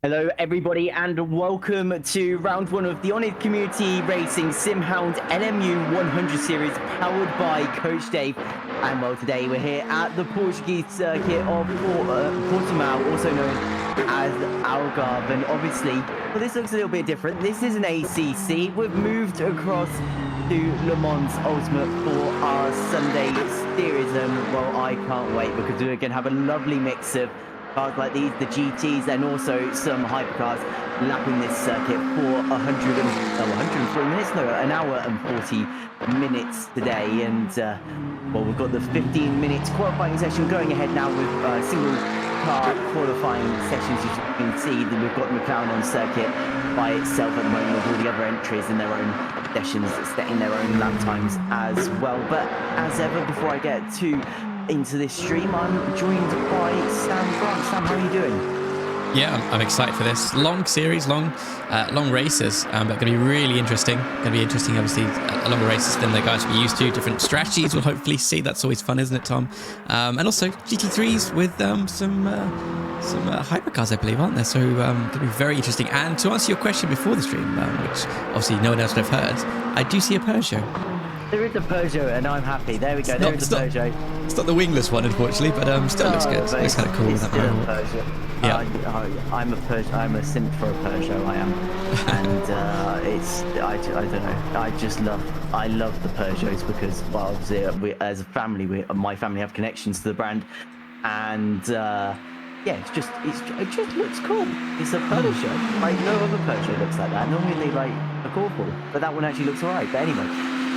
Hello everybody and welcome to round one of the oNiD Community Racing SimHound LMU 100 series powered by Coach Dave. And well, today we're here at the Portuguese circuit of Portimao, also known as Algarve. And obviously, well, this looks a little bit different. This is an ACC. We've moved across to Le Mans Ultimate for our Sunday series. And well, I can't wait because we're going to have a lovely mix of cars like these, the GTs, and also some hypercars lapping this circuit for 103 minutes, no, an hour and 40 minutes today. And well, we've got the 15 minutes qualifying session going ahead now with single car qualifying sessions. As you can see, that we've got McLaren on circuit by itself at the moment, with all the other entries in their own sessions setting their own lap times as well. But as ever, before I get into this stream, I'm joined by Sam Grant. Sam, how are you doing? Yeah, I'm excited for this long series, long races, but going to be really interesting. Going to be interesting, obviously, longer races than the guys we're used to. Different strategies we'll hopefully see. That's always fun, isn't it, Tom? And also GT3s with some hypercars, I believe, aren't there? So going to be very interesting. And to answer your question before the stream, which obviously no one else would have heard, I do see a Peugeot. There is a Peugeot, and I'm happy. There we go. There's a Peugeot. It's not the wingless one, unfortunately, but still looks good. Looks kind of cool. It's still a Peugeot. Yeah. I'm a Peugeot. I'm a simp for a Peugeot. I am, and I don't know. I love the Peugeots because, well, obviously, we, as a family, my family have connections to the brand, and yeah, it just looks cool. It's a Peugeot. Like no other Peugeot looks like that. Normally they like look awful, but that one actually looks alright. But anyway.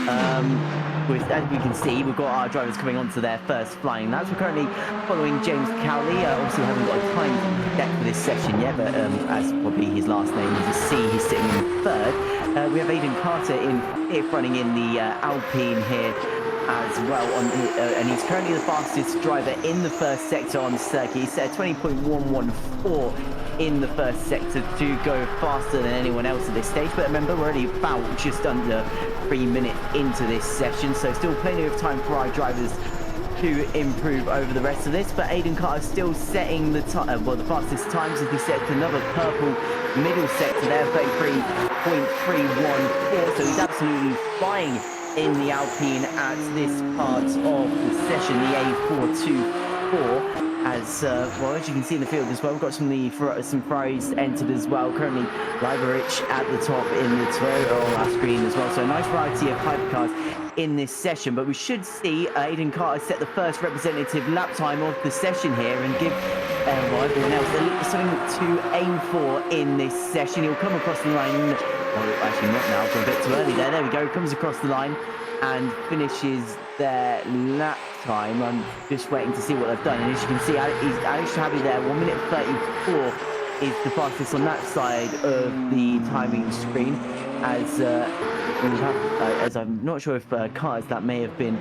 As we can see, we've got our drivers coming onto their first flying laps. We're currently following James Cowley. Obviously, haven't got a time deck for this session yet, but as probably his last name is a C, he's sitting in third. We have Aidan Carter in fifth, running in the Alpine here as well, and he's currently the fastest driver in the first sector on the circuit. He's set 20.114 in the first sector to go faster than anyone else at this stage. But remember, we're already about just under 3 minutes into this session, so still plenty of time for our drivers to improve over the rest of this. But Aidan Carter still setting the the fastest times as he sets another purple middle sector there, 33.314. So he's absolutely flying in the Alpine at this part of the session, the A424. As well, as you can see in the field as well, we've got some Ferraris entered as well. Currently, Liberich at the top in the Toyota on our screen as well. So a nice variety of hypercars in this session. But we should see Aidan Carter set the first representative lap time of the session here and give everyone else something to aim for in this session. He'll come across the line. Well, actually not now, for a bit too early there. There we go. Comes across the line and finishes their lap time. I'm just waiting to see what they've done. And as you can see, Alex Shahabi there, 1 minute 34 is the fastest on that side of the timing screen. As I'm not sure if cars that may have been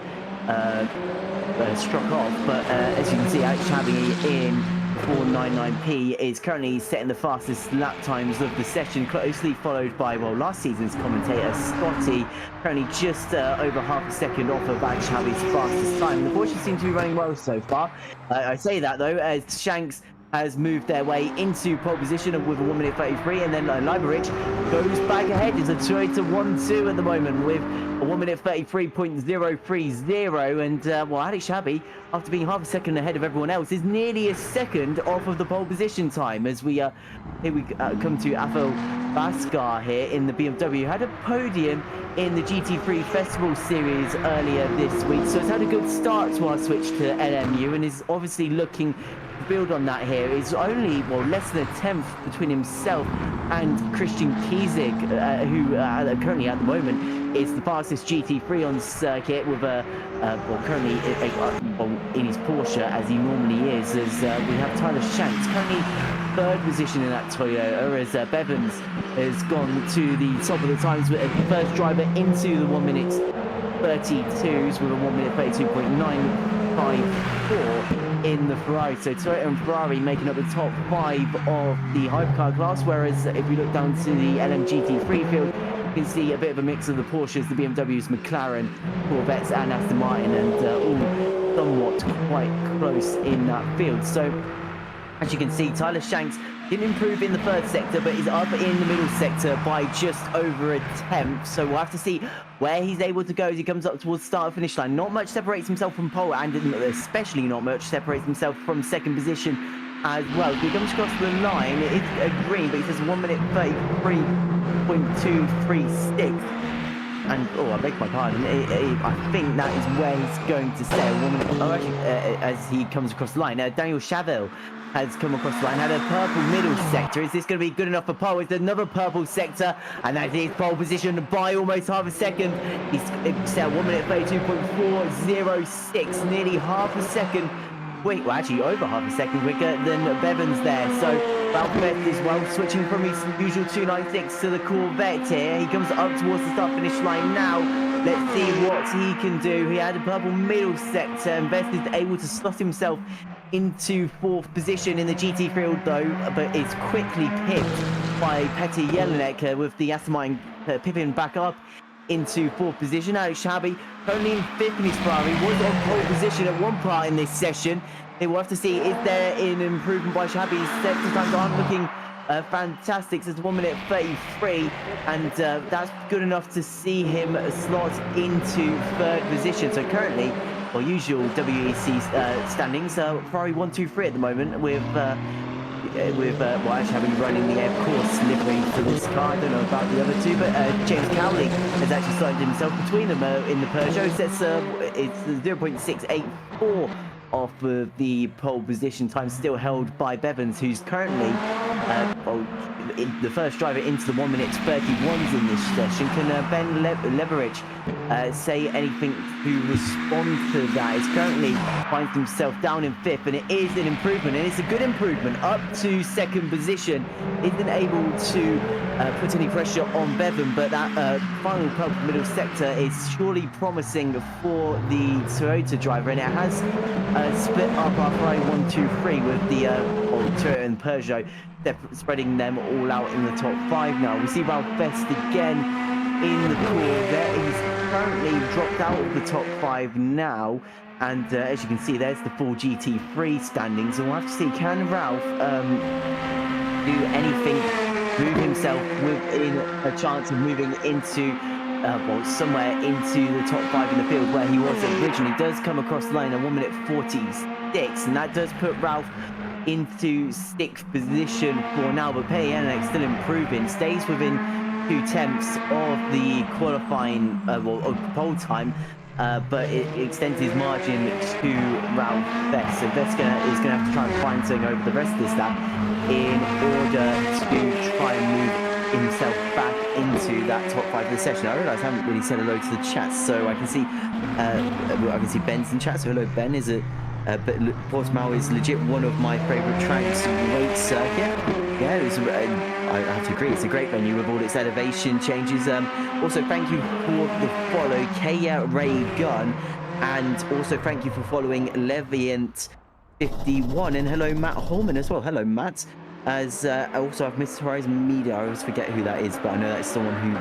struck off, but as you can see, Alex Shahabi in 499p is currently setting the fastest lap times of the session, closely followed by, well, last season's commentator Scotty, currently just over half a second off of Alex Shahabi's fastest time. The Porsche seem to be running well so far. I say that though, as Shanks has moved their way into pole position with a 1 minute 33, and then Liberich goes back ahead. It's a Toyota 1-2 at the moment with a 1 minute 33.030, and well, Alex Shahabi, after being half a second ahead of everyone else, is nearly a second off of the pole position time. As we come to Afel Baskar here in the BMW, had a podium in the GT3 Festival Series earlier this week, so it's had a good start to our switch to LMU, and is obviously looking to build on that here. It's only, well, less than a tenth between himself and Christian Kiesig, who currently at the moment is the fastest GT3 on circuit with currently in his Porsche, as he normally is, as we have Tyler Shanks currently third position in that Toyota, as Bevans has gone to the top of the times with the first driver into the 1 minute 32s with a 1 minute 32.954 in the Ferrari. So Toyota and Ferrari making up the top 5 of the hypercar class, whereas if we look down to the LMGT3 field, you can see a bit of a mix of the Porsches, the BMWs, McLaren, Corvettes and Aston Martin, and all somewhat quite close in that field. So As you can see, Tyler Shanks didn't improve in the third sector, but is up in the middle sector by just over a tenth. So we'll have to see where he's able to go as he comes up towards the start of finish line. Not much separates himself from pole, and especially not much separates himself from second position as well. If he comes across the line, it's a green, but he says 1 minute 33.236. And I beg my pardon. I think that is where he's going to stay. As he comes across the line, Daniel Chaville has come across the line, had a purple middle sector. Is this going to be good enough for pole? It's another purple sector, and that is pole position by almost half a second. He's set 1 minute 32.406, nearly half a second. Well, actually over half a second quicker than Bevans there. So Ralph Best is well, switching from his usual 296 to the Corvette here. He comes up towards the start finish line now. Let's see what he can do. He had a purple middle sector, and Best is able to slot himself into fourth position in the GT field though, but is quickly pipped by Petr Jelinek with the Aston Martin pipping back up into fourth position. Alex Shabi currently in fifth in his Ferrari, was on pole position at one part in this session. They will have to see is there an improvement by Shabi's sector times aren't looking fantastic. So it's 1 minute 33, and that's good enough to see him slot into third position. So currently, or usual WEC standings, Ferrari 1, 2, 3 at the moment with actually having running the Air Course livery for this car. I don't know about the other two, but James Cowley has actually started himself between them in the Peugeot. That's it's 0.684 off of the pole position time, still held by Bevans, who's currently the first driver into the 1 minute 31s in this session. Can Ben Leverage say anything to respond to that? It's currently finds himself down in fifth, and it is an improvement, and it's a good improvement up to second position. Isn't able to put any pressure on Bevan, but that final purple middle sector is surely promising for the Toyota driver, and it has split up our Ferrari 1, 2, 3 with the Toyota and Peugeot. They're spreading them all out in the top five now. We see Ralph Best again in the Corvette. He's currently dropped out of the top five now. And as you can see, there's the full GT3 standings. And we'll have to see, can Ralph do anything, move himself within a chance of moving into, somewhere into the top five in the field where he was originally. Does come across the line at 1 minute 46. And that does put Ralph into sixth position for now, but Petr Jelinek still improving, stays within 2/10 of the qualifying pole time, but it extends his margin to Ralph Best. So Best is gonna have to try and find something over the rest of this lap in order to try and move himself back into that top five of the session. I realise I haven't really said hello to the chat, so I can see Ben's in chat. So hello Ben, is it? But Portimao is legit one of my favourite tracks. Great circuit. Yeah, I have to agree. It's a great venue with all its elevation changes. Also, thank you for the follow, Kaya Ray Gunn, and also thank you for following Leviant51. And hello, Matt Holman as well. Hello, Matt. As also, I've Mr. Horizon Media. I always forget who that is, but I know that's someone who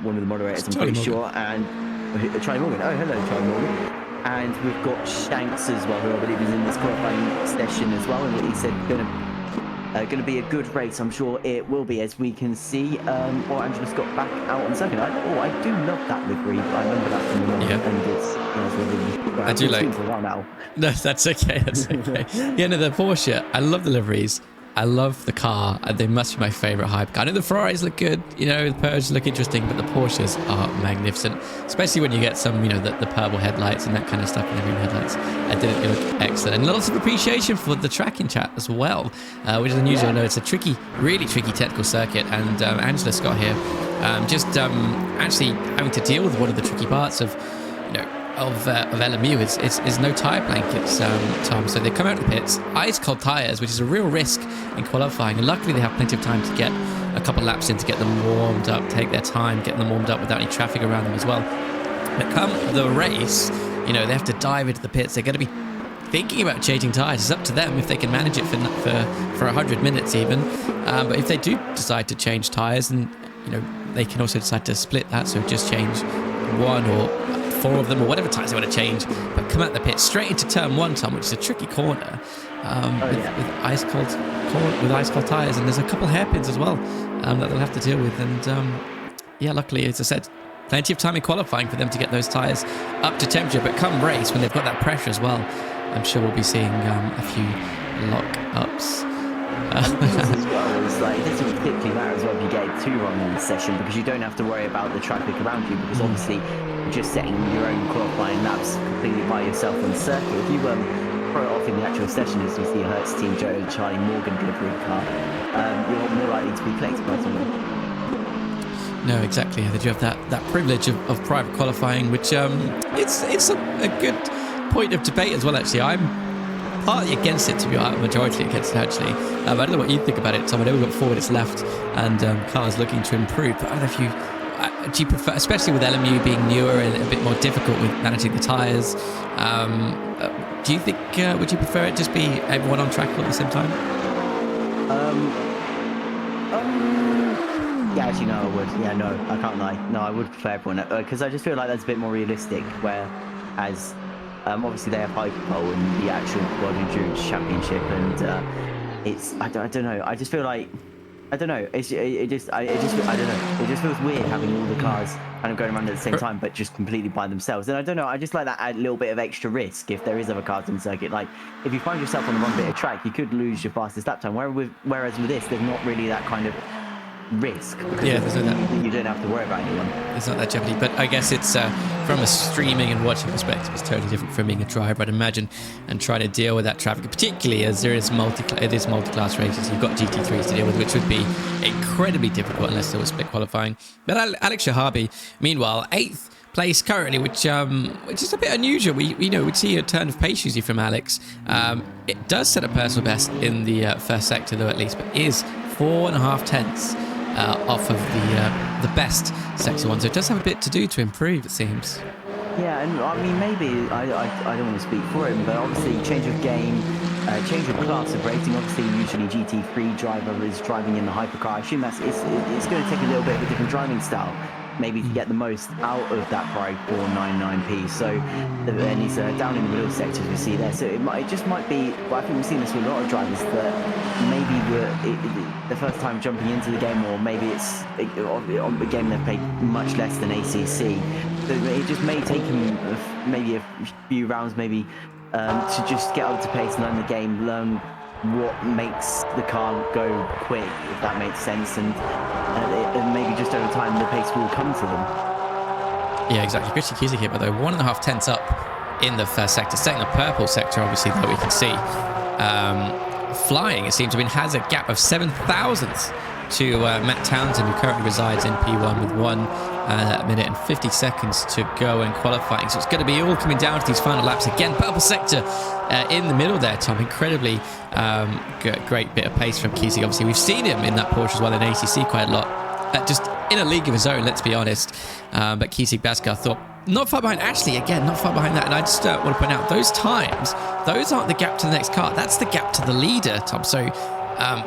one of the moderators. I'm pretty sure. And Charlie Morgan. Oh, hello, Charlie Morgan. And we've got Shanks as well, who I believe is in this qualifying session as well. And he said gonna be a good race. I'm sure it will be, as we can see. Angela Scott back out on second. I do love that livery. I remember that from the and it's really, I do like. For a while now. No, that's okay. That's okay. Yeah, no, the Porsche. I love the liveries. I love the car, and they must be my favourite hype car. I know the Ferraris look good, the Peugeots look interesting, but the Porsches are magnificent, especially when you get some, the purple headlights and that kind of stuff, and the green headlights. I think they look excellent, and lots of appreciation for the track in chat as well, which is unusual. I know it's a really tricky technical circuit, and Angela Scott here, actually having to deal with one of the tricky parts of LMU is no tyre blankets, Tom. So they come out of the pits, ice cold tyres, which is a real risk in qualifying. And luckily they have plenty of time to get a couple laps in to get them warmed up, take their time, get them warmed up without any traffic around them as well. But come the race, they have to dive into the pits. They're going to be thinking about changing tyres. It's up to them if they can manage it for 100 minutes even. But if they do decide to change tyres, and they can also decide to split that, so just change one or 4 of them or whatever tyres they want to change, but come out the pit straight into turn 1, Tom, which is a tricky corner. with ice cold tires, and there's a couple hairpins as well that they'll have to deal with. And yeah, luckily, as I said, plenty of time in qualifying for them to get those tires up to temperature. But come race, when they've got that pressure as well, I'm sure we'll be seeing a few lock-ups. And the thing is as well is like, it doesn't particularly matter as well if you get it too wrong in the session, because you don't have to worry about the traffic around you, because obviously you're just setting your own qualifying laps completely by yourself on the circuit. If you throw it off in the actual session, as you see Hertz Team Joe and Charlie Morgan delivery car, you're more likely to be collected by someone. No, exactly. They do have that privilege of private qualifying, which it's a good point of debate as well. Actually, I'm partly against it, to be honest, majority against it actually. I don't know what you think about it, Tom. I know we've got 4 minutes left, and cars looking to improve. But I don't know if do you prefer, especially with LMU being newer and a bit more difficult with managing the tyres? Do you think would you prefer it just be everyone on track all at the same time? Yeah, actually, no, I would. Yeah, no, I can't lie. No, I would prefer everyone, because I just feel like that's a bit more realistic. Whereas, obviously, they have Hyperpole in the actual World Endurance Championship, and it's I don't know. I just feel like I don't know. I don't know. It just feels weird having all the cars kind of going around at the same time, but just completely by themselves. And I don't know. I just like that little bit of extra risk if there is other cars on the circuit. Like if you find yourself on the wrong bit of track, you could lose your fastest lap time. Whereas with this, there's not really that kind of risk. Yeah, there's no that. You don't have to worry about anyone. There's not that jeopardy, but I guess it's from a streaming and watching perspective, it's totally different from being a driver, I'd imagine, and trying to deal with that traffic, particularly as there is multi-class races. You've got GT3s to deal with, which would be incredibly difficult unless there was split qualifying. But Alex Shahabi, meanwhile, 8th place currently, which is a bit unusual. We'd see a turn of pace usually from Alex. It does set a personal best in the first sector, though, at least, but is 4.5 tenths off of the best sector 1, so it does have a bit to do to improve, it seems. Yeah, and I mean, maybe I don't want to speak for him, but obviously change of game, change of class of racing. Obviously, usually GT3 driver is driving in the hypercar. I assume it's going to take a little bit of a different driving style, maybe to get the most out of that Pride 499p. So, and he's down in the middle sector, as we see there. So it just might be. Well, I think we've seen this with a lot of drivers that maybe the first time jumping into the game, or maybe it's on the game they've played much less than ACC. So it just may take him maybe a few rounds, maybe to just get up to pace, learn the game, learn what makes the car go quick, if that makes sense, and maybe just over time the pace will come to them. Yeah, exactly. Christian Cusick here, by the way, 1.5 tenths up in the first sector. Second, the purple sector, obviously, that we can see. Flying, it seems to be, has a gap of 7 thousandths to Matt Townsend, who currently resides in P1 with 1 minute and 50 seconds to go in qualifying. So it's going to be all coming down to these final laps. Again, purple sector in the middle there, Tom. Incredibly great bit of pace from Cusick. Obviously, we've seen him in that Porsche as well in ACC quite a lot. Just in a league of his own, let's be honest. But Cusick Baskar thought, not far behind, actually, again, not far behind that. And I just want to point out, those times, those aren't the gap to the next car. That's the gap to the leader, Tom. So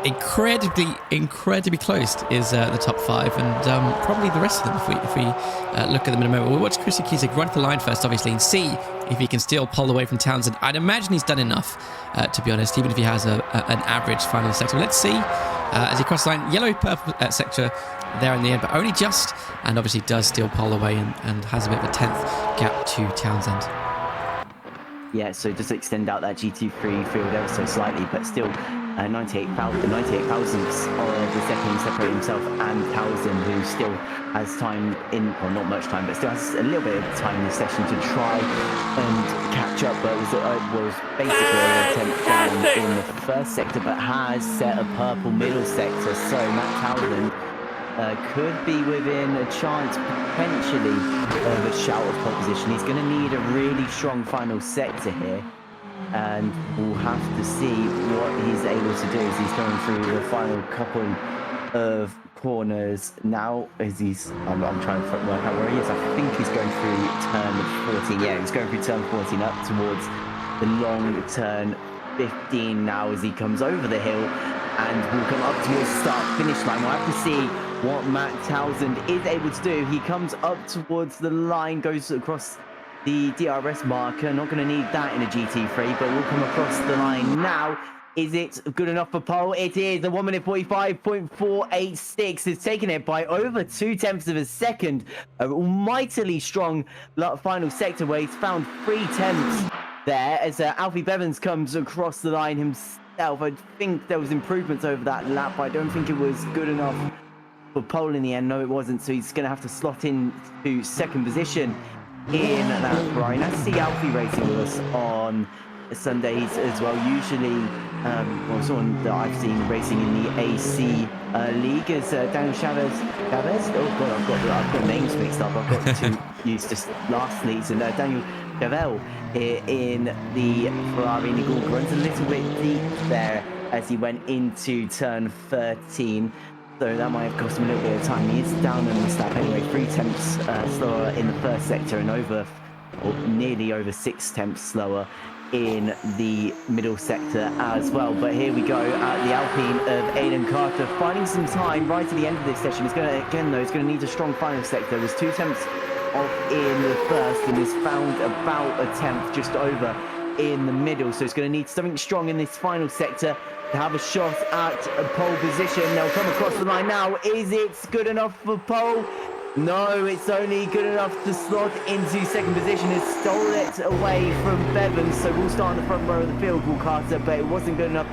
incredibly close is the top 5, and probably the rest of them if we look at them in a moment. We'll watch Christian Cusick run to the line first, obviously, and see if he can steal pole away from Townsend. I'd imagine he's done enough, to be honest, even if he has an average final sector. Let's see as he crosses the line. Yellow-purple sector there in the end, but only just, and obviously does steal pole away and has a bit of a 10th gap to Townsend. Yeah, so just extend out that GT3 field ever so slightly, but still 98 thousandths of the second separate himself and Townsend, who still has time in, well, not much time, but still has a little bit of time in this session to try and catch up. But was basically an attempt down in the first sector, but has set a purple middle sector. So Matt Townsend could be within a chance potentially of a shout of pole position. He's going to need a really strong final sector here, and we'll have to see what he's able to do as he's going through the final couple of corners now. As I'm trying to work out where he is. I think he's going through turn 14. Yeah, he's going through turn 14 up towards the long turn 15 now as he comes over the hill and will come up towards the start-finish line. We'll have to see what Matt Townsend is able to do. He comes up towards the line, goes across the DRS marker. Not going to need that in a GT3, but we'll come across the line now. Is it good enough for pole? It is. The 1 minute 45.486 is taking it by over 0.2 of a second. A mightily strong final sector where he's found 0.3 there as Alfie Bevins comes across the line himself. I think there was improvements over that lap, but I don't think it was good enough for pole in the end. No, it wasn't. So he's going to have to slot in to second position in that Ferrari. Nice to see Alfie racing with us on Sundays as well. Usually, well, someone that I've seen racing in the AC League is Daniel Chavez. Oh god, I've got names mixed up. I've got too used to last season. Daniel Chavez in the Ferrari Nigel runs a little bit deep there as he went into turn 13. So that might have cost him a little bit of time. He is down in the lap anyway, 0.3 slower in the first sector and nearly over 0.6 slower in the middle sector as well. But here we go at the Alpine of Aidan Carter, finding some time right at the end of this session. He's going to, again though, he's going to need a strong final sector. There's 0.2 off in the first and has found about 1/10 just over in the middle. So he's going to need something strong in this final sector to have a shot at a pole position. They'll come across the line now. Is it good enough for pole? No, it's only good enough to slot into second position. Has stole it away from Bevins, so we'll start on the front row of the field, will Carter, but it wasn't good enough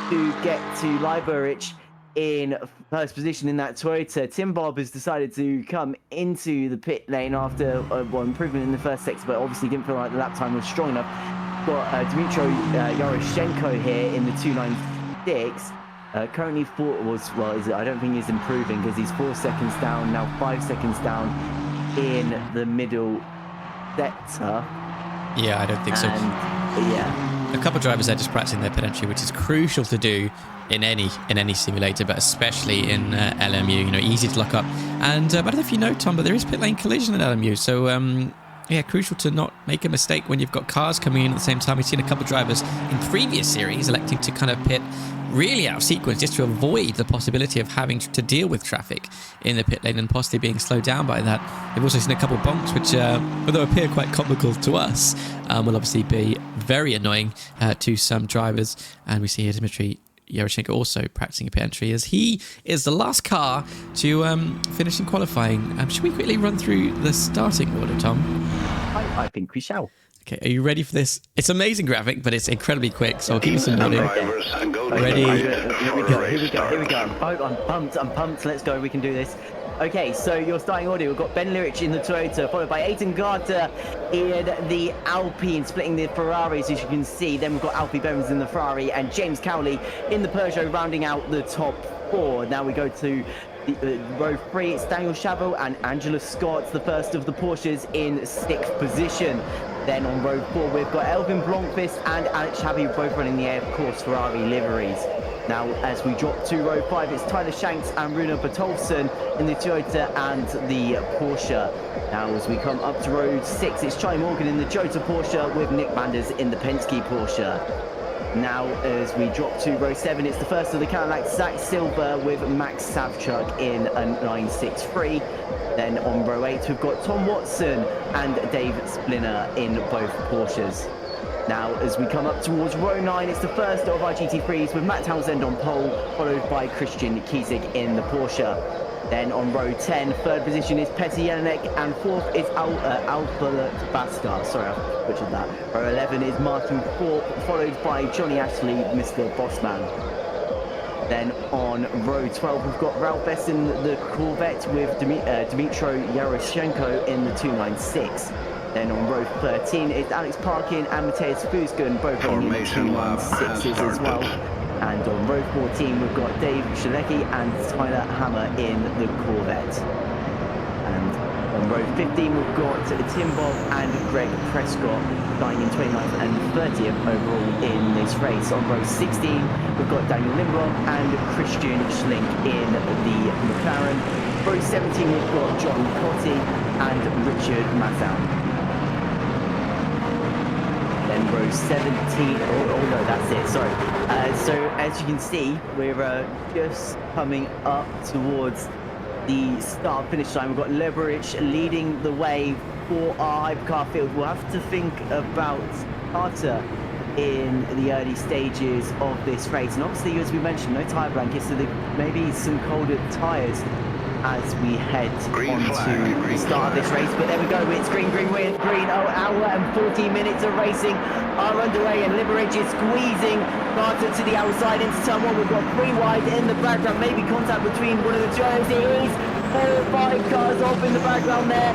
to get to Leiberich in first position in that Toyota. Tim Bob has decided to come into the pit lane after improvement in the first sector, but obviously didn't feel like the lap time was strong enough. Got Dmitry Yaroshenko here in the 296. Currently I don't think he's improving because he's 4 seconds down, now 5 seconds down in the middle sector. Yeah, I don't think so. Yeah. A couple of drivers are just practicing their pit entry, which is crucial to do in any simulator, but especially in LMU. You know, easy to lock up. And I don't know if you know, Tom, but there is pit lane collision in LMU. So yeah, crucial to not make a mistake when you've got cars coming in at the same time. We've seen a couple of drivers in previous series electing to kind of pit really out of sequence just to avoid the possibility of having to deal with traffic in the pit lane and possibly being slowed down by that. We've also seen a couple of bonks which, although appear quite comical to us, will obviously be very annoying to some drivers. And we see here Dmitry Yaroshenko also practicing a pit entry as he is the last car to finish in qualifying. Should we quickly run through the starting order, Tom? I think we shall. Okay, are you ready for this? It's an amazing graphic, but it's incredibly quick, so I'll give you some warning. Ready? Here we go. I'm pumped. Let's go. We can do this. Okay, so your starting order, we've got Ben Lyrich in the Toyota, followed by Aidan Carter in the Alpine, splitting the Ferraris, as you can see. Then we've got Alfie Bevins in the Ferrari and James Cowley in the Peugeot, rounding out the top four. Now we go to row 3. It's Daniel Chavez and Angela Scott, the first of the Porsches, in 6th position. Then on row 4, we've got Elvin Blomqvist and Alex Chabi, both running the Air Course Ferrari liveries. Now, as we drop to row 5, it's Tyler Shanks and Runa Bertolfsson in the Toyota and the Porsche. Now, as we come up to row 6, it's Charlie Morgan in the Toyota Porsche with Nick Manders in the Penske Porsche. Now, as we drop to row 7, it's the first of the Cadillac, Zach Silver with Max Savchuk in a 963. Then on row 8, we've got Tom Watson and Dave Spliner in both Porsches. Now, as we come up towards row 9, it's the first of our GT3s with Matt Townsend on pole, followed by Christian Kiesig in the Porsche. Then on row 10, third position is Petr Jelinek, and fourth is Albert Baskar. Sorry, I butchered that. Row 11 is Martin Thorpe, followed by Johnny Ashley, Mr. Bossman. Then on row 12, we've got Ralph Bess in the Corvette with Dmitry Yaroshenko in the 296. Then on row 13, it's Alex Parkin and Matthias Fusken, both running in the 296s as well. And on row 14, we've got Dave Shalecki and Tyler Hammer in the Corvette. And on row 15, we've got Tim Bob and Greg Prescott dying in 29th and 30th overall in this race. On row 16, we've got Daniel Lindblom and Christian Schlink in the McLaren. Row 17, we've got John Cotti and Richard Massow. Then row 17, oh no, that's it, sorry. So as you can see, we're just coming up towards the start finish line. We've got Liberich leading the way for our hypercar field. We'll have to think about Carter in the early stages of this race, and obviously, as we mentioned, no tyre blankets, so maybe some colder tyres as we head onto the start of this race. But there we go, it's green. Oh, hour and 14 minutes of racing are underway, and Liberich is squeezing Carter to the outside into turn one. We've got 3 wide in the background, maybe contact between one of the duos. It is 4 or 5 cars off in the background there.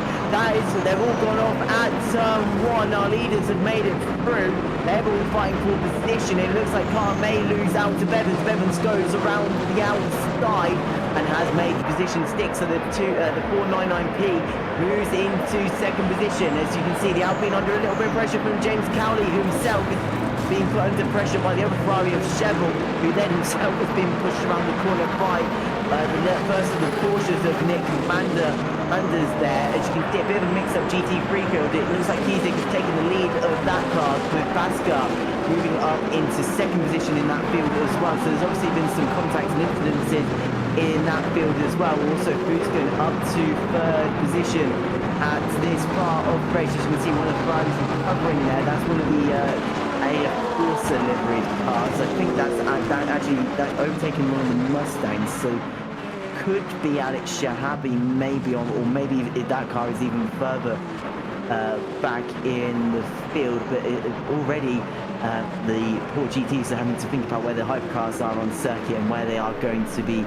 They've all gone off at turn one. Our leaders have made it through. They're all fighting for position. It looks like Carr may lose out to Bevans. Bevans goes around the outside and has made the position stick. So the 499P moves into second position. As you can see, the Alpine under a little bit of pressure from James Cowley, who himself is being put under pressure by the other Ferrari of Chevrolet, who then himself has been pushed around the corner by the first of the Porsches of Nick Manders there. As you can see, a bit of a mix-up GT3 field. It looks like Kiesig has taken the lead of that car, with Baskar moving up into second position in that field as well. So there's obviously been some contacts and incidences in that field as well. Also, Fuskin up to third position at this part of the race. As you can see, one of the Ferraris covering there. That's one of the Forza liveried cars. I think that's overtaking one of the Mustangs. So could be Alex Shahabi maybe on, or maybe that car is even further back in the field. But already the Port GTs are having to think about where the hypercars are on circuit and where they are going to be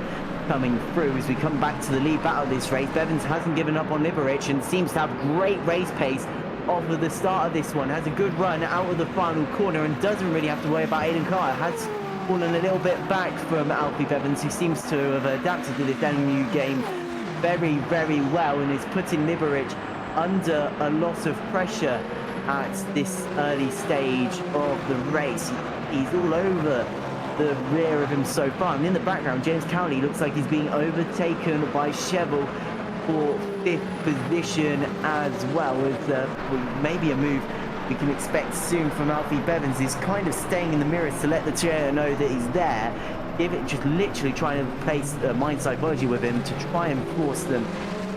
coming through. As we come back to the lead battle of this race, Bevans hasn't given up on Liberich and seems to have great race pace off of the start of this one. Has a good run out of the final corner and doesn't really have to worry about Aiden Carr. Has fallen a little bit back from Alfie Bevans, who seems to have adapted to this LMU game very, very well and is putting Liberich under a lot of pressure at this early stage of the race. He's all over the rear of him so far, and in the background James Cowley looks like he's being overtaken by Chevrolet for 5th position as well, with maybe a move we can expect soon from Alfie Bevans. Is kind of staying in the mirrors to let the chair know that he's there. Just literally trying to place mind psychology with him to try and force them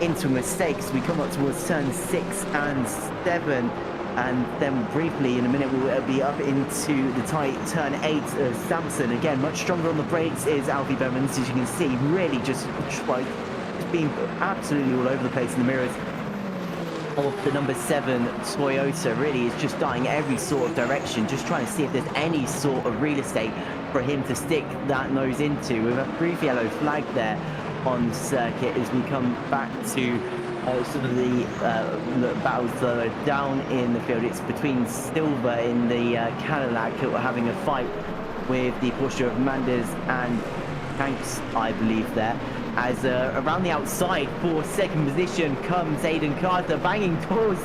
into mistakes. We come up towards turn 6 and 7, and then briefly in a minute we'll be up into the tight turn 8 of Samson. Again, much stronger on the brakes is Alfie Bevans, as you can see, really just being absolutely all over the place in the mirrors of the number 7 Toyota. Really is just dying every sort of direction, just trying to see if there's any sort of real estate for him to stick that nose into. With a brief yellow flag there on circuit as we come back to some of the battles that are down in the field. It's between Silva in the Cadillac, who are having a fight with the Porsche of Manders and Hanks, I believe, there. As around the outside for second position comes Aiden Carter, banging doors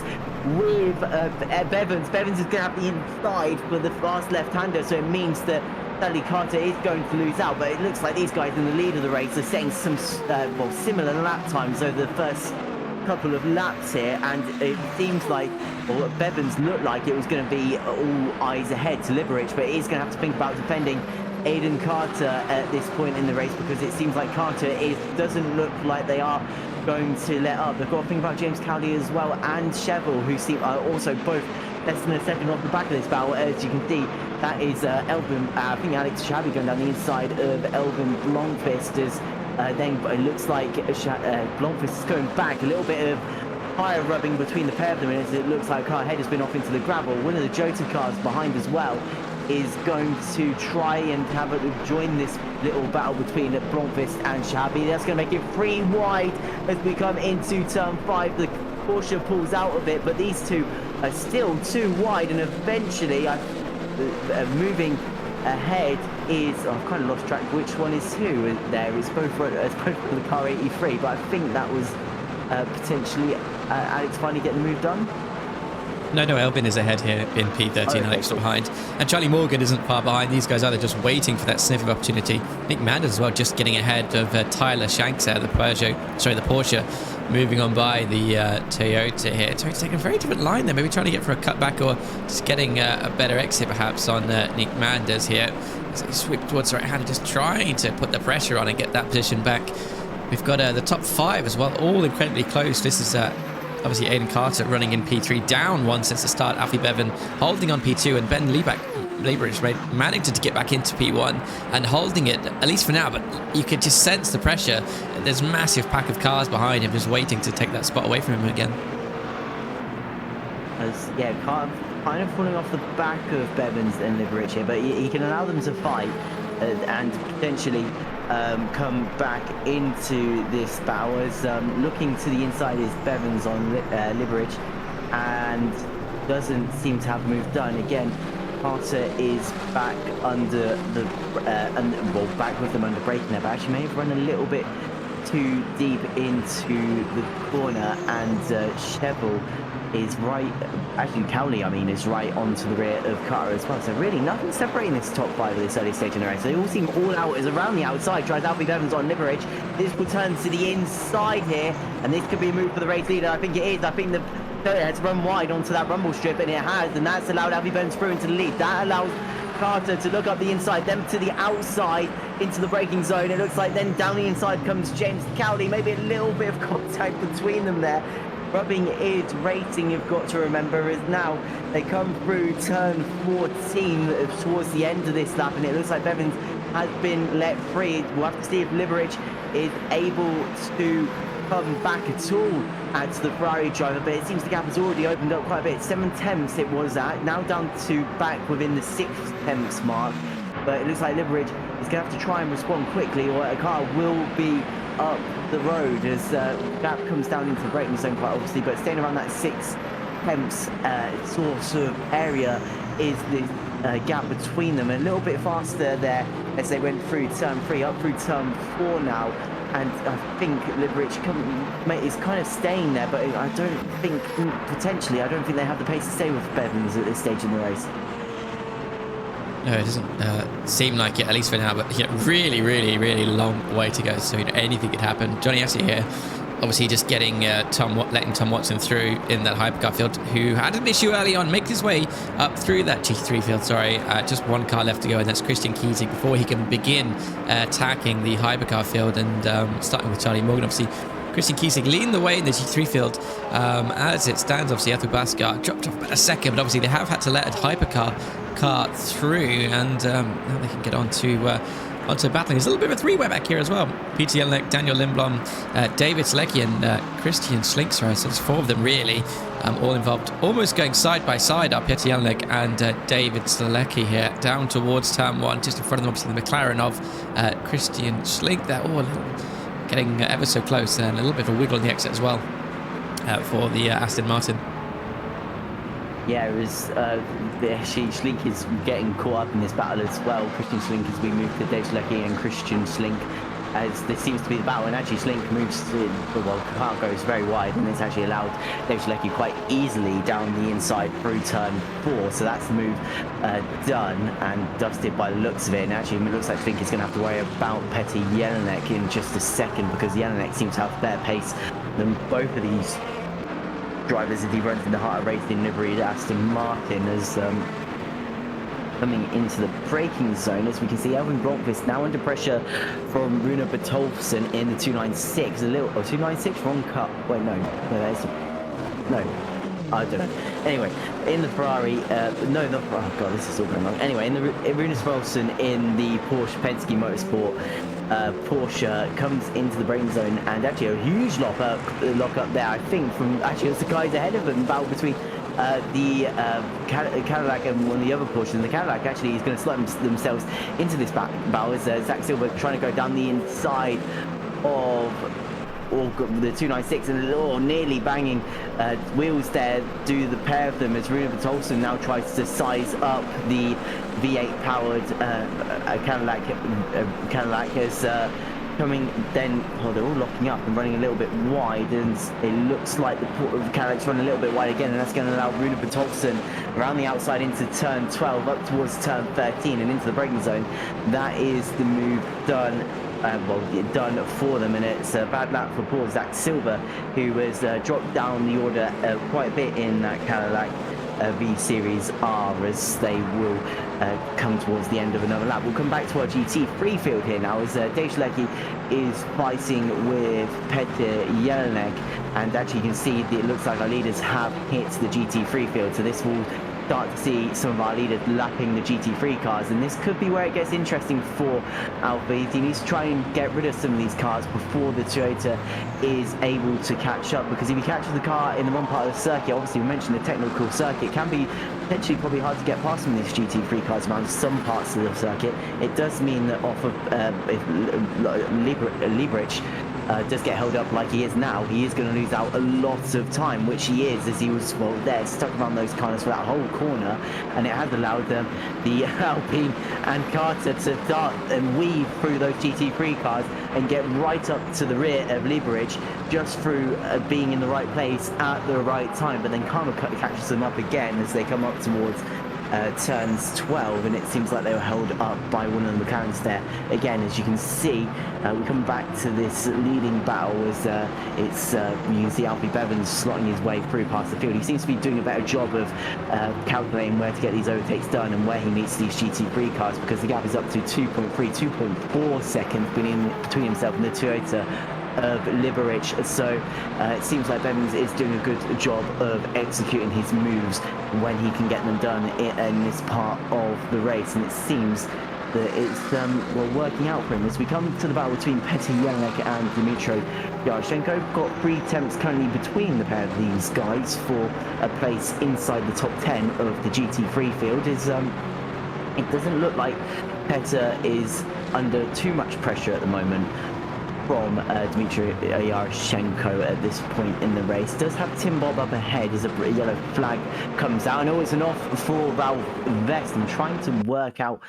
with Bevans. Bevans is going to have the inside for the fast left-hander, so it means that Stanley Carter is going to lose out. But it looks like these guys in the lead of the race are setting some similar lap times over the first couple of laps here, and it seems like, well, Bevans looked like it was going to be all eyes ahead to Liberich, but he's going to have to think about defending Aiden Carter at this point in the race, because it seems like Carter doesn't look like they are going to let up. They've got to think about James Cowley as well, and Chevrolet, who seem also both less than a second off the back of this battle. As you can see, that is Elvin, I think Alex Shabi going down the inside of Elvin Blomqvist, as then it looks like Blomqvist is going back. A little bit of tire rubbing between the pair of them, as it looks like our head has been off into the gravel. One of the Jota cars behind as well is going to try and have join this little battle between Blomqvist and Shabi. That's going to make it 3 wide as we come into turn 5. The Porsche pulls out of it, but these two are still 2 wide, and eventually moving ahead is, I've kind of lost track which one is who there. It's both for the car 83, but I think that was potentially Alex finally getting the move done. No, Elvin is ahead here in P13, okay, Alex behind. And Charlie Morgan isn't far behind. These guys are just waiting for that sniff of opportunity. Nick Manders as well, just getting ahead of Tyler Shanks out of the Porsche, moving on by the Toyota here. Toyota's taking a very different line there, maybe trying to get for a cutback or just getting a better exit perhaps on Nick Manders here. So he swept towards the right hand, just trying to put the pressure on and get that position back. We've got the top 5 as well, all incredibly close. This is obviously Aiden Carter running in P3, down 1 since the start. Alfie Bevan holding on P2, and Ben Lieberich managed to get back into P1 and holding it, at least for now, but you could just sense the pressure. There's a massive pack of cars behind him just waiting to take that spot away from him again. Yeah, kind of falling off the back of Bevans and Lieberich here, but he can allow them to fight and potentially come back into this battle. As looking to the inside is Bevans on Lieberich, and doesn't seem to have a move done. Again, Carter is back under the back with them under braking there, but actually may have run a little bit too deep into the corner, and Chevel is right, actually Cowley, is right onto the rear of Carter as well. So really nothing separating this top 5 at this early stage in the race. They all seem all out as around the outside. Tries Alfie Bevans on Lieberich. This will turn to the inside here, and this could be a move for the race leader. I think it is. I think the has run wide onto that rumble strip, and it has, and that's allowed Alfie Bevans through into the lead. That allows Carter to look up the inside, then to the outside into the braking zone. It looks like then down the inside comes James Cowley. Maybe a little bit of contact between them there. Rubbing is racing, you've got to remember, is now they come through turn 14 towards the end of this lap, and it looks like Bevans has been let free. We'll have to see if Lieberich is able to come back at all at the Ferrari driver, but it seems the gap has already opened up quite a bit. 7/10 it was at, now down to back within the 6/10 mark, but it looks like Lieberich is going to have to try and respond quickly, or a car will be up the road as gap comes down into the braking zone quite obviously, but staying around that 6/10 sort of area is the gap between them. A little bit faster there as they went through turn 3, up through turn 4 now, and I think Lieberich is kind of staying there, but I don't think they have the pace to stay with Bevans at this stage in the race. No, it doesn't seem like it, at least for now, but really, really, really long way to go, so anything could happen. Johnny Essie here, obviously just getting letting Tom Watson through in that hypercar field, who had an issue early on, make his way up through that GT3 field, just one car left to go, and that's Christian Kiesig before he can begin attacking the hypercar field, and starting with Charlie Morgan, obviously. Christian Kiesig leading the way in the G3 field. As it stands, obviously, Ethel Baskar dropped off about a second, but obviously they have had to let a hypercar car through, and now they can get onto battling. There's a little bit of a three-way back here as well. Peter Jelinek, Daniel Lindblom, David Selecki, and Christian Slink. So there's 4 of them really, all involved, almost going side by side are Peter Jelinek and David Selecki here, down towards turn 1, just in front of them, obviously the McLaren of Christian Slink. They're all getting ever so close, and a little bit of a wiggle in the exit as well for the Aston Martin. Yeah, it was Schlink is getting caught up in this battle as well. Christian Schlink as we move to Dave Selecki and Christian Schlink, as this seems to be the battle, and actually Schlink moves to, well, car goes very wide, and it's actually allowed Dave Selecki quite easily down the inside through turn 4, so that's the move done and dusted by the looks of it. And actually it looks like Schlink is going to have to worry about Petr Jelinek in just a second, because Jelinek seems to have better pace than both of these drivers as he runs in the heart of racing livery. Aston Martin as coming into the braking zone, as we can see Elvin Blomqvist now under pressure from Rune Bertolfsson in the 296. 296, wrong cut. Wait, no, I don't know. Anyway, in the Ferrari, oh god, this is all going wrong. Anyway, in the Rune Bertolfsson in the Porsche Penske Motorsport. Porsche comes into the braking zone, and actually a huge lock up there, I think, from actually it's the guys ahead of them, battle between the Cadillac and one of the other Porsches. And the Cadillac actually is going to slot themselves into this battle as Zach Silver trying to go down the inside of the 296 and nearly banging wheels there do the pair of them, as Rune Bertolfsson now tries to size up the V8 powered Cadillac as coming then, they're all locking up and running a little bit wide, and it looks like the Cadillac's running a little bit wide again, and that's going to allow Rune Bertolfsson around the outside into turn 12 up towards turn 13 and into the braking zone. That is the move done. Done for them, and it's a bad lap for poor Zach Silver, who has dropped down the order quite a bit in that Cadillac V Series R, as they will come towards the end of another lap. We'll come back to our GT3 field here now, as Dave Schlecki is fighting with Petr Jelinek, and actually you can see that it looks like our leaders have hit the GT3 field, so this will start to see some of our leaders lapping the GT3 cars, and this could be where it gets interesting for Alfa. He needs to try and get rid of some of these cars before the Toyota is able to catch up, because if he catches the car in the wrong part of the circuit, obviously we mentioned the technical circuit, it can be potentially probably hard to get past some of these GT3 cars around some parts of the circuit. It does mean that off of if Lieberich does get held up like he is now, he is going to lose out a lot of time, which he is, as he was, well, there, stuck around those corners for that whole corner, and it has allowed them, the Alpine and Carter, to dart and weave through those GT3 cars and get right up to the rear of Lieberich, just through being in the right place at the right time. But then Karma catches them up again as they come up towards turns 12, and it seems like they were held up by one of the McLarens there. Again, as you can see, we come back to this leading battle as you can see Alfie Bevins slotting his way through past the field. He seems to be doing a better job of calculating where to get these overtakes done and where he meets these GT3 cars, because the gap is up to 2.4 seconds between himself and the Toyota of Lieberich. So it seems like Bevins is doing a good job of executing his moves when he can get them done in this part of the race, and it seems that it's well, working out for him as we come to the battle between Petr Jelinek and Dmitry Yaroshenko. Got 3 attempts currently between the pair of these guys for a place inside the top 10 of the GT3 field. It doesn't look like Petr is under too much pressure at the moment from Dmitry Yaroshenko at this point in the race. Does have Tim Bob up ahead as a yellow flag comes out, and always an off for Ralph Vest. I'm trying to work out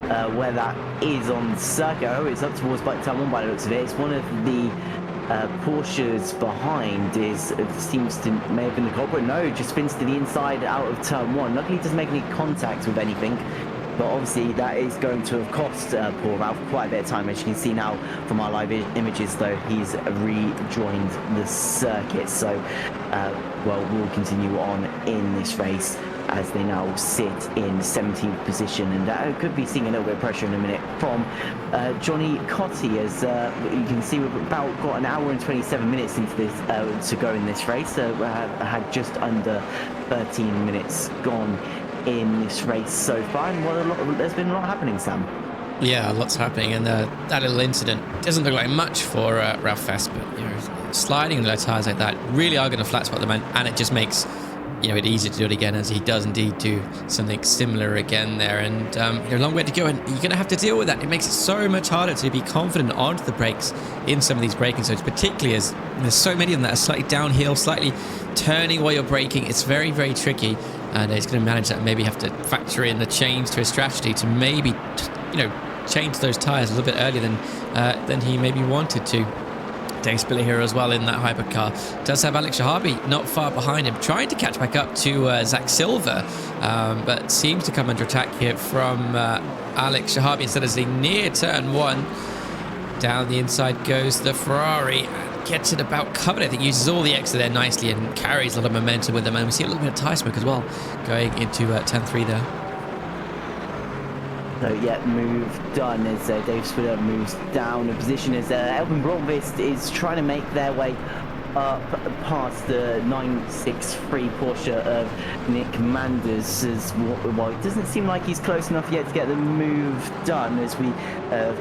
where that is on circuit. Oh, it's up towards turn 1 by the looks of it. It's one of the Porsches behind seems to may have been the culprit. No, just spins to the inside out of turn 1. Luckily, he doesn't make any contact with anything. But obviously that is going to have cost poor Ralph quite a bit of time. As you can see now from our live images, though, he's rejoined the circuit. So, well, we'll continue on in this race as they now sit in 17th position. And could be seeing a little bit of pressure in a minute from Johnny Cotti, as you can see we've about got an hour and 27 minutes into this to go in this race. Had just under 13 minutes gone in this race so far, and there's been a lot happening, Sam. Yeah, lots happening, and that little incident doesn't look like much for Ralph Vest, but sliding on low tires like that really are going to flat spot them, and it just makes it easier to do it again, as he does indeed do something similar again there. And a long way to go, and you're going to have to deal with that. It makes it so much harder to be confident onto the brakes in some of these braking zones, particularly as there's so many of them that are slightly downhill, slightly turning while you're braking. It's very, very tricky, and he's going to manage that and maybe have to factor in the change to his strategy to maybe change those tires a little bit earlier than he maybe wanted to. Dave Spiller here as well in that hypercar. Does have Alex Shahabi not far behind him, trying to catch back up to Zach Silver, but seems to come under attack here from Alex Shahabi instead, as they near turn 1. Down the inside goes the Ferrari, and gets it about covered. I think uses all the extra there nicely and carries a lot of momentum with them, and we see a little bit of tire smoke as well going into turn 3 there. So yeah, move done as Dave Spiller moves down a position as Elvin Blomqvist is trying to make their way up past the 963 Porsche of Nick Manders. Well, it doesn't seem like he's close enough yet to get the move done as we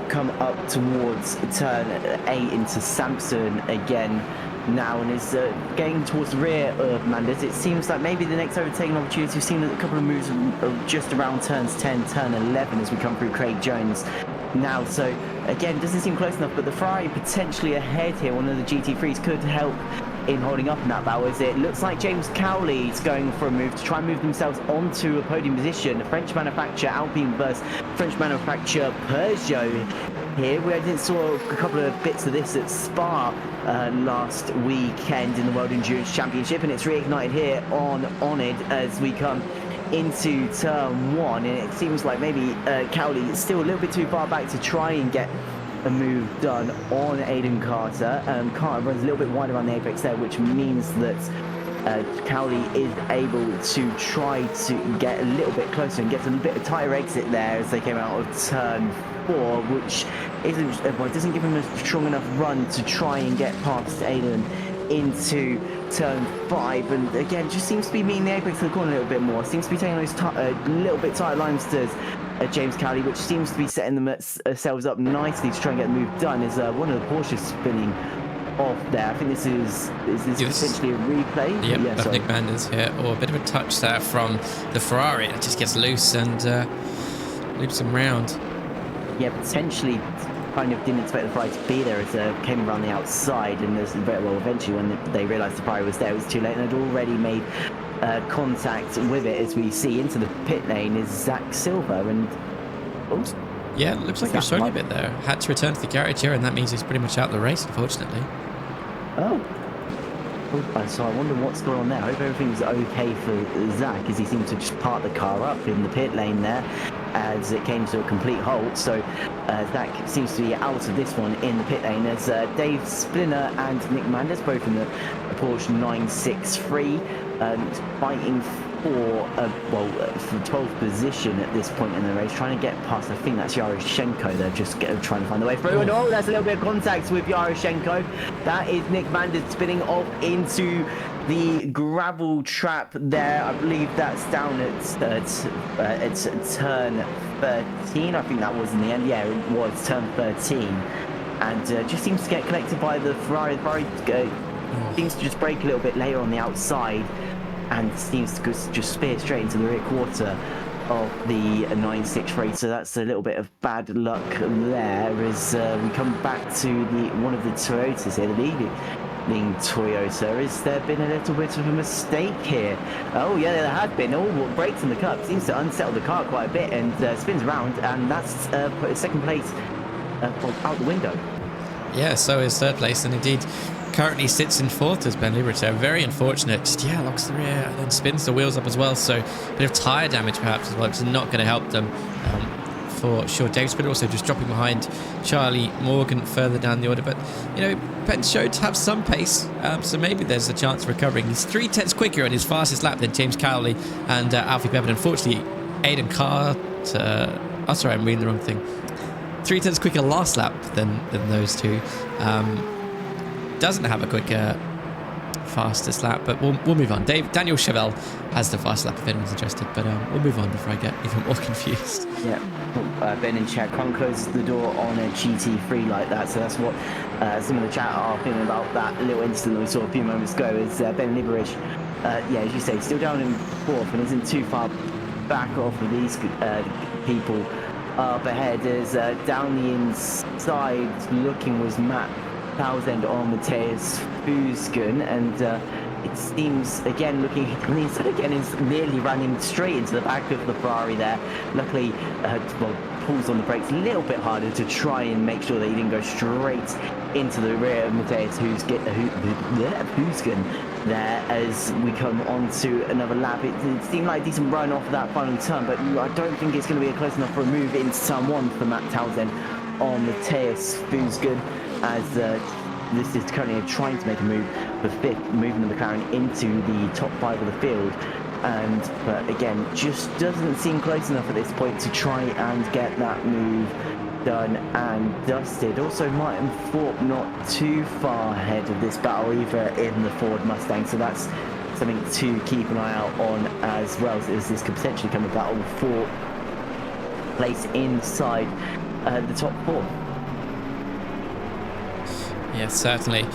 come up towards turn 8 into Samson again now, and is getting towards the rear of Manders. It seems like maybe the next overtaking opportunity. We've seen a couple of moves just around turns 10, turn 11 as we come through Craig Jones now. So again, doesn't seem close enough, but the Ferrari potentially ahead here. One of the GT3s could help in holding up in that battle, as it looks like James Cowley is going for a move to try and move themselves onto a podium position. French manufacturer Alpine versus French manufacturer Peugeot here. We did saw a couple of bits of this at Spa last weekend in the World Endurance Championship, and it's reignited here on oNiD as we come into turn 1, and it seems like maybe Cowley is still a little bit too far back to try and get a move done on Aiden Carter. Carter runs a little bit wide around the apex there, which means that Cowley is able to try to get a little bit closer and get a bit of tighter exit there as they came out of turn 4, which doesn't give him a strong enough run to try and get past Aiden into turn 5, and again just seems to be meeting the apex of the corner a little bit more. Seems to be taking those little bit tighter lines to James Cowley, which seems to be setting themselves up nicely to try and get the move done. Is one of the Porsches spinning off there. I think this is potentially a replay. Yep, yeah, Nick Manders here, or a bit of a touch there from the Ferrari. It just gets loose and loops him round. Yeah, potentially kind of didn't expect the Ferrari to be there as it came around the outside, and eventually when they realised the Ferrari was there, it was too late, and had already made contact with it. As we see into the pit lane is Zach Silver, and yeah, it looks like you're struggling a bit there. Had to return to the garage here, and that means he's pretty much out of the race, unfortunately. So I wonder what's going on there. I hope everything's okay for Zach, as he seemed to just park the car up in the pit lane there as it came to a complete halt. So Zach seems to be out of this one in the pit lane, as Dave Splinter and Nick Manders, both in the Porsche 963, fighting for 12th position at this point in the race, trying to get past, I think that's Yaroshenko. They're just trying to find the way through. And that's a little bit of contact with Yaroshenko. That is Nick Manders spinning off into the gravel trap there. I believe that's down at turn 13. I think that was in the end. Yeah, it was turn 13. And just seems to get collected by the Ferrari. The Ferrari seems to just brake a little bit later on the outside, and seems to just spear straight into the rear quarter of the 963. So that's a little bit of bad luck there, as we come back to one of the Toyotas here, the leading Toyota. Has there been a little bit of a mistake here? Oh yeah, there has been. Brakes in the cup seems to unsettle the car quite a bit, and spins around, and that's put second place out the window. Yeah, so is third place, and indeed currently sits in fourth as Ben Liberto. Very unfortunate. Just, locks the rear and then spins the wheels up as well. So a bit of tyre damage perhaps as well, which is not going to help them for sure. Dave's but also just dropping behind Charlie Morgan further down the order. But, Ben showed to have some pace, so maybe there's a chance of recovering. He's 3/10 quicker on his fastest lap than James Cowley and Alfie Bevan. Unfortunately, Aiden Carter... Oh, sorry, I'm reading the wrong thing. 3/10 quicker last lap than those two. Doesn't have a quicker fastest lap, but we'll move on. Daniel Chevelle has the fastest lap if anyone's interested, but we'll move on before I get even more confused. Yeah, Ben in chat can't close the door on a GT3 like that, so that's what some of the chat are feeling about that little incident that we saw a few moments ago. Is Ben Liberich, as you say, still down in fourth and isn't too far back off of these people up ahead. As down the inside looking was Matt Townsend on Matthias Fusgen, and it seems again looking on the inside again is nearly running straight into the back of the Ferrari there. Luckily pulls on the brakes a little bit harder to try and make sure that he didn't go straight into the rear of Matthias Fusgen there. As we come on to another lap, it seemed like a decent run off of that final turn, but I don't think it's going to be a close enough for a move into turn 1 for Matt Townsend on Matthias Fusgen, as this is currently trying to make a move for fifth, moving the McLaren into the top 5 of the field, but again just doesn't seem close enough at this point to try and get that move done and dusted. Also, Martin Thorpe not too far ahead of this battle either in the Ford Mustang, so that's something to keep an eye out on as well, as this could potentially come a battle for place inside the top 4. Yes, certainly.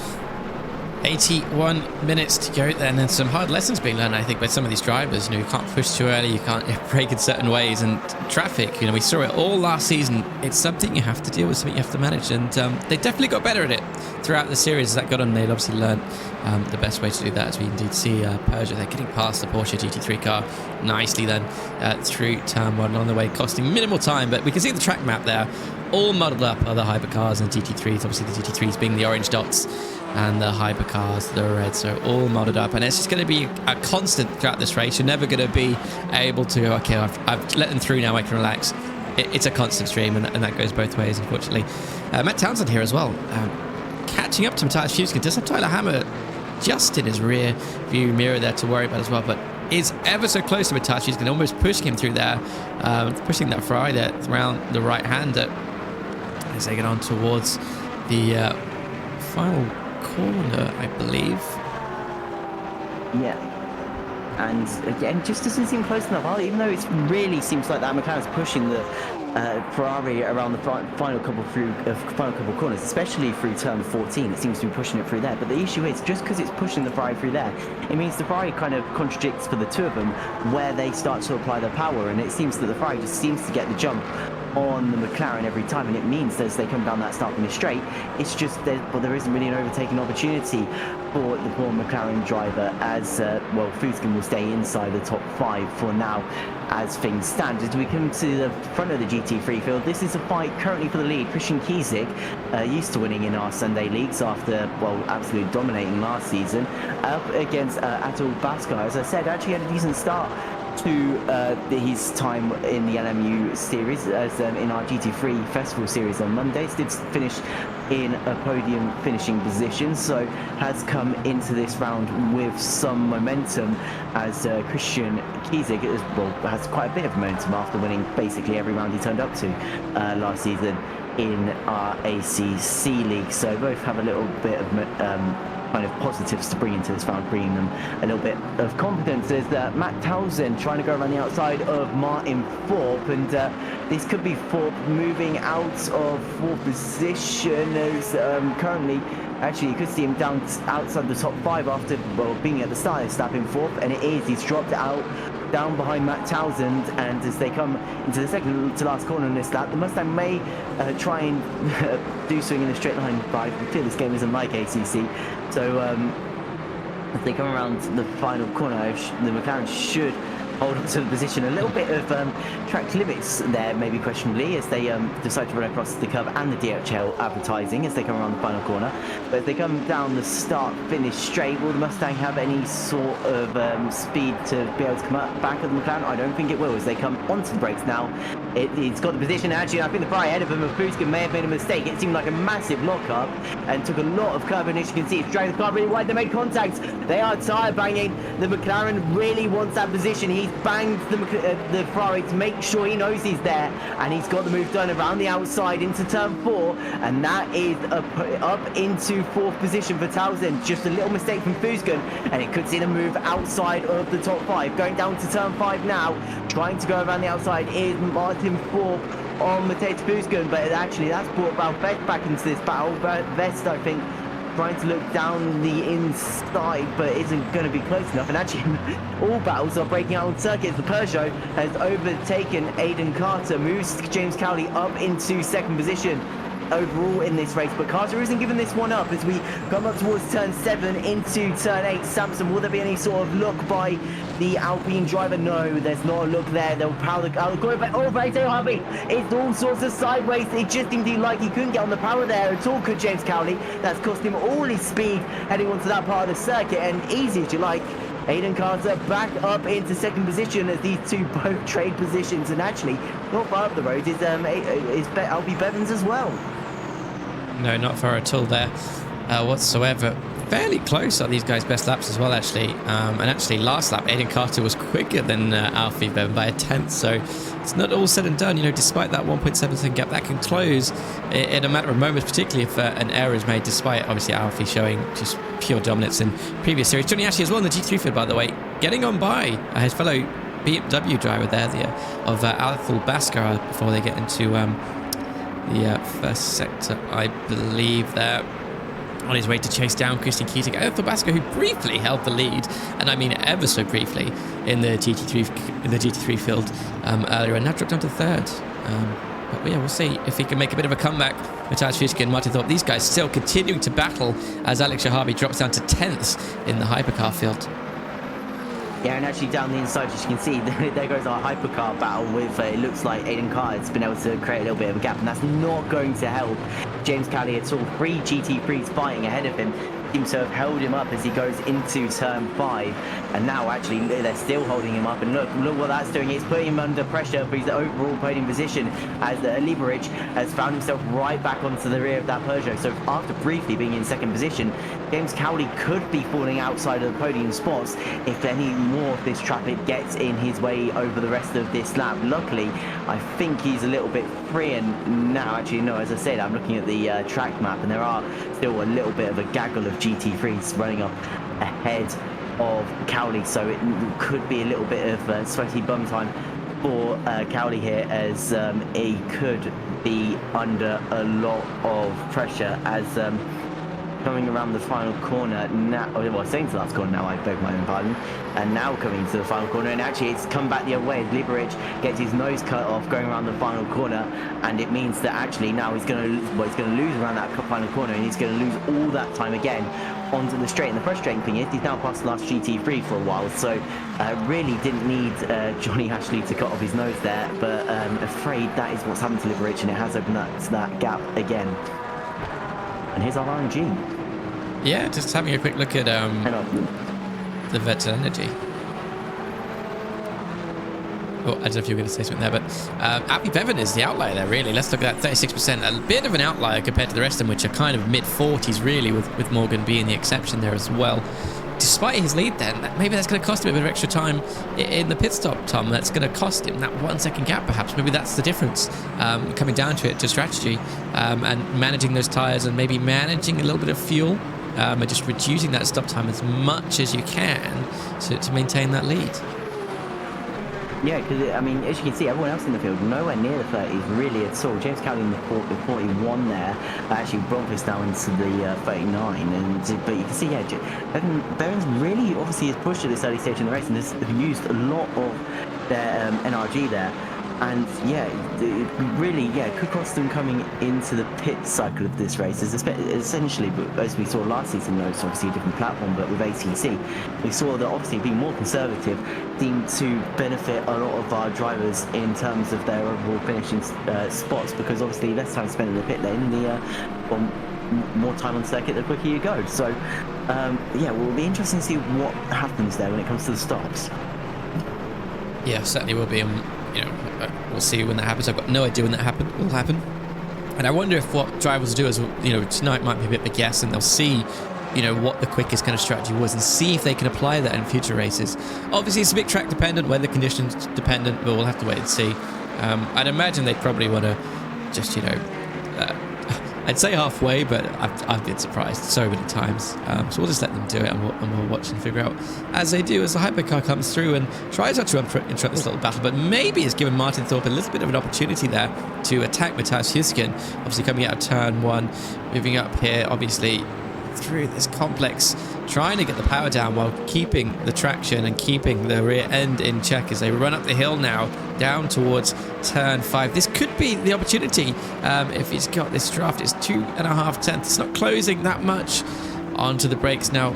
81 minutes to go then, and some hard lessons being learned, I think, by some of these drivers. You can't push too early, you can't brake in certain ways, and traffic, we saw it all last season. It's something you have to deal with, something you have to manage, and they definitely got better at it throughout the series as that got on. They'd obviously learned the best way to do that, as we indeed see Peugeot. They're getting past the Porsche GT3 car nicely then through turn 1 on the way, costing minimal time, but we can see the track map there, all muddled up are the hypercars and GT3s, obviously the GT3s being the orange dots and the hypercars, the red, so all modded up, and it's just going to be a constant throughout this race. You're never going to be able to go, okay, I've let them through now, I can relax. It's a constant stream, and that goes both ways, unfortunately. Matt Townsend here as well, catching up to Matthias Fusgen. Does have Tyler Hammer just in his rear view mirror there to worry about as well, but is ever so close to Mitachi. He's going to almost push him through there, pushing that Ferrari there around the right-hander as they get on towards the final corner, I believe. Yeah. And again, just doesn't seem close enough. Even though it really seems like that McLaren's pushing the Ferrari around the final couple corners, especially through turn 14. It seems to be pushing it through there. But the issue is, just because it's pushing the Ferrari through there, it means the Ferrari kind of contradicts for the two of them where they start to apply their power. And it seems that the Ferrari just seems to get the jump on the McLaren every time, and it means that as they come down that start finish straight, it's just there isn't really an overtaking opportunity for the poor McLaren driver, as well, Fuskin will stay inside the top 5 for now as things stand. As we come to the front of the GT3 field, this is a fight currently for the lead. Christian Kiesig, used to winning in our Sunday leagues after, well, absolutely dominating last season, up against Atul Bhaskar. As I said, actually had a decent start to his time in the LMU series, as in our GT3 Festival series on Mondays. Did finish in a podium finishing position, so has come into this round with some momentum, as Christian Kiesig has quite a bit of momentum after winning basically every round he turned up to last season in our ACC league. So both have a little bit of kind of positives to bring into this round, bringing them a little bit of confidence. There's Matt Townsend trying to go around the outside of Martin Thorpe, and this could be Thorpe moving out of 4th position, as currently, actually, you could see him down outside the top 5 after, well, being at the start, snapping 4th, and it is, he's dropped out down behind Matt Townsend. And as they come into the second to last corner in this lap, the Mustang may try and do swing in a straight line, but I feel this game isn't like ACC, so as they come around the final corner, the McLaren should hold on to the position. A little bit of track limits there, maybe questionably, as they decide to run across the curve, and the DHL advertising as they come around the final corner. But if they come down the start finish straight, will the Mustang have any sort of speed to be able to come up back at the McLaren? I don't think it will, as they come onto the brakes now. It's got the position. Actually, I think the Ferrari ahead of him, Fuskin, may have made a mistake. It seemed like a massive lock-up and took a lot of curb, and as you can see, it's dragging the car really wide. They made contact. They are tyre banging. The McLaren really wants that position. He's banged the Ferrari to make sure he knows he's there, and he's got the move done around the outside into turn 4, and that is up into 4th position for Townsend. Just a little mistake from Fuskin, and it could see the move outside of the top 5. Going down to turn 5 now, trying to go around the outside is Martin Thorpe on Matej Fuskin, but actually that's brought Vest back into this battle. Vest, I think, trying to look down the inside, but isn't going to be close enough. And actually, all battles are breaking out on circuits. The Peugeot has overtaken Aiden Carter, moves James Cowley up into 2nd position overall in this race, but Carter isn't giving this one up as we come up towards turn 7 into turn 8. Samson, will there be any sort of look by the Alpine driver? No, there's not a look there. They'll power the going back. Oh, very Harvey. It's all sorts of sideways. It just didn't seem like he couldn't get on the power there at all, could James Cowley. That's cost him all his speed heading onto that part of the circuit, and easy as you like. Aiden Carter back up into 2nd position as these two both trade positions, and actually not far up the road is Albie Bevins as well. No, not far at all there whatsoever. Fairly close are these guys' best laps as well, actually. And actually, last lap, Aiden Carter was quicker than Alfie Bevan by a 10th. So it's not all said and done. You know, despite that 1.7 gap, that can close in a matter of moments, particularly if an error is made, despite obviously Alfie showing just pure dominance in previous series. Johnny Ashley as well in the G3 field, by the way, getting on by his fellow BMW driver there, of Atul Bhaskar, before they get into the first sector, I believe, there. On his way to chase down Christian Kiesig. Atul Bhaskar, who briefly held the lead, and I mean ever so briefly, in the GT3 field earlier, and now dropped down to 3rd. But yeah, we'll see if he can make a bit of a comeback. Matej Fuskin and Martin Thorpe, these guys still continuing to battle as Alex Shahabi drops down to 10th in the hypercar field. Yeah, and actually down the inside, as you can see, there goes our hypercar battle with, it looks like Aiden Carter's been able to create a little bit of a gap, and that's not going to help James Cowley at all. 3 GT3s fighting ahead of him. seems to have held him up as he goes into turn 5, and now actually they're still holding him up, and look what that's doing. It's putting him under pressure for his overall podium position, as Liberich has found himself right back onto the rear of that Peugeot. So after briefly being in second position, James Cowley could be falling outside of the podium spots if any more of this traffic gets in his way over the rest of this lap. Luckily, I think he's a little bit free, and now actually no, as I said, I'm looking at the track map, and there are still a little bit of a gaggle of GT3s running up ahead of Cowley, so it could be a little bit of sweaty bum time for Cowley here, as he could be under a lot of pressure as coming around the final corner now. Well, saying to the last corner now, I beg my own pardon, and now coming to the final corner, and actually it's come back the other way. Liberich gets his nose cut off going around the final corner, and it means that actually now he's going to lose around that final corner, and he's going to lose all that time again onto the straight. And the frustrating thing is he's now past the last GT3 for a while, so really didn't need Johnny Ashley to cut off his nose there, but afraid that is what's happened to Liberich, and it has opened up that gap again. And here's our RNG. Yeah, just having a quick look at the Vettel Energy. Oh, I don't know if you were going to say something there, but Appy Bevan is the outlier there, really. Let's look at that, 36%. A bit of an outlier compared to the rest of them, which are kind of mid-40s, really, with Morgan being the exception there as well. Despite his lead then, maybe that's going to cost him a bit of extra time in the pit stop, Tom. That's going to cost him that 1 second gap, perhaps. Maybe that's the difference, coming down to it, to strategy, and managing those tyres, and maybe managing a little bit of fuel, and just reducing that stop time as much as you can to maintain that lead. Yeah, because, I mean, as you can see, everyone else in the field, nowhere near the 30s, really at all. James Cowley in the 41 there, actually Bronfus now into the 39, but you can see, yeah, Bevan's really, obviously, has pushed at this early stage in the race, and has used a lot of their NRG there. And yeah, it really, yeah, could cost them coming into the pit cycle of this race. Essentially, as we saw last season, though, it's obviously a different platform, but with ACC, we saw that obviously being more conservative seemed to benefit a lot of our drivers in terms of their overall finishing spots, because obviously less time spent in the pit lane, more time on circuit, the quicker you go. So yeah, well, it'll be interesting to see what happens there when it comes to the stops. Yeah, certainly will be. You know, we'll see when that happens. I've got no idea when that will happen. And I wonder if what drivers will do is, you know, tonight might be a bit of a guess, and they'll see, you know, what the quickest kind of strategy was, and see if they can apply that in future races. Obviously, it's a bit track dependent, weather conditions dependent, but we'll have to wait and see. I'd imagine they'd probably want to just, you know, I'd say halfway, but I've been surprised so many times. So we'll just let them do it, and we'll watch and figure out as they do, as the hypercar comes through and tries not to interrupt this little battle, but maybe has given Martin Thorpe a little bit of an opportunity there to attack Matthias Husken. Obviously coming out of turn 1, moving up here, obviously through this complex, trying to get the power down while keeping the traction and keeping the rear end in check as they run up the hill now, down towards turn 5. This could be the opportunity if he's got this draft. It's 2.5 tenths. It's not closing that much onto the brakes now.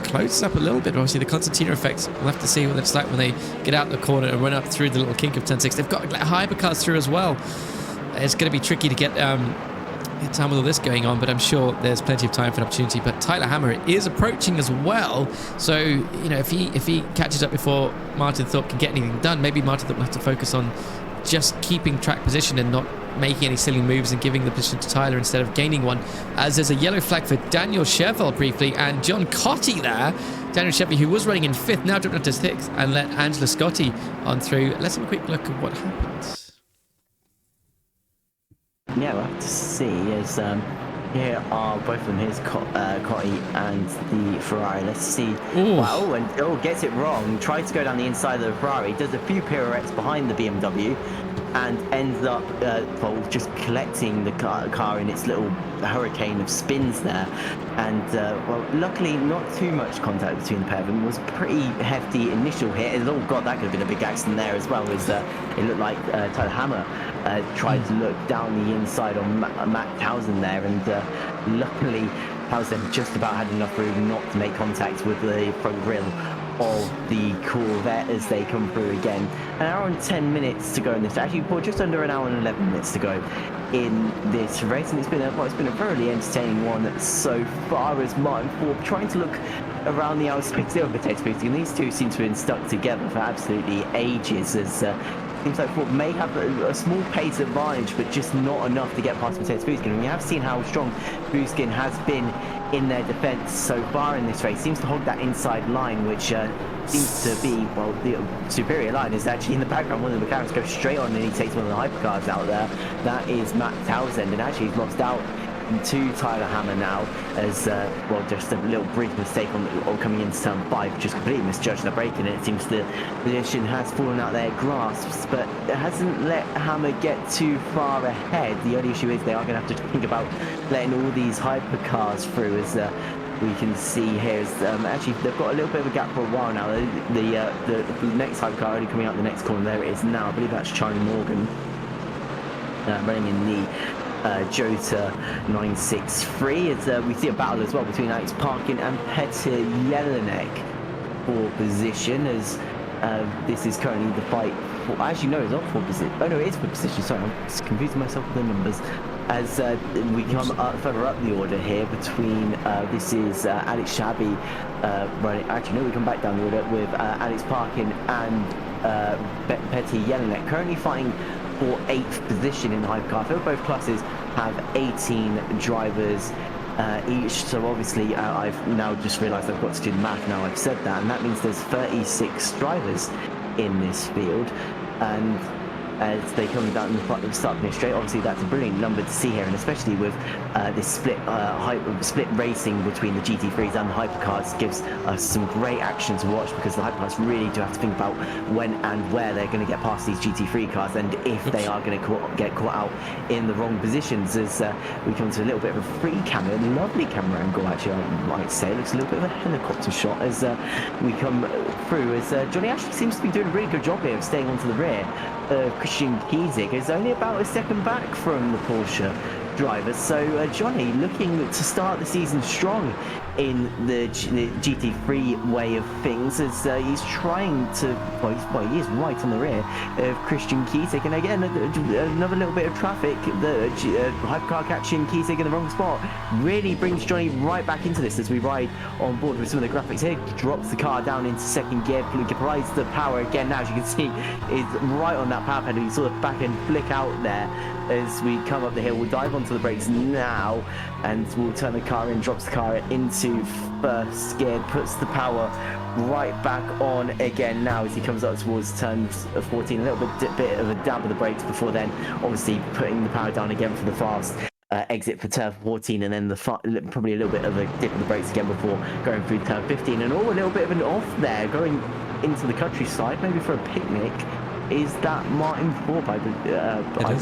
Closes up a little bit. Obviously, the Constantino effect, we'll have to see what it's like when they get out the corner and run up through the little kink of turn 6. They've got hypercars through as well. It's going to be tricky to get time with all this going on, but I'm sure there's plenty of time for an opportunity. But Tyler Hammer is approaching as well, so you know, if he catches up before Martin Thorpe can get anything done, maybe Martin Thorpe will have to focus on just keeping track position and not making any silly moves and giving the position to Tyler instead of gaining one, as there's a yellow flag for Daniel Chevelle briefly, and John Cotty there. Daniel Chevelle, who was running in 5th, now dropped up to 6th, and let Angela Scotti on through. Let's have a quick look at what happened. Yeah, we'll have to see. As here are both of them. Here's Cotty and the Ferrari. Let's see. Ooh. Wow, and gets it wrong. Tries to go down the inside of the Ferrari. Does a few pirouettes behind the BMW, and ends up just collecting the car in its little hurricane of spins there. And well, luckily not too much contact between the pair of them. It was a pretty hefty initial hit. Oh god, that could have been a big accident there as well. As it looked like Tyler Hammer tried to look down the inside on Matt Townsend there, and luckily Townsend just about had enough room not to make contact with the front grille of the Corvette as they come through again. An hour and 10 minutes to go in this. Actually, well, just under an hour and 11 minutes to go in this race, and it's been a thoroughly entertaining one so far, as Martin Forbes trying to look around the outside of Potato Booty, and these two seem to have been stuck together for absolutely ages, as seems like Ford may have a small pace advantage, but just not enough to get past Potato Booty. And we have seen how strong Buskin has been in their defense so far in this race. Seems to hog that inside line, which seems to be, well, the superior line is actually in the background. One of the McLarens goes straight on and he takes one of the hypercars out there. That is Matt Townsend, and actually he's lost out to Tyler Hammer now, as well, just a little brief mistake on coming into turn 5, just completely misjudged the braking, and it seems the position has fallen out their grasps, but it hasn't let Hammer get too far ahead. The only issue is they are going to have to think about letting all these hypercars through, as we can see here is actually they've got a little bit of a gap for a while now. The next hypercar only coming out the next corner. There it is now. I believe that's Charlie Morgan running in the Jota 963. As we see a battle as well between Alex Parkin and Petr Jelinek for position, as this is currently the fight for, actually no, it's not for position. Oh no, it is for position. Sorry, I'm just confusing myself with the numbers. As we come further up the order here between this is Alex Shabby running. Actually no, we come back down the order with Alex Parkin and Petr Jelinek currently fighting for 8th position in the hypercar. I feel both classes have 18 drivers each, so obviously I've now just realised I've got to do the math now I've said that, and that means there's 36 drivers in this field, and as they come down the start finish straight, obviously that's a brilliant number to see here, and especially with this split racing between the GT3s and the hypercars gives us some great action to watch, because the hypercars really do have to think about when and where they're going to get past these GT3 cars, and if they are going to get caught out in the wrong positions. As we come to a little bit of a free camera, lovely camera angle actually, I might say. It looks a little bit of a helicopter shot as we come through, as Johnny Ashley seems to be doing a really good job here of staying onto the rear. Christian Kiesig is only about a second back from the Porsche driver, so Johnny looking to start the season strong in the GT3 way of things, as he's trying to, well, he is right on the rear of Christian Kiesig, and again another little bit of traffic, the hypercar catching Kiesig in the wrong spot really brings Johnny right back into this, as we ride on board with some of the graphics here. Drops the car down into second gear, provides the power again now, as you can see is right on that power pedal. You saw the back end flick out there as we come up the hill. We'll dive onto the brakes now, and we'll turn the car in, drops the car into first gear, puts the power right back on again now as he comes up towards turn 14. A little bit of a dab of the brakes before then obviously putting the power down again for the fast exit for turn 14, and then probably a little bit of a dip of the brakes again before going through turn 15, and a little bit of an off there going into the countryside, maybe for a picnic. Is that Martin Forbes? I believe. I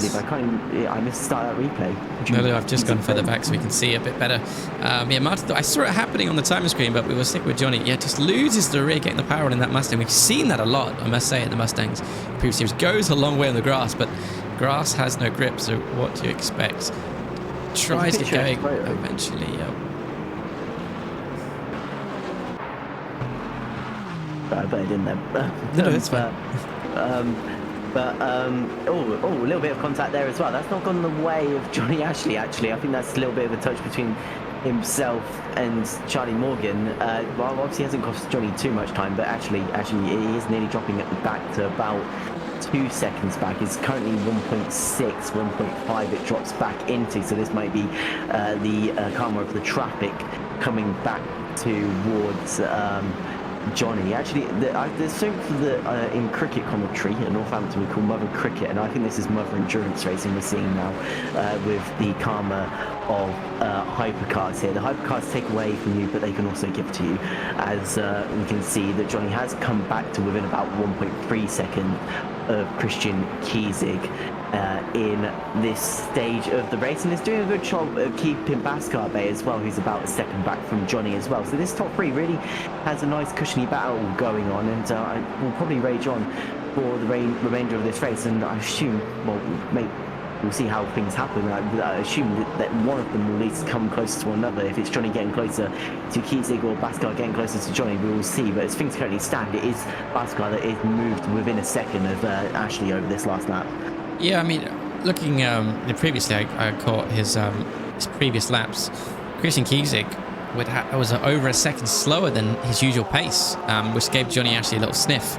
missed the start of that replay. No, I've just gone further back so we can see a bit better. Yeah, Martin, I saw it happening on the timer screen, but we were sick with Johnny. Yeah, just loses the rear, getting the power on in that Mustang. We've seen that a lot, I must say, in the Mustangs. Previous years goes a long way on the grass, but grass has no grip, so what do you expect? Tries to get going eventually. I bet I didn't then. No, that's fine. A little bit of contact there as well. That's not gone the way of Johnny Ashley, actually. I think that's a little bit of a touch between himself and Charlie Morgan. Well, obviously hasn't cost Johnny too much time, but actually he is nearly dropping it back to about 2 seconds back. It's currently 1.6, 1.5 it drops back into, so this might be the karma of the traffic coming back towards Johnny. Actually, there's something that in cricket commentary at Northampton we call Mother Cricket, and I think this is Mother Endurance Racing we're seeing now with the karma of hypercars here. The hypercars take away from you, but they can also give to you, as we can see that Johnny has come back to within about 1.3 seconds of Christian Kiesig in this stage of the race, and is doing a good job of keeping Bascarbe as well, who's about a second back from Johnny as well. So this top three really has a nice cushiony battle going on, and will probably rage on for the remainder of this race, and I assume, well, we'll see how things happen. I assume that one of them will at least come closer to one another. If it's Johnny getting closer to Kiesig or Baskar getting closer to Johnny, we will see. But as things currently stand, it is Baskar that is moved within a second of Ashley over this last lap. Yeah, I mean, looking previously, I caught his previous laps. Christian Kiesig was over a second slower than his usual pace, which gave Johnny Ashley a little sniff,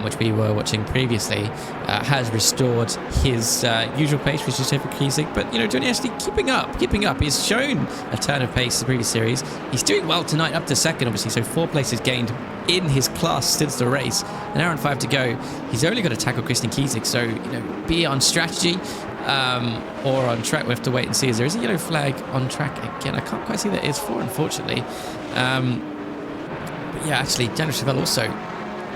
which we were watching previously. Has restored his usual pace, which is over Kiesig. But Johnny Ashley keeping up. He's shown a turn of pace in the previous series. He's doing well tonight, up to second, obviously. So 4 places gained in his class since the race. An hour and 5 to go. He's only got to tackle Christian Kiesig. So be it on strategy or on track, we have to wait and see. There is a yellow flag on track again. I can't quite see that it's for, unfortunately. But yeah, actually, Daniel Chevelle also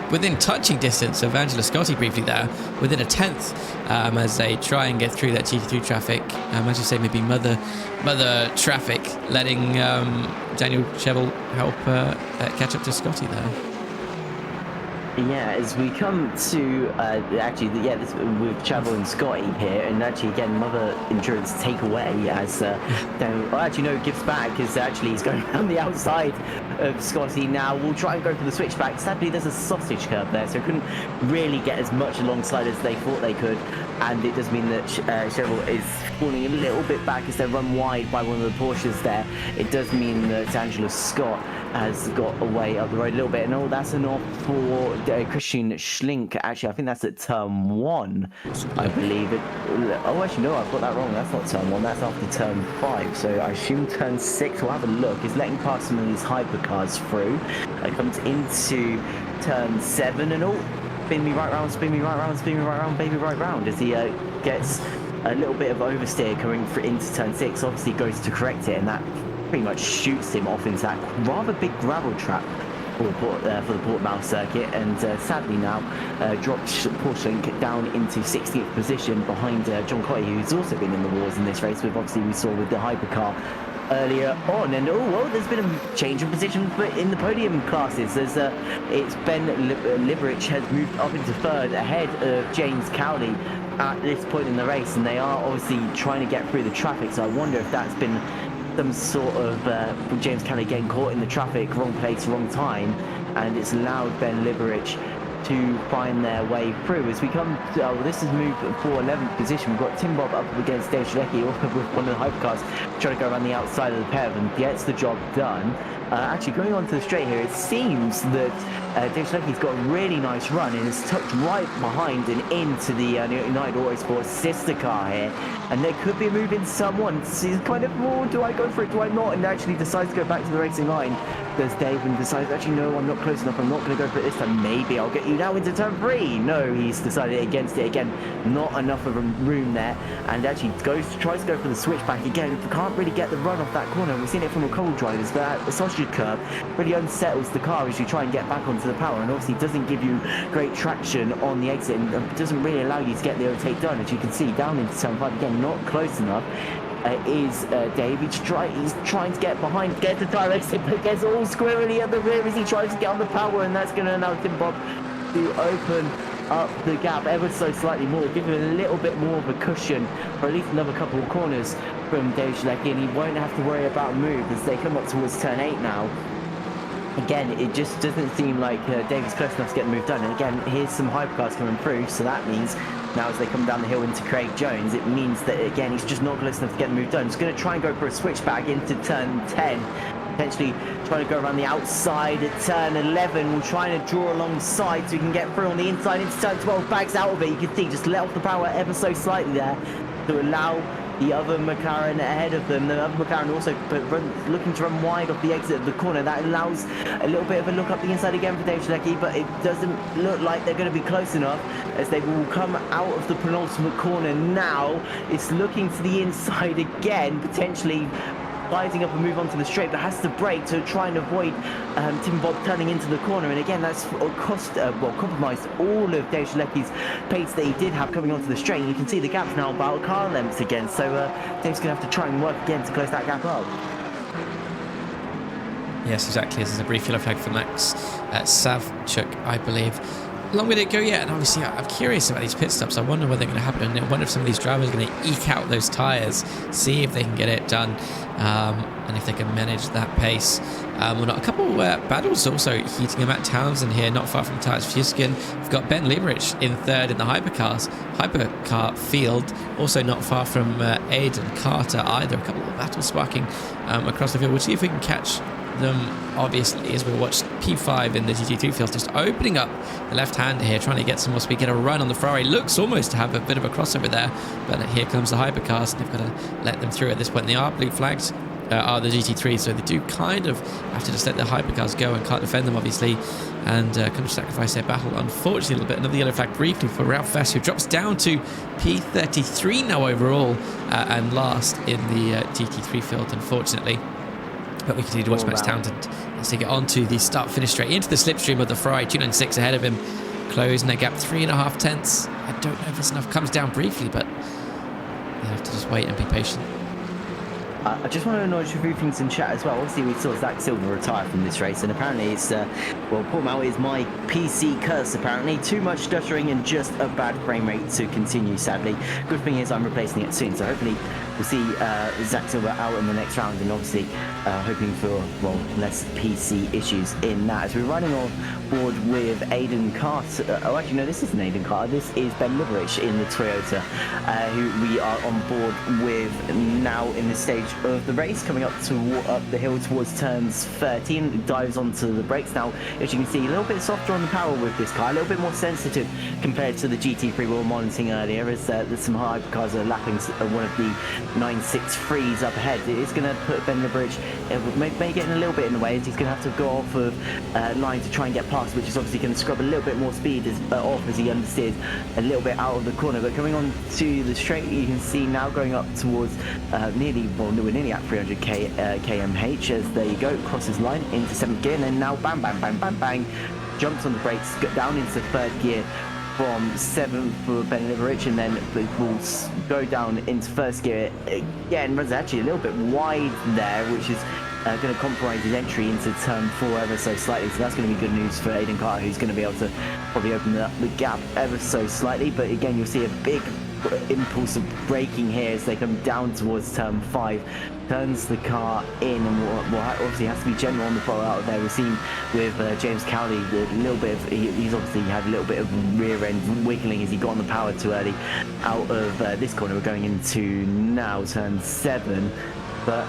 within touching distance of Angelo Scotti briefly there, within a 10th, as they try and get through that GT3 traffic. As you say, maybe mother traffic, letting Daniel Chevelle help catch up to Scotti there. Yeah, as we come to this with Chevelle and Scotty here, and actually again Mother Endurance takeaway as gives back, as actually he's going around the outside of Scotty now. We'll try and go for the switchback. Sadly, there's a sausage curb there, so couldn't really get as much alongside as they thought they could, and it does mean that Chevelle is falling a little bit back as they run wide by one of the Porsches there. It does mean that Angela Scott has got away up the road a little bit, and that's an off for Christian Schlink. Actually, I think that's at turn 1, I believe. Actually, no, I've got that wrong. That's not turn 1, that's after turn 5. So I assume turn 6, we'll have a look, is letting past some of these hypercars through. It comes into turn 7, and spin me right round, spin me right round, spin me right round, baby right round, as he gets a little bit of oversteer coming into turn 6. Obviously goes to correct it, and that pretty much shoots him off into that rather big gravel trap for the Portimao circuit, and sadly now drops Porsche down into 16th position behind John Cotty, who's also been in the wars in this race, with obviously we saw with the hypercar earlier on. And there's been a change of position in the podium classes. It's Ben Liberich has moved up into 3rd ahead of James Cowley at this point in the race, and they are obviously trying to get through the traffic, so I wonder if that's been some sort of James Cowley getting caught in the traffic, wrong place, wrong time, and it's allowed Ben Liberich to find their way through. As we come to, this is moved for 11th position. We've got Tim Bob up against Dave Schlecki with one of the hypercars trying to go around the outside of the pair of them, gets the job done. Actually, going on to the straight here, it seems that Dave Schlecki's got a really nice run and is tucked right behind and into the United Autosports sister car here. And there could be a move in someone. He's kind of, do I go for it, do I not? And actually decides to go back to the racing line. Does Dave, and decides, actually, no, I'm not close enough. I'm not going to go for it this time. Maybe I'll get you now into turn 3. No, he's decided against it again. Not enough of a room there. And actually tries to go for the switchback again. Can't really get the run off that corner. We've seen it from a couple drivers, but the sausage curb really unsettles the car as you try and get back onto the power, and obviously doesn't give you great traction on the exit, and doesn't really allow you to get the overtake done. As you can see, down into turn 5 again, not close enough. Is Dave. He's trying to get behind, get the tire exit, but gets all squirrely at the rear as he tries to get on the power, and that's going to allow Tim Bob to open up the gap ever so slightly more, give him a little bit more of a cushion for at least another couple of corners from Dave Schlecki, and he won't have to worry about a move as they come up towards turn 8 now. Again, it just doesn't seem like David's close enough to get the move done. And again, here's some hypercars coming through, so that means now as they come down the hill into Craig Jones, it means that, again, he's just not close enough to get the move done. He's going to try and go for a switchback into turn 10, potentially trying to go around the outside at turn 11. We're trying to draw alongside so he can get through on the inside into turn 12, backs out of it. You can see just let off the power ever so slightly there to allow the other McLaren ahead of them. The other McLaren also looking to run wide off the exit of the corner. That allows a little bit of a look up the inside again for Dave Schlecki, but it doesn't look like they're going to be close enough as they will come out of the penultimate corner now. It's looking to the inside again, potentially lighting up and move onto the straight, but has to brake to try and avoid Tim Bob turning into the corner. And again, that's compromised all of Dave Schlecki's pace that he did have coming onto the straight. And you can see the gap's now about car lengths again, so Dave's going to have to try and work again to close that gap up. Yes, exactly. This is a brief yellow flag for Max Savchuk, I believe. long way to go yet, and obviously I'm curious about these pit stops. I wonder when they're going to happen, and I wonder if some of these drivers are going to eke out those tyres, see if they can get it done, and if they can manage that pace. Well, not a couple battles also heating them at Townsend here, not far from Tires Fuskin. We've got Ben Lieberich in third in the hypercar field, also not far from Aidan Carter either. A couple of battles sparking across the field. We'll see if we can catch them, obviously, as we watch P5 in the GT2 field just opening up the left hand here, trying to get some more speed, get a run on the Ferrari. Looks almost to have a bit of a crossover there, but here comes the hypercars, and they've got to let them through at this point. They are blue flagged, are the GT3, so they do kind of have to just let the hypercars go and can't defend them, obviously, and kind of sacrifice their battle, unfortunately, a little bit. Another yellow flag briefly for Ralph Vess, who drops down to P33 now overall, and last in the GT3 field, unfortunately. But we continue to watch Max Townsend as they get onto the start-finish straight into the slipstream of the Ferrari. 296 ahead of him, closing their gap 3.5 tenths. I don't know if it's enough. Comes down briefly, but you have to just wait and be patient. I just want to acknowledge a few things in chat as well. Obviously, we saw Zach Silver retire from this race, and apparently it's, well, Portmao is my PC curse, apparently. Too much stuttering and just a bad frame rate to continue, sadly. Good thing is I'm replacing it soon, so hopefully we'll see Zach Silver out in the next round, and obviously hoping for, well, less PC issues in that. As we're running on board with Aidan Carter. Oh, actually, no, this isn't Aidan Carter. This is Ben Lieberich in the Toyota, who we are on board with now in this stage of the race, coming up the hill towards turns 13. Dives onto the brakes now. As you can see, a little bit softer on the power with this car, a little bit more sensitive compared to the GT3 we were monitoring earlier, as some hypercars are lapping one of the 963s up ahead. It's going to put Ben Lieberich maybe getting a little bit in the way, as he's going to have to go off of line to try and get past, which is obviously going to scrub a little bit more speed off as he understeers a little bit out of the corner. But coming on to the straight, you can see now going up towards we're nearly at 300 kmh, as there you go, crosses line into 7th gear, and then now bang, bang, bang, bang, bang, jumps on the brakes, down into 3rd gear from 7th for Ben Lieberich, and then will go down into 1st gear again. Runs actually a little bit wide there, which is going to compromise his entry into turn 4 ever so slightly, so that's going to be good news for Aidan Carter, who's going to be able to probably open up the gap ever so slightly. But again, you'll see a big impulse of braking here as they come down towards turn 5, turns the car in, and will obviously has to be general on the pole out of there. We've seen with James Cowley a little bit of, he's obviously had a little bit of rear end wiggling as he got on the power too early out of this corner. We're going into now turn 7. But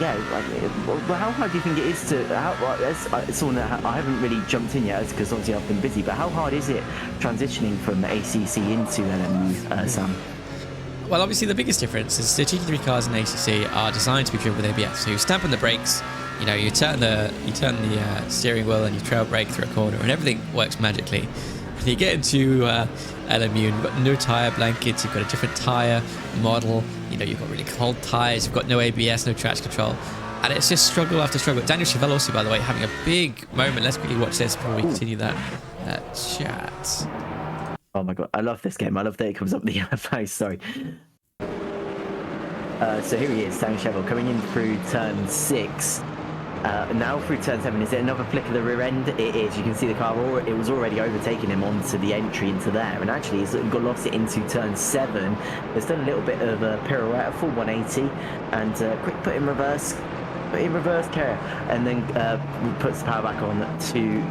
yeah, how hard do you think it is to? I haven't really jumped in yet because obviously I've been busy. But how hard is it transitioning from ACC into LMU, Sam? Well, obviously the biggest difference is the GT3 cars in ACC are designed to be driven with ABS. So you stamp on the brakes, you know, you turn the steering wheel and you trail brake through a corner, and everything works magically. When you get into LMU, you've got no tyre blankets, you've got a different tyre model, you know, you've got really cold tyres, you've got no ABS, no traction control, and it's just struggle after struggle. Daniel Chevelle also, by the way, having a big moment. Let's quickly watch this before we continue that chat. Oh my god, I love this game. I love that it comes up with the yellow face, sorry. So here he is, Daniel Chevelle, coming in through turn 6. Now through turn 7, is it another flick of the rear end? It is. You can see the car, it was already overtaking him onto the entry into there, and actually he's lost it into turn 7. There's done a little bit of a pirouette, a full 180, and quick put in reverse care, and then puts the power back on to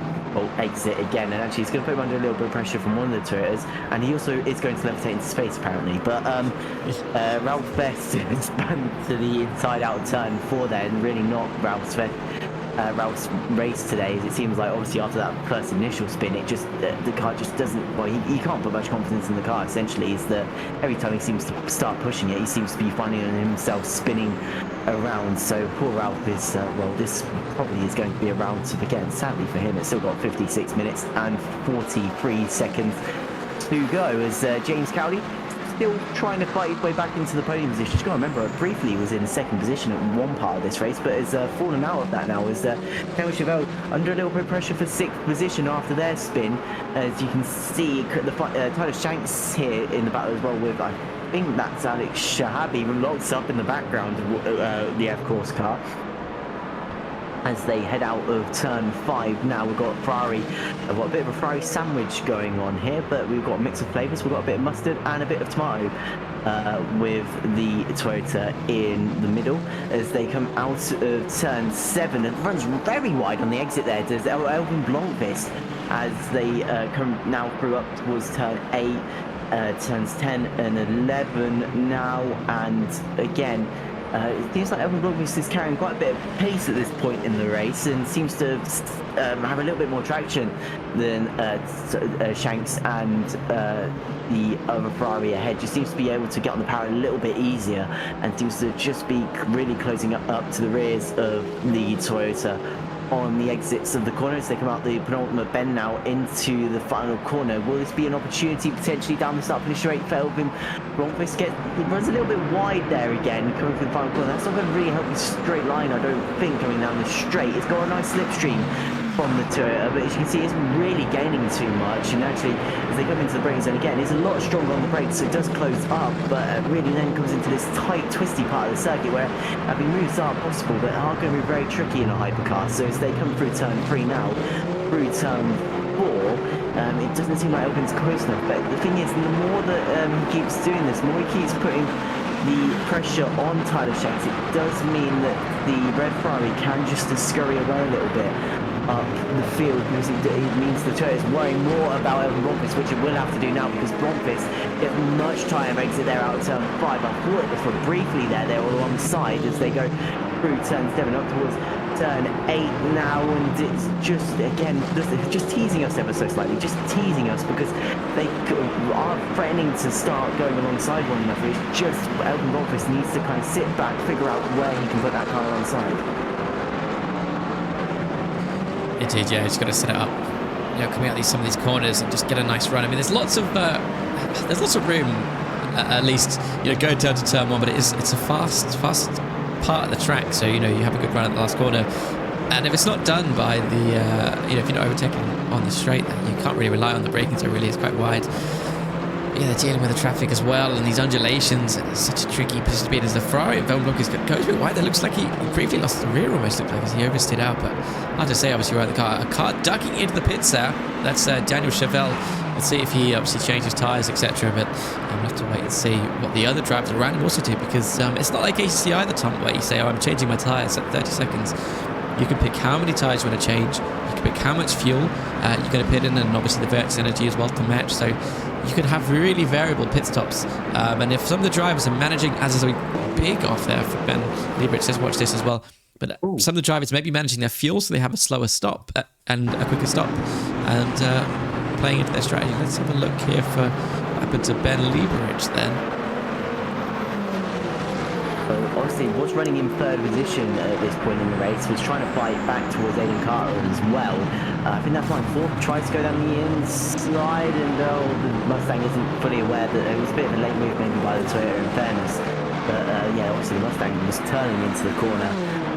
exit again, and actually he's going to put him under a little bit of pressure from one of the Toyotas, and he also is going to levitate into space apparently. But Ralph Best is spun to the inside out of turn 4 there, and really not Ralph's race today, as it seems like obviously after that first initial spin, it just the car just doesn't, well, he can't put much confidence in the car. Essentially, is that every time he seems to start pushing it, he seems to be finding himself spinning around. So poor Ralph is well, this probably is going to be a round to forget. Sadly for him, it's still got 56 minutes and 43 seconds to go, as James Cowley still trying to fight his way back into the podium position. Just got to remember, briefly he was in 2nd position at one part of this race, but has fallen out of that now, as Daniel Chevelle under a little bit of pressure for 6th position after their spin. As you can see, the Tyler Shanks here in the battle as well with, I think that's Alex Shahabi, locked up in the background of the F-Course car. as they head out of turn 5. Now we've got Ferrari, we've got a bit of a Ferrari sandwich going on here, but we've got a mix of flavors. We've got a bit of mustard and a bit of tomato, with the Toyota in the middle as they come out of turn 7. It runs very wide on the exit there. Does Elvin Blomqvist as they come now through up towards turn 8, turns 10 and 11 now, and again it seems like Elvin Blomqvist is carrying quite a bit of pace at this point in the race and seems to have a little bit more traction than Shanks, and the other Ferrari ahead just seems to be able to get on the power a little bit easier and seems to just be really closing up to the rears of the Toyota on the exits of the corner as they come out the penultimate bend now into the final corner. Will this be an opportunity potentially down the start finish straight for Elvin Blomqvist? It runs a little bit wide there again coming from the final corner. That's not going to really help his straight line, I don't think, coming down the straight. It's got a nice slipstream from the Toyota, but as you can see, it's really gaining too much, and actually as they come into the braking zone again, it's a lot stronger on the brakes, so it does close up, but really then comes into this tight twisty part of the circuit where having moves are possible but are going to be very tricky in a hypercar. So as they come through turn 3 now, through turn 4, it doesn't seem like Elvin's close enough, but the thing is, the more that he keeps doing this, the more he keeps putting the pressure on Tyler Shanks, it does mean that the red Ferrari can just scurry away a little bit up the field, because it means the Toyota is worrying more about Elvin Blomqvist, which it will have to do now because Blomqvist gets much tighter exit there out of turn 5. I thought it for briefly there, they were alongside as they go through turn 7 up towards turn 8 now, and it's just again just teasing us ever so slightly, just teasing us because they are threatening to start going alongside one another. It's just Elvin Blomqvist needs to kind of sit back, figure out where he can put that car alongside. Indeed, yeah, just got to set it up, coming out some of these corners and just get a nice run. I mean, there's lots of room, at least, going down to turn 1, but it's a fast part of the track, so you have a good run at the last corner. And if it's not done by the, if you're not overtaking on the straight, then you can't really rely on the braking, so it really is quite wide. Yeah, they're dealing with the traffic as well, and these undulations, and it's such a tricky position to be in as the Ferrari of Elvin goes a bit wide. That looks like he briefly lost the rear, almost looked like, as he oversteered out, but I have to say, obviously, right, a car ducking into the pits there. That's Daniel Chevelle. Let's see if he obviously changes tyres, etc., but we'll have to wait and see what the other drivers around him also do, because it's not like ACC either, Tom, where you say, I'm changing my tyres at 30 seconds. You can pick how many tyres you want to change, you can pick how much fuel you're going to pit in, and obviously the Vertex energy as well to match, so you can have really variable pit stops, and if some of the drivers are managing, as is a big off there for Ben Lieberich says watch this as well, but some of the drivers may be managing their fuel so they have a slower stop and a quicker stop, and playing into their strategy. Let's have a look here for what happened to Ben Lieberich then. Obviously was running in 3rd position at this point in the race, was trying to fight back towards Aiden Carter as well. I think that's line 4, tries to go down the inside, and the Mustang isn't fully aware that it was a bit of a late move maybe by the Toyota in fairness, but yeah, obviously the Mustang was turning into the corner,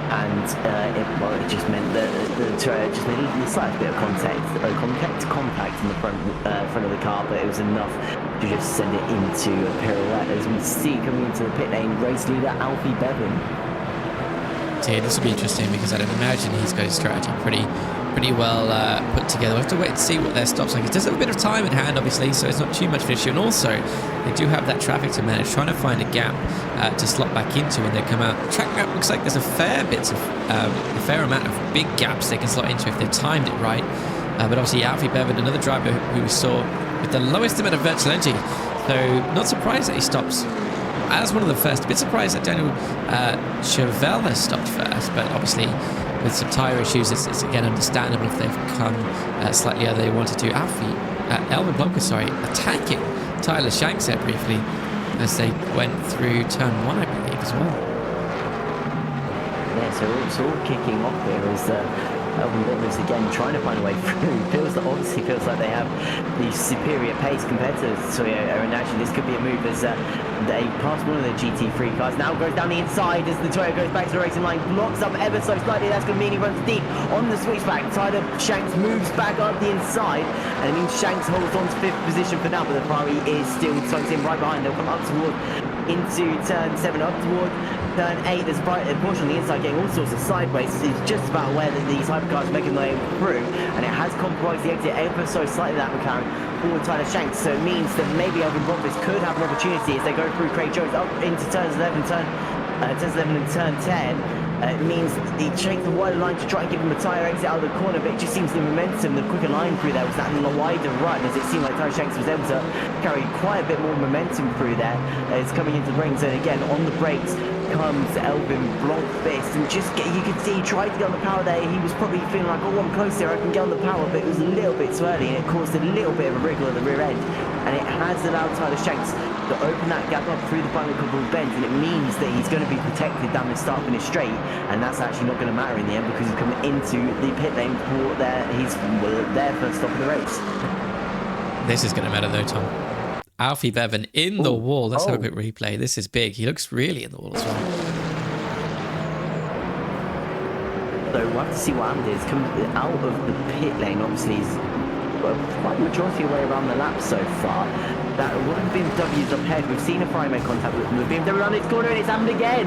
and it just meant that the Toyota just made a slight bit of contact in the front of the car, but it was enough to just send it into a pirouette, as we see coming into the pit lane, race leader Alfie Bevan. Yeah, this will be interesting because I'd imagine he's got his strategy pretty well put together. We'll have to wait and see what their stops like. It does have a bit of time in hand, obviously, so it's not too much of an issue. And also, they do have that traffic to manage, trying to find a gap to slot back into when they come out. The track map looks like there's a fair amount of big gaps they can slot into if they've timed it right. But obviously, Alfie Bevan, another driver who we saw with the lowest amount of virtual energy, so not surprised that he stops as one of the first. A bit surprised that Daniel Chevelle has stopped first, but obviously with some tyre issues, it's again understandable if they've come slightly earlier than they wanted to. Elvin Blomqvist, attacking Tyler Shanks there briefly as they went through turn 1, I believe, as well. Yeah, so all kicking off here is Elvin Blomqvist again trying to find a way through. Obviously feels like they have the superior pace compared to Toyota, and actually this could be a move as they pass one of the GT3 cars. Now goes down the inside as the Toyota goes back to the racing line, blocks up ever so slightly. That's going to mean he runs deep on the switchback. Tyler Shanks moves back up the inside, and it means Shanks holds on to 5th position for now, but the Ferrari is still tucked in right behind. They'll come up toward into turn 7, up toward turn 8, there's a portion on the inside getting all sorts of sideways. It's just about where these hypercars are making their way through, and it has compromised the exit ever so slightly, that McLaren, forward Tyler Shanks. So it means that maybe Elvin Bromwich could have an opportunity as they go through Craig Jones up into turns 11 and turn 10. It means he changed the wider line to try and give him a tyre exit out of the corner, but it just seems the momentum, the quicker line through there was that wider run, as it seemed like Tyler Shanks was able to carry quite a bit more momentum through there. It's coming into the ring zone again. On the brakes comes Elvin Blomqvist, and you could see he tried to get on the power there. He was probably feeling like, oh, I'm close here, I can get on the power, but it was a little bit too early, and it caused a little bit of a wriggle at the rear end, and it has allowed Tyler Shanks to open that gap up through the final couple of bends, and it means that he's going to be protected down the start finish straight, and that's actually not going to matter in the end because he's coming into the pit lane for their first stop of the race. This is going to matter though, Tom. Alfie Bevan in the wall. Let's have a quick replay. This is big. He looks really in the wall as well. So we'll have to see what happened is coming out of the pit lane. Obviously, he's quite the majority of the way around the lap so far. That one of the BMWs up ahead, we've seen a fire make contact with the BMW around its corner, and it's happened again.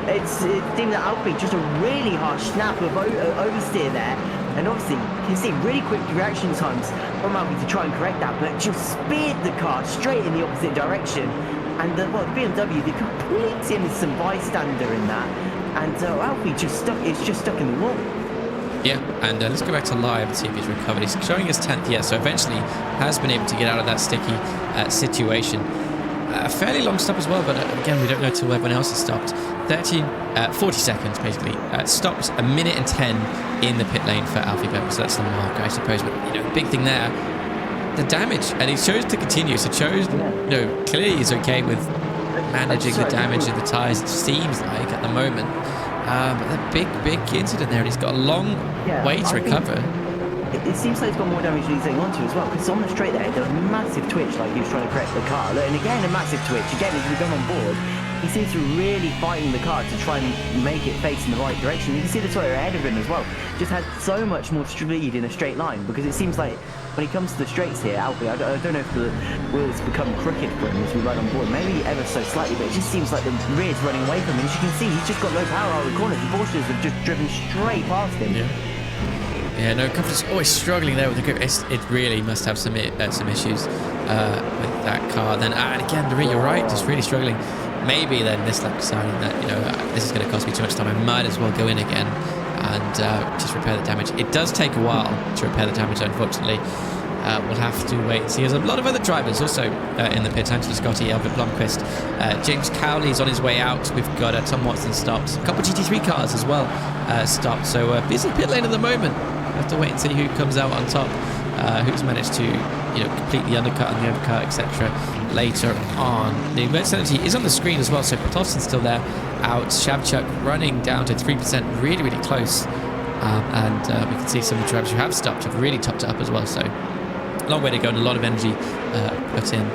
It seems that Alfie just a really harsh snap of oversteer there, and obviously you can see really quick reaction times from Alfie to try and correct that, but just speared the car straight in the opposite direction. And the BMW, the complete innocent bystander in that, and Alfie is just stuck in the wall. Yeah, and let's go back to live and see if he's recovered. He's showing us 10th, yeah, so eventually has been able to get out of that sticky situation. A fairly long stop as well, but again, we don't know till everyone else has stopped. 40 seconds, basically. Stopped a minute and 10 in the pit lane for Alfie Bevan, so that's the mark, I suppose. But, the big thing there, the damage, and he chose to continue, so clearly he's okay with managing the damage in the tyres, it seems like, at the moment. But a big incident there, and he's got a long way to recover. It seems like he's got more damage than he's hanging on to as well, because on the straight there was a massive twitch, like he was trying to correct the car. And again, a massive twitch. Again, as we come on board, he seems to really fighting the car to try and make it face in the right direction. You can see the Toyota ahead of him as well. Just had so much more speed in a straight line, because it seems like when he comes to the straights here, Alfie, I don't know if the wheels become crooked for him as we ride on board, maybe ever so slightly, but it just seems like the rear's running away from him. As you can see, he's just got no power out of the corners. The Porsches have just driven straight past him. Yeah, no, confidence always struggling there with the grip. It really must have some issues with that car. Then, and again, the rear, you're right, just really struggling. Maybe then this lap deciding that, this is going to cost me too much time. I might as well go in again and just repair the damage. It does take a while to repair the damage, unfortunately. We'll have to wait and see. There's a lot of other drivers also in the pit. Angela Scotty, Elvin Blomqvist, James Cowley's on his way out. We've got Tom Watson stopped. A couple of GT3 cars as well stopped. So busy pit lane at the moment. We'll have to wait and see who comes out on top, who's managed to complete the undercut and the overcut, etc. later on. The inverted energy is on the screen as well, so Potofson's still there out. Shavchuk running down to 3%, really, really close. And we can see some of the drivers who have stopped have really topped it up as well, so a long way to go and a lot of energy put in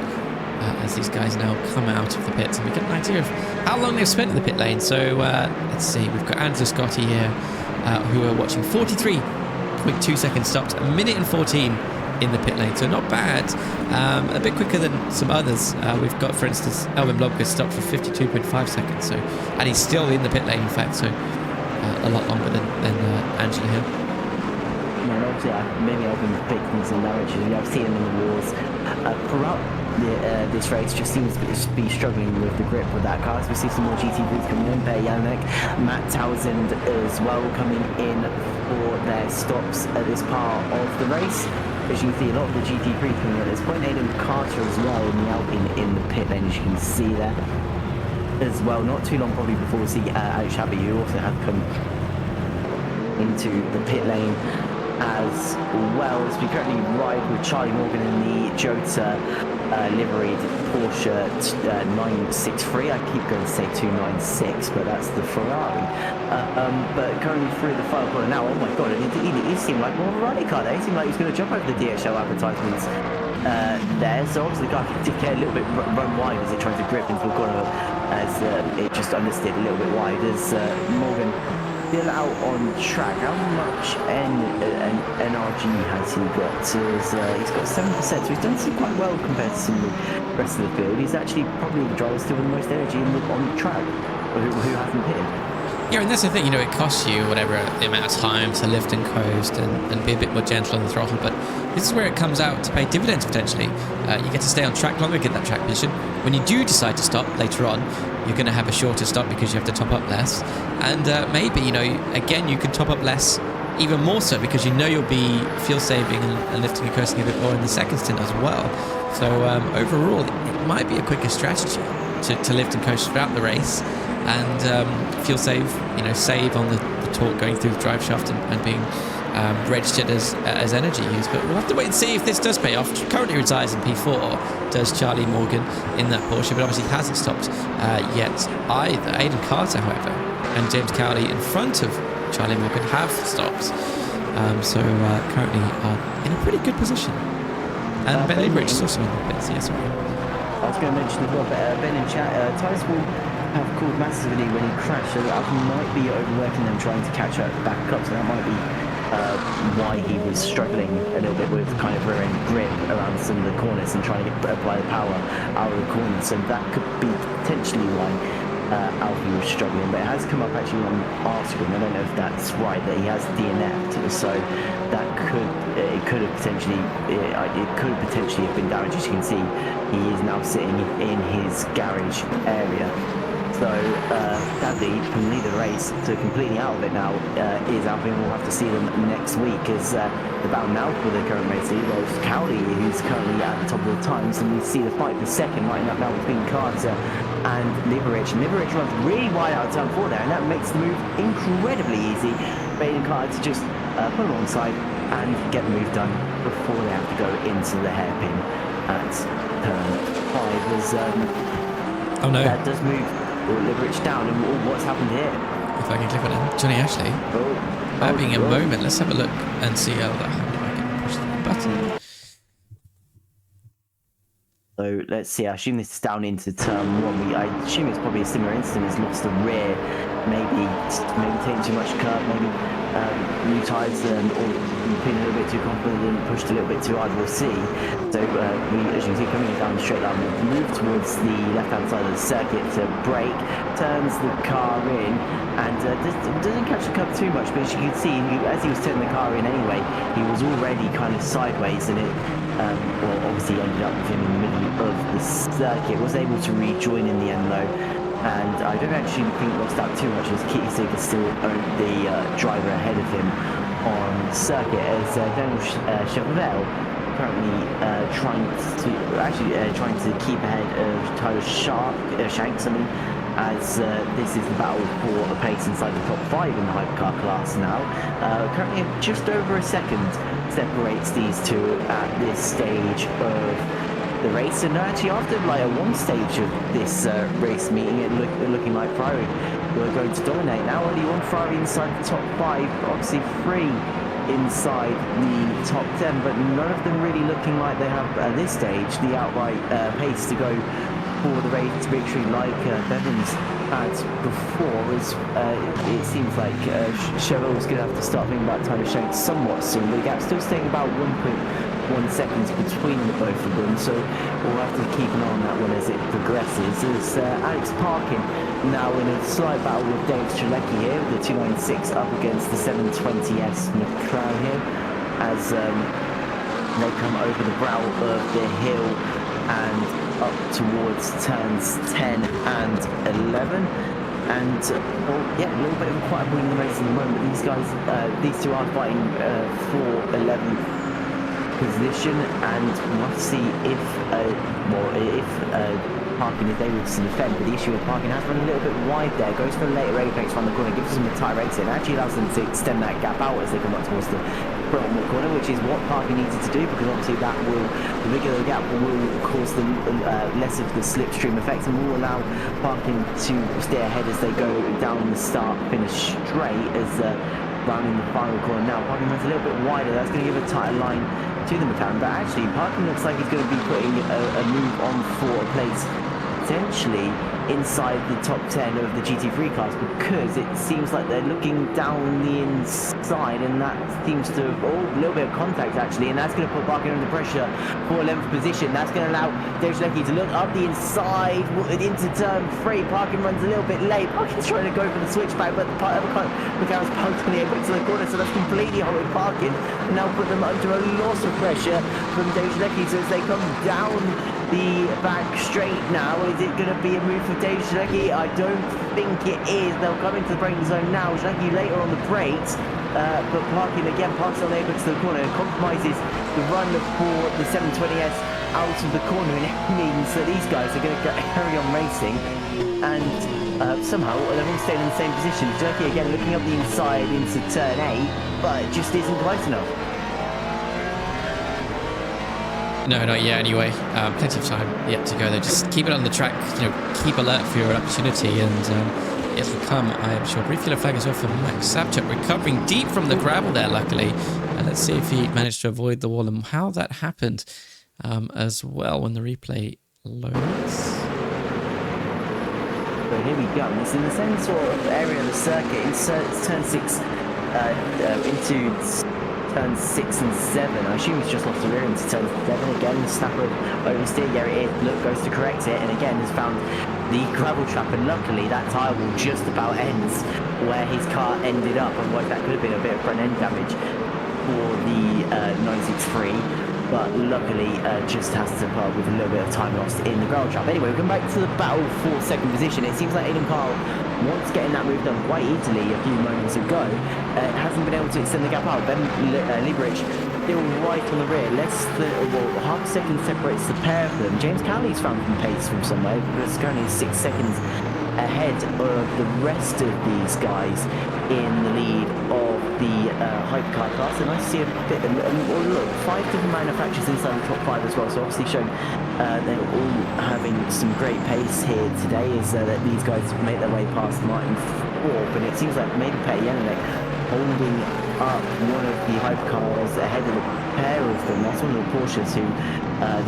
as these guys now come out of the pits, and we get an idea of how long they've spent in the pit lane. So let's see, we've got Angela Scotty here who are watching 43.2 seconds stopped, a minute and 14 in the pit lane, so not bad. A bit quicker than some others. We've got, for instance, Elvin Blomqvist stopped for 52.5 seconds, so, and he's still in the pit lane, in fact, so a lot longer than Angela here. And obviously, maybe Elvin victims and damage. I've seen him in the wars throughout this race. Just seems to be struggling with the grip with that car. So we see some more GT3s coming in. Per Yannick, Matt Townsend as well coming in for their stops at this part of the race. As you can see, a lot of the GT3 coming in. There's point Aidan Carter as well in the Alpine in the pit lane, as you can see there as well. Not too long probably before we see Alex Shabby, who also have come into the pit lane as well. As we currently ride with Charlie Morgan in the Jota liveried Porsche 963. I keep going to say 296, but that's the Ferrari. But currently through the final corner now, oh my god, it seemed like more of a rally car there. It seemed like he was going to jump over the DHL advertisements there. So obviously the car did get a little bit run wide as it tried to grip into the corner, as it just understeered a little bit wide as Morgan still out on track. How much NRG has he got? So he's got 7%, so he's done quite well compared to some of the rest of the field. He's actually probably the driver still with the most energy on the track. who hasn't pitted. Yeah, and that's the thing, it costs you whatever the amount of time to lift and coast and be a bit more gentle on the throttle, but this is where it comes out to pay dividends potentially. You get to stay on track longer, get that track position. When you do decide to stop later on, you're going to have a shorter stop because you have to top up less. And maybe, again, you can top up less even more so because you'll be fuel saving and lifting and coasting a bit more in the second stint as well. So overall, it might be a quicker strategy to lift and coast throughout the race and fuel save, save on the torque going through the drive shaft and being registered as energy use. But we'll have to wait and see if this does pay off. Currently resides in P4, does Charlie Morgan in that Porsche, but obviously hasn't stopped yet either. Aidan Carter, however, and James Cowley in front of Charlie Morgan have stopped. So currently are in a pretty good position. And Ben Lieberich is also in the pits. Yeah, sorry. I was going to mention as well, but Ben in chat, tyres will have called massively when he crashed, so that might be overworking them trying to catch up back up, so that might be why he was struggling a little bit with kind of rear end grip around some of the corners and trying to apply the power out of the corners, so that could be potentially why Alfie was struggling. But it has come up actually on our screen, I don't know if that's right, that he has DNF'd, so that it could have potentially have been damaged. As you can see, he is now sitting in his garage area. So sadly, from lead the race to completely out of it now is Alfie, and we'll have to see them next week as the battle now for the current race lead. Well, it's Cowley who's currently at the top of the times, and we see the fight for second lining up now between Carter and Lieberich. And Lieberich runs really wide out of turn 4 there, and that makes the move incredibly easy for Aidan Carter to just put him onside and get the move done before they have to go into the hairpin at turn 5. As oh no, that does move Lieberich down, and what's happened here? If I can click on it, Johnny Ashley. That being a moment, let's have a look and see how that happened. If I can push the button. So let's see. I assume this is down into turn 1. I assume it's probably a similar incident. He's lost the rear, maybe taking too much curb, maybe new tyres, or been a little bit too confident and pushed a little bit too hard. We'll see. So as you can see, coming down the straight line, we move towards the left-hand side of the circuit to brake, turns the car in, and doesn't catch the curb too much. But as you can see, as he was turning the car in anyway, he was already kind of sideways, and it obviously ended up with him in the middle of the circuit. Was able to rejoin in the end though, and I don't actually think lost out too much as Kitty still owned the driver ahead of him on circuit, as Daniel Chevrolet currently trying to keep ahead of Tyler Shanks. As this is the battle for a place inside the top 5 in the hypercar class now. Currently just over a second separates these two at this stage of the race, and actually after like one stage of this race meeting, looking like Ferrari were going to dominate. Now only one Ferrari inside the top 5, obviously 3 inside the top 10, but none of them really looking like they have at this stage the outright pace to go for the race victory like Bevins had before. As it seems like Chevrolet's going to have to start thinking about Tyler Shanks somewhat soon, but the gap's still staying about 1.1 seconds between the both of them, so we'll have to keep an eye on that one as it progresses. As Alex Parkin now in a slight battle with Dave Strelecki here, with the 296 up against the 720S McLaren here, as they come over the brow of the hill and up towards turns 10 and 11, and a little bit of a quiet point in the race at the moment, but these two are fighting for 11th position, and we'll have to see if Parkin is able to defend. But the issue with Parkin has run a little bit wide there, goes for a later apex around the corner, gives them a tyre exit, and actually allows them to extend that gap out as they come up towards the front corner, which is what Parkin needed to do, because obviously the bigger the gap will cause them less of the slipstream effect, and will allow Parkin to stay ahead as they go down the start-finish straight, as rounding the final corner. Now Parkin runs a little bit wider, that's going to give a tighter line to the McLaren, but actually Parkin looks like he's going to be putting a move on for a place potentially inside the top 10 of the GT3 cars, because it seems like they're looking down the inside, and that seems to a little bit of contact actually, and that's going to put Parkin under pressure for 11th position. That's going to allow Dave Schlecki to look up the inside into turn 3. Parkin runs a little bit late. Parkin's trying to go for the switchback, but the McLaren's poked on the apex of the corner, so that's completely holding Parkin, and now put them under a loss of pressure from Dave Schlecki. So as they come down the back straight now, is it going to be a move for Dave Schlecki? I don't think it is. They'll come into the braking zone now. Schlecki later on the brakes, but Parkin again parks on the apex of the corner and compromises the run for the 720S out of the corner, and it means that these guys are going to carry on racing, and somehow they're all staying in the same position. Schlecki again looking up the inside into turn 8, but it just isn't close enough. No, not yet anyway. Plenty of time yet to go there. Just keep it on the track, keep alert for your opportunity, and it'll come, I am sure. Brief yellow flag as well for Max Sapchuk, recovering deep from the gravel there, luckily. And let's see if he managed to avoid the wall and how that happened as well when the replay loads. So here we go. It's in the same sort of area of the circuit. It's turn 6 into turn 6 and 7. I assume he's just lost the rear into turn 7 again. The snapper oversteer. Yeah, it is. Look, goes to correct it, and again has found the gravel trap, and luckily that tyre wall just about ends where his car ended up. Otherwise that could have been a bit of front end damage for the 963. But luckily just has to part with a little bit of time lost in the gravel trap. Anyway, we'll come back to the battle for 2nd position. It seems like Aidan Carl wants getting that move done quite easily a few moments ago. Hasn't been able to extend the gap out. Ben Lieberich still right on the rear. Half a second separates the pair of them. James Cowley's found some pace from somewhere, but it's currently 6 seconds ahead of the rest of these guys in the lead of the hypercar class. And I see a bit, look, 5 different manufacturers inside the top 5 as well, so obviously showing they're all having some great pace here today, is that these guys make their way past Martin Forbes, and it seems like maybe Petty Jelinek holding up one of the hypercars ahead of the pair of them. That's one of the Porsches who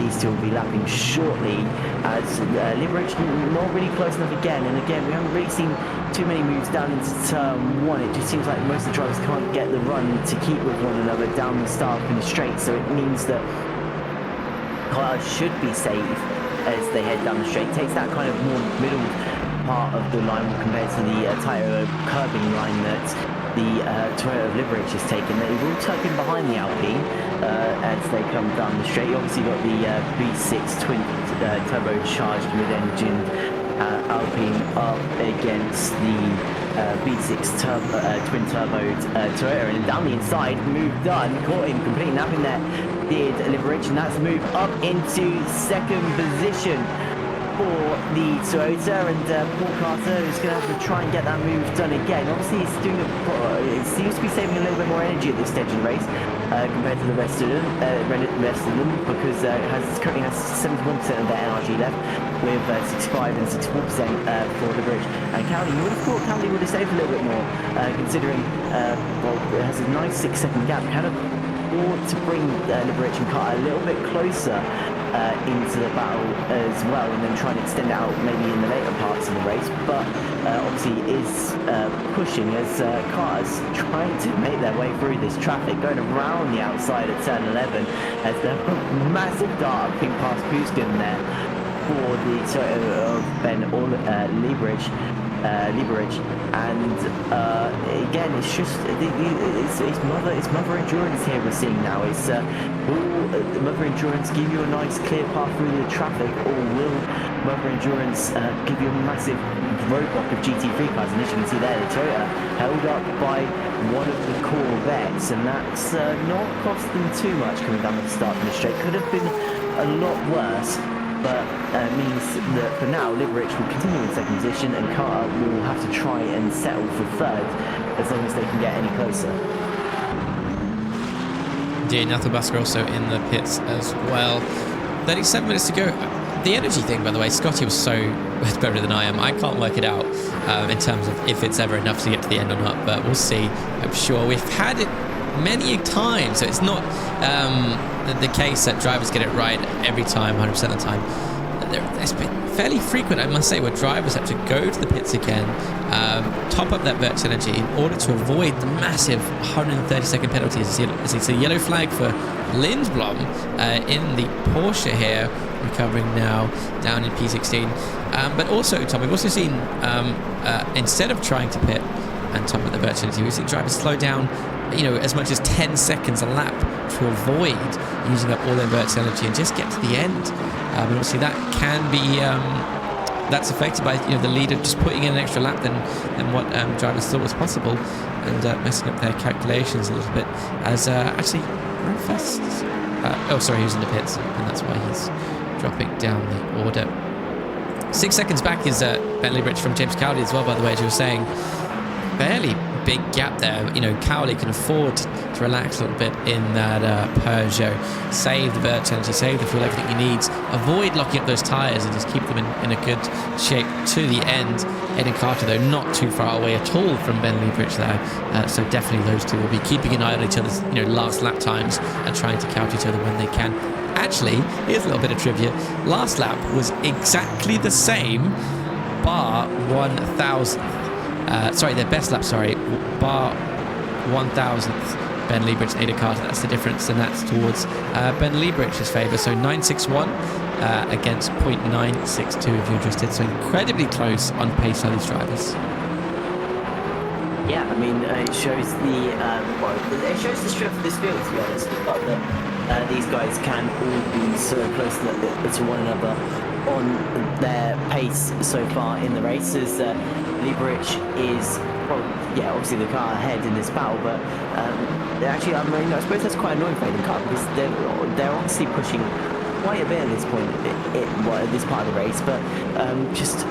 these two will be lapping shortly, as Lieberich not really close enough again, and again we haven't really seen too many moves down into turn 1. It just seems like most of the drivers can't get the run to keep with one another down the start and straight, so it means that cars should be safe as they head down the straight. Takes that kind of more middle part of the line compared to the tighter curbing line that the Toyota Lieberich has taken. They will tuck in behind the Alpine as they come down the straight. You obviously got the V6 twin turbocharged mid-engine Alpine up against the V6 twin turbo Toyota, and down the inside, move done, caught him complete napping there, did Lieberich, and that's move up into 2nd position for the Toyota, and Paul Carter is going to have to try and get that move done again. Obviously he's doing it seems to be saving a little bit more energy at this stage of the race compared to the rest of them, because currently has 71% of their NRG left, with 65 and 64% for Lieberich. And Cowley, you would have thought Cowley would have saved a little bit more, considering it has a nice 6-second gap. Kind of ought to bring Lieberich and Carter a little bit closer into the battle as well, and then try and extend it out maybe in the later parts of the race, but obviously is pushing as cars trying to make their way through this traffic, going around the outside at turn 11 as the massive dart ping past Puskin there for the Toyota of Ben Lieberich, and again it's just it's mother endurance here we're seeing now. It's will mother endurance give you a nice clear path through the traffic, or will mother endurance give you a massive roadblock of GT3 cars? And as you can see there, the Toyota held up by one of the Corvettes, and that's not cost them too much coming down the start from the straight. Could have been a lot worse, but means that for now Lieberich will continue in 2nd position, and Carter will have to try and settle for 3rd as long as they can get any closer. Indeed, Nathan Basker also in the pits as well. 37 minutes to go. The energy thing, by the way, Scotty was so much better than I am. I can't work it out in terms of if it's ever enough to get to the end or not, but we'll see. I'm sure we've had it many times, so it's not the case that drivers get it right every time, 100% of the time. it's been fairly frequent, I must say, where drivers have to go to the pits again, top up that Verts energy in order to avoid the massive 130-second penalty. As it's a yellow flag for Lindblom in the Porsche here, recovering now down in P16. But also, Tom, we've also seen, instead of trying to pit and top up the Verts energy, we've seen drivers slow down, as much as 10 seconds a lap to avoid using up all their Verts energy and just get to the end. But obviously that can be that's affected by the leader just putting in an extra lap than what drivers thought was possible, and messing up their calculations a little bit. As actually, Fast. He was in the pits, and that's why he's dropping down the order. 6 seconds back is Ben Liebrich from James Cowley as well, by the way, as you were saying. Fairly big gap there. Cowley can afford to relax a little bit in that Peugeot. Save the Verts energy, save the fuel, everything he needs. Avoid locking up those tyres and just keep them in a good shape to the end. Aidan Carter, though, not too far away at all from Ben Liebrich there. So definitely those two will be keeping an eye on each other's last lap times and trying to count each other when they can. Actually, here's a little bit of trivia. Last lap was exactly the same, bar 1,000th. Their best lap, bar 1,000th. Ben Liebrich and Aidan Carter, that's the difference, and that's towards Ben Liebrich's favour. So 961 against 0.962 if you're interested. So incredibly close on pace on these drivers. Yeah, I mean, it shows the strength of this field, to be honest. But these guys can all be so close to one another on their pace so far in the races. Liebrich is, obviously the car ahead in this battle, but actually, I suppose that's quite annoying for Aidan Carter, because they're obviously pushing quite a bit at this point, at this part of the race, but just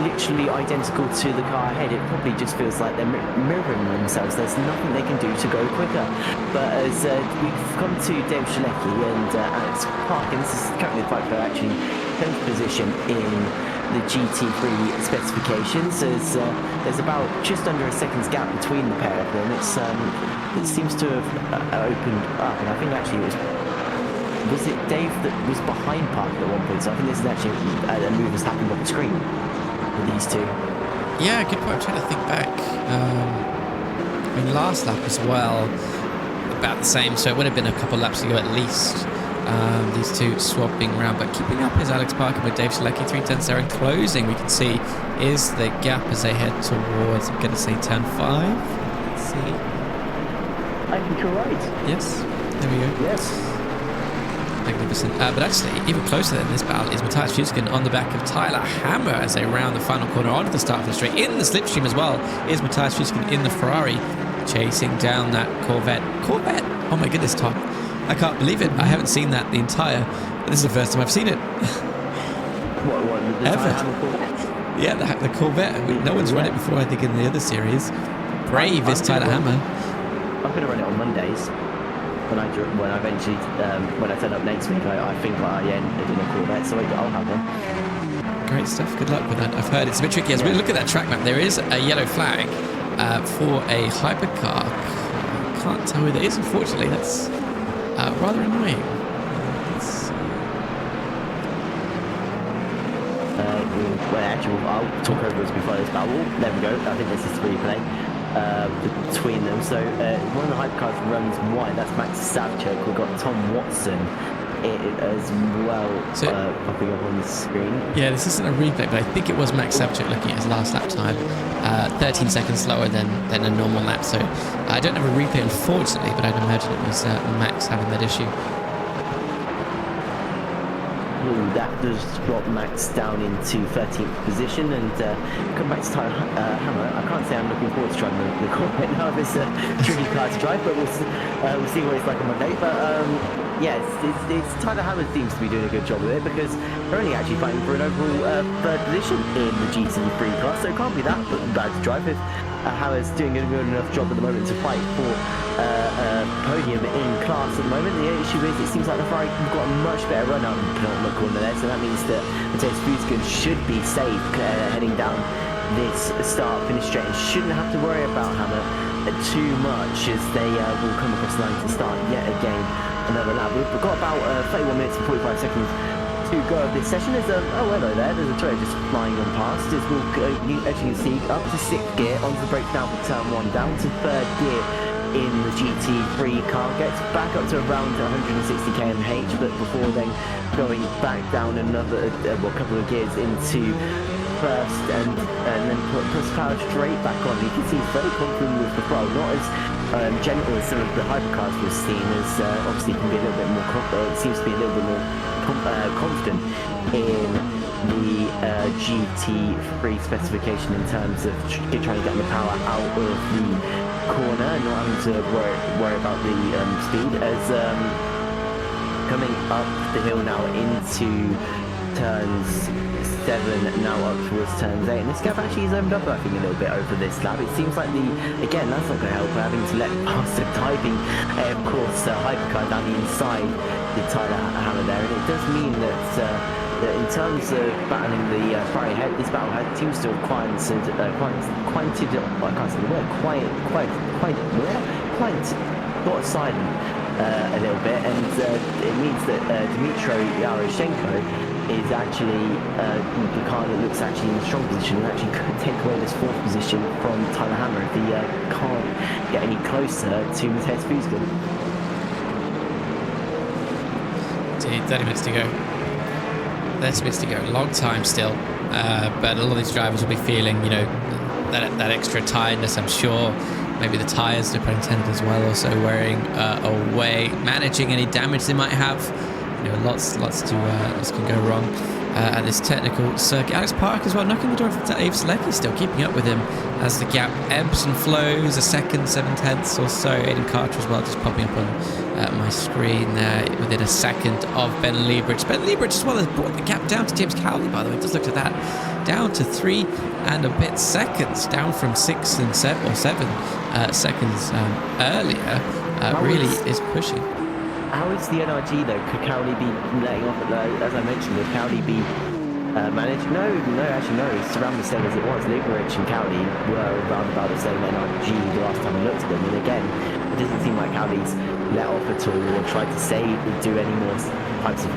literally identical to the car ahead. It probably just feels like they're mirroring themselves. There's nothing they can do to go quicker. But as we've come to Dave Shalecki and Alex Park, and this is currently the fight for actually 10th position in the GT3 specifications. There's about just under a second's gap between the pair of them. It seems to have opened up, and I think actually was it Dave that was behind Park at one point? So I think this is actually a move that's happened on the screen with these two. Yeah, good point. I'm trying to think back. Last lap as well, about the same. So it would have been a couple laps ago at least. These two swapping around, but keeping up is Alex Parker with Dave Shalecki. 3 tenths there, and closing we can see is the gap as they head towards, I'm going to say turn 5. Let's see. I think you're right. Yes, there we go. Yes. Magnificent. But actually, even closer than this battle is Matthias Fuskin on the back of Tyler Hammer as they round the final corner onto the start of the straight. In the slipstream as well is Matthias Fuskin in the Ferrari, chasing down that Corvette. Oh my goodness, Tom. I can't believe it. I haven't seen that the entire... This is the first time I've seen it. What the ever. Tyler Hammer Corvette? Yeah, the Corvette. No one's run it before, I think, in the other series. Brave is Tyler Hammer. I'm going to run it on Mondays. When I eventually, when I turn up next week, I think I ended in a Corvette, so I'll have one. Great stuff. Good luck with that. I've heard it's a bit tricky. As we look at that track map, there is a yellow flag for a hypercar. I can't tell who that is, unfortunately. That's rather annoying. I'll talk over us before this battle. There we go. I think this is replay between them. So one of the hypercars runs wide. That's Max Savchuk. We've got Tom Watson as well, so, popping up on the screen. Yeah, this isn't a replay, but I think it was Max Savchuk looking at his last lap time. 13 seconds slower than a normal lap. So I don't have a replay, unfortunately, but I'd imagine it was Max having that issue. That does drop Max down into 13th position, and come back to Tyler Hammer. I can't say I'm looking forward to trying the Corvette now. It's a tricky car to drive, but we'll see what it's like on Monday. But yeah, it's Tyler Hammer seems to be doing a good job of it, because they're only actually fighting for an overall third position in the GT3 class, so it can't be that bad to drive if Hammer's doing a good enough job at the moment to fight for podium in class at the moment. The issue is it seems like the Ferrari have got a much better run out in the penultimate corner there, so that means that Matthias Fuskin should be safe heading down this start-finish straight, and shouldn't have to worry about Hammer too much, as they will come across the line to start yet again another lap. We've got about 31 minutes and 45 seconds to go of this session. There's oh hello there. There's a Toyota just flying on past. As we'll as you can see, up to 6th gear onto the brakes down for turn 1, down to 3rd gear in the GT3 car, gets back up to around 160 km/h, but before then going back down another couple of gears into first and then puts power straight back on. You can see he's very confident with the throttle, not as gentle as some of the hypercars we've seen, as obviously can be a little bit more seems to be a little bit more confident in the GT3 specification in terms of trying to get the power out of the corner, not having to worry about the speed, as coming up the hill now into turns 7, now up towards turns 8, and this gap actually is opened up, I think, a little bit over this lap. It seems like again, that's not going to help, we're having to let past the typing, of course, hypercar down the inside the tyre hammer there, and it does mean that in terms of battling the far ahead, this battle seems to have quite got silent a little bit, and it means that Dmitry Yaroshenko is actually the car that looks actually in a strong position, and actually could take away this 4th position from Tyler Hammer if he can't get any closer to Matthias Fusgen. 30 minutes to go. 30 minutes to go. Long time still, but a lot of these drivers will be feeling, you know, that extra tiredness, I'm sure. Maybe the tyres, no pun intended, as well, also wearing away, managing any damage they might have. You know, lots can go wrong at this technical circuit. Alex Park as well, knocking the door of Dave Selecki, still keeping up with him as the gap ebbs and flows. A second, 7/10 or so. Aiden Carter as well, just popping up on my screen there within a second of Ben Liebrich. Ben Liebrich as well has brought the gap down to James Cowley, by the way. Just looked at that, down to 3 and a bit seconds, down from 6 and 7 seconds earlier. Really is pushing. How is the NRG though? Could Cowley be letting off as I mentioned, would Cowley be managed? No, actually no, it's around the same as it was. Lieberich and Cowley were around about the same NRG the last time we looked at them, and again, it doesn't seem like Cowley's let off at all or tried to do any more types of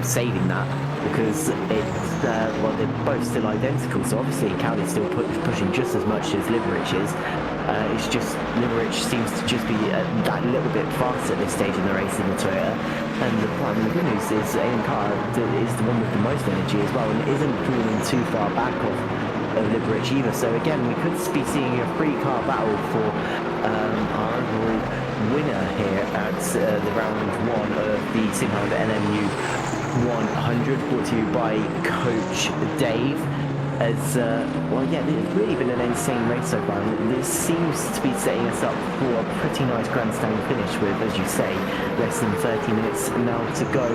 saving that, because it's they're both still identical, so obviously Cowley's still pushing just as much as Lieberich is. It's just Lieberich seems to just be that little bit faster at this stage in the race in the Toyota, and the good news is Aiden Carr is the one with the most energy as well, and isn't falling too far back of Lieberich either. So again, we could be seeing a 3-car battle for our overall winner here at the round 1 of the SimHound LMU 100, brought to you by Coach Dave. As well, yeah, it's really been an insane race so far, and this seems to be setting us up for a pretty nice grandstand finish with, as you say, less than 30 minutes now to go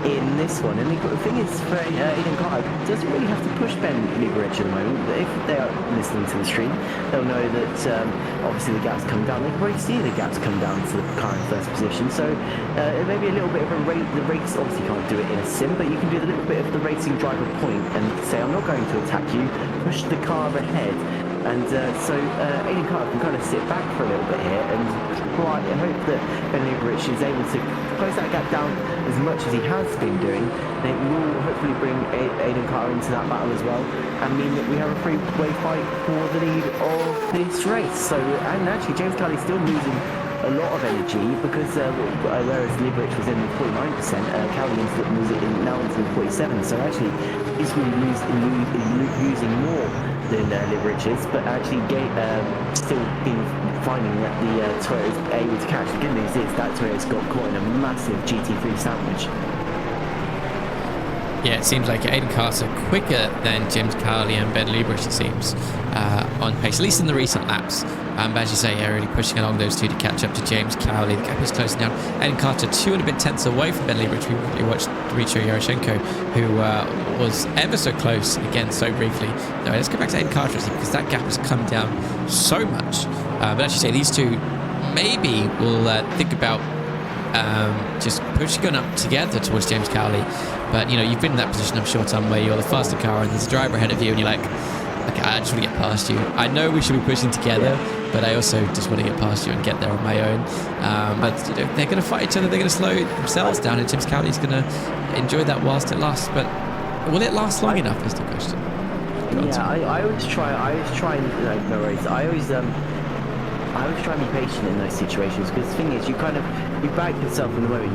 in this one. And the thing is, for Aiden Carter, doesn't really have to push Ben Lieberich at the moment. But if they are listening to the stream, they'll know that obviously the gaps come down. They can already see the gaps come down to the car in 1st position, so it may be a little bit of a race. The race obviously can't do it in a sim, but you can do a little bit of the racing driver point and say, I'm not going to attack you, push the car ahead, and so Aiden Carter can kind of sit back for a little bit here and try and hope that Ben Lieberich is able to close that gap down as much as he has been doing. It will hopefully bring Aiden Carter into that battle as well, and mean that we have a three-way fight for the lead of this race. So, and actually James Cowley still losing a lot of energy, because whereas Lieberich was in 49%, Cowley was now into 47%, so actually he's really using more than Lieberich is, but actually still been finding that the Toyota is able to catch. The good news is that Toyota's got caught in a massive GT3 sandwich. Yeah, it seems like Aiden Carter quicker than James Cowley and Ben Lieberich, it seems, on pace, at least in the recent laps. But as you say, yeah, really pushing along those two to catch up to James Cowley. The gap is closing down. Aiden Carter 2 and a bit tenths away from Ben Lieberich. We watched Dmitry Yaroshenko, who was ever so close, again, so briefly. No, let's go back to Aiden Carter, because that gap has come down so much. But as you say, these two maybe will think about just pushing up together towards James Cowley. But, you know, you've been in that position, I'm sure, Tom, where you're the faster car and there's a driver ahead of you and you're like, okay, I just want to get past you. I know we should be pushing together, but I also just want to get past you and get there on my own. But they're going to fight each other. They're going to slow themselves down, and Tim Cowley's going to enjoy that whilst it lasts. But will it last long enough? Is the question. Yeah, I always try. No worries. I always try and be patient in those situations, because the thing is, you back yourself in the moment.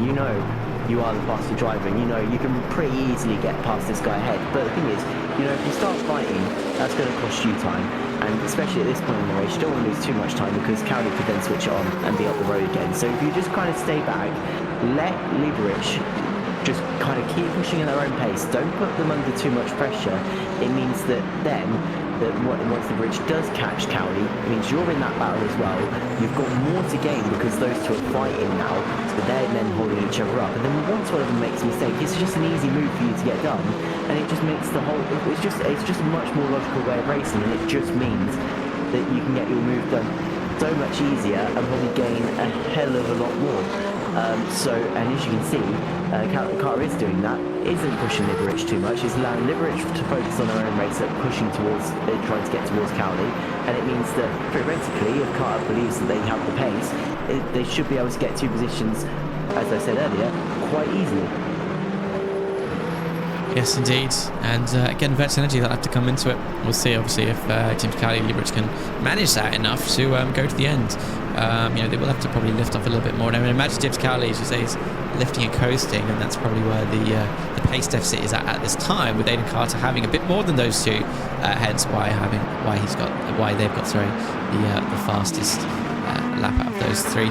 You are the faster driver, and you can pretty easily get past this guy ahead. But the thing is, if you start fighting, that's going to cost you time, and especially at this point in the race, you don't want to lose too much time, because Cowley could then switch it on and be up the road again. So if you just kind of stay back, let Liberich just kind of keep pushing at their own pace. Don't put them under too much pressure. It means that then, once the bridge does catch Cowley, it means you're in that battle as well. You've got more to gain, because those two are fighting now, so they're then holding each other up. And then once one of them makes a mistake, it's just an easy move for you to get done, and it just makes the whole. It's just a much more logical way of racing, and it just means that you can get your move done so much easier and probably gain a hell of a lot more. And as you can see, Carter is doing that, isn't pushing Liberich too much, is allowing Liberich to focus on their own race, pushing towards, trying to get towards Cowley, and it means that theoretically, if Carter believes that they have the pace, they should be able to get two positions, as I said earlier, quite easily. Yes, indeed. And again, Vex Energy, they'll have to come into it. We'll see, obviously, if Tim Cowley and Liberich can manage that enough to go to the end. They will have to probably lift off a little bit more. And I mean, imagine Tim Cowley, as you say, is lifting and coasting, and that's probably where the pace deficit is at this time, with Aiden Carter having a bit more than those two. Hence why they've got the fastest lap out of those three.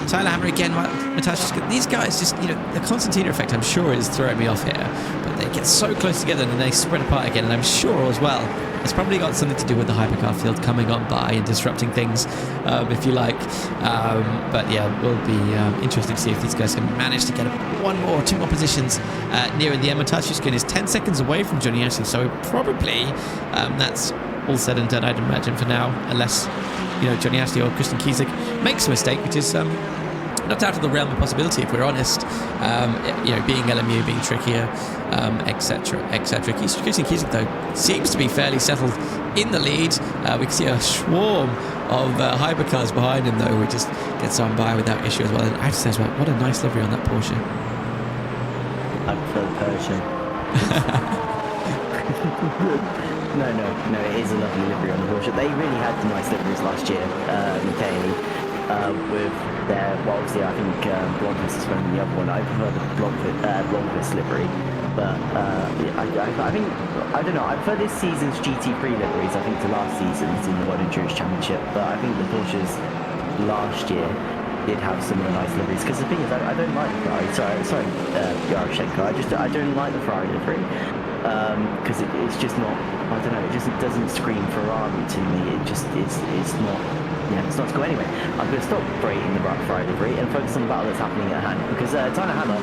Tyler Hammer again, Natasha, these guys just, the Constantina effect, I'm sure, is throwing me off here. But they get so close together and then they spread apart again. And I'm sure as well, it's probably got something to do with the hypercar field coming on by and disrupting things, if you like. But yeah, it will be interesting to see if these guys can manage to get two more positions nearer the end. Matashishkin is 10 seconds away from Johnny Ashley, so probably that's all said and done, I'd imagine, for now, unless Johnny Ashley or Christian Kiesig makes a mistake, which is not out of the realm of possibility, if we're honest. Being LMU, being trickier, etc., etc. Christian Kiesig, though, seems to be fairly settled in the lead. We can see a swarm of hypercars behind him, though, who just gets on by without issue as well. And I have to say as well, what a nice livery on that Porsche. I prefer the Porsche. No, it is a lovely livery on the Porsche. They really had nice liveries last year, Michele, with their, obviously I think Blomqvist is running the other one. I prefer the Blomqvist livery, but I think, I don't know, I prefer this season's GT3 liveries, I think, to last season's in the World Endurance Championship, but I think the Porsches last year did have similar nice liveries, because the thing is, I don't like the Ferrari, sorry, Yaroshenko, I don't like the Ferrari livery. Because it's just not, I don't know, it doesn't scream Ferrari to me. It's not to go anyway. I'm going to stop berating the Ferrari livery and focus on the battle that's happening at hand, because Tyler Hammer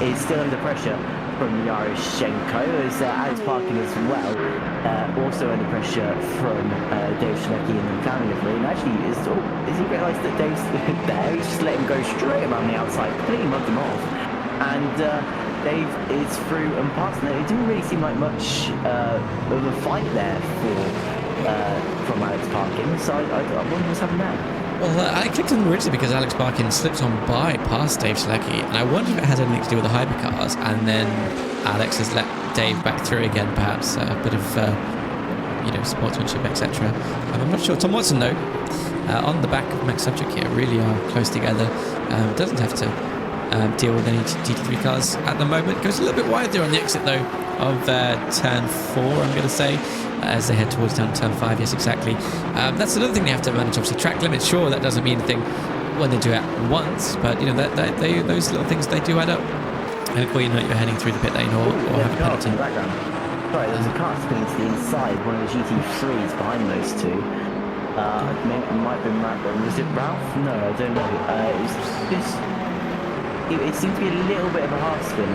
is still under pressure from Yaroshenko, as Alex Parkin as well, also under pressure from Dave Schlecki in the McLaren livery. And actually, is he realised that Dave's there? He's just let him go straight around the outside, completely mugged him off. And Dave is through and past, and it didn't really seem like much of a fight there from Alex Parkin, so I wonder what's happened there. Well, I clicked on them originally because Alex Parkin slipped on by past Dave Schlecki, and I wondered if it has anything to do with the hypercars, and then Alex has let Dave back through again, perhaps a bit of sportsmanship, etc. I'm not sure. Tom Watson, though, on the back of Max Subject here, really are close together. Doesn't have to deal with any GT3 cars at the moment. Goes a little bit wide there on the exit, though, of turn 4, I'm going to say, as they head towards down turn 5. Yes, exactly. That's another thing they have to manage, obviously. Track limits, sure, that doesn't mean anything when they do it once, but those little things, they do add up. And before you know it, you're heading through the pit lane or have a penalty. In the background. Sorry, there's a car spinning to the inside, one of the GT3s behind those two. It might be Ralph. Was it Ralph? No, I don't know. It seemed to be a little bit of a half spin.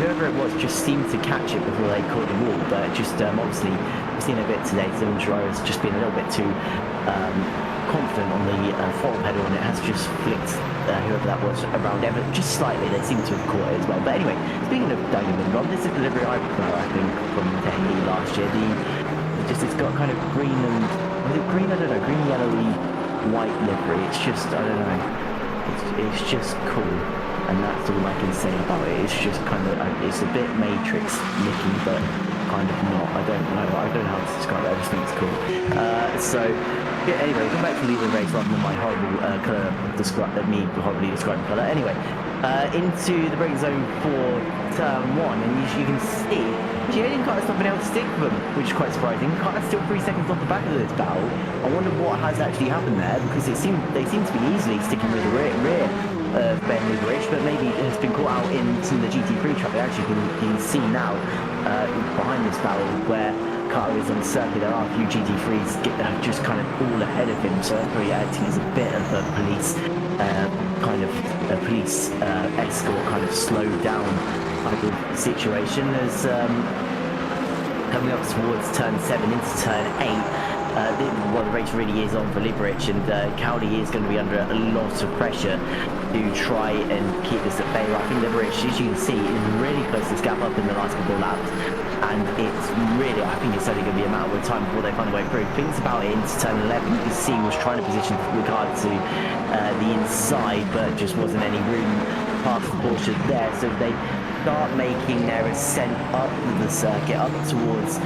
Whoever it was just seemed to catch it before they caught the wall, but just obviously we've seen a bit today. Dylan Giroir's just been a little bit too confident on the throttle pedal, and it has just flicked whoever that was around ever just slightly. They seem to have caught it as well. But anyway, speaking of Daniel Lindblom, this is the livery I prefer, I think, from Tehli last year. It's got kind of green and, was it green? I don't know, green yellowy white livery. It's just, I don't know, it's just cool, and that's all I can say about it. It's just kind of, it's a bit Matrix looking, but kind of not. I don't know how to describe it. I just think it's cool. So yeah, anyway, come back to lead the race rather than my horrible colour, me horribly describing colour. Anyway, into the braking zone for turn 1, and you can see Jaden Carter's not been able to stick with them, which is quite surprising. Carter's still 3 seconds off the back of this battle. I wonder what has actually happened there, because they seem to be easily sticking with the rear of Ben Liberich, but maybe it has been caught out in some of the GT3 traffic. Actually, you can see now behind this battle where Carter is on the circuit. There are a few GT3s just kind of all ahead of him, so that's probably acting as a bit of a police escort, kind of slowed down type of situation as coming up towards turn 7 into turn 8. The race really is on for Liberich, and Cowley is going to be under a lot of pressure to try and keep this at bay. I think Liberich, as you can see, is really close to this gap up in the last couple of laps, and it's really, I think it's only going to be a matter of time before they find a way through. Things about it into turn 11, you can see was trying to position with regard to the inside, but just wasn't any room past the Porsche there, so they start making their ascent up the circuit, up towards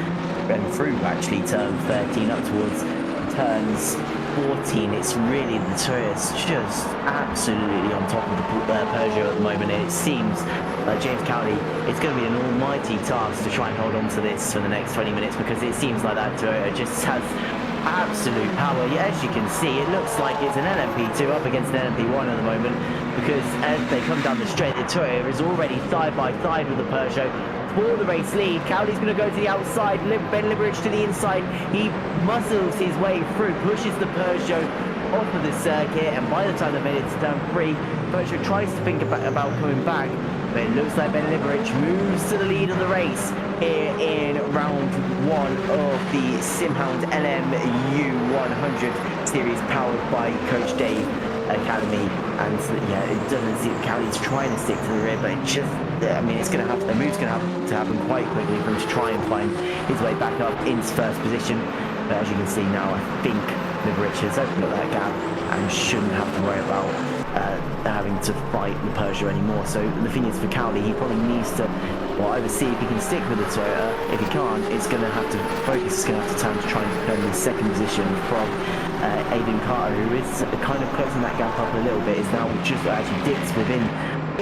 and through actually turn 13 up towards turns 14. It's really, the Toyota's just absolutely on top of the Peugeot at the moment, and it seems like James Cowley, it's going to be an almighty task to try and hold on to this for the next 20 minutes, because it seems like that Toyota just has absolute power. As you can see, it looks like it's an LMP2 up against an LMP1 at the moment, because as they come down the straight, the Toyota is already side by side with the Peugeot for the race lead. Cowley's going to go to the outside, Ben Liberich to the inside. He muscles his way through, pushes the Peugeot off of the circuit, and by the time they made it to turn 3, Peugeot tries to think about coming back, but it looks like Ben Liberich moves to the lead of the race here in round 1 of the SimHound LMU 100 series, powered by Coach Dave Academy. And yeah, it doesn't seem Cowley's trying to stick to the rear, but it just, I mean, it's going to have the move's going to have to happen quite quickly for him to try and find his way back up into first position. But as you can see now, I think Liberich has opened up that gap and shouldn't have to worry about having to fight the Peugeot anymore. So the thing is, for Cowley, he probably needs to either see if he can stick with the Toyota. If he can't, it's going to have to focus. It's going to have to turn to try and defend his second position from Aiden Carter, who is kind of closing that gap up a little bit. Is now just actually dips within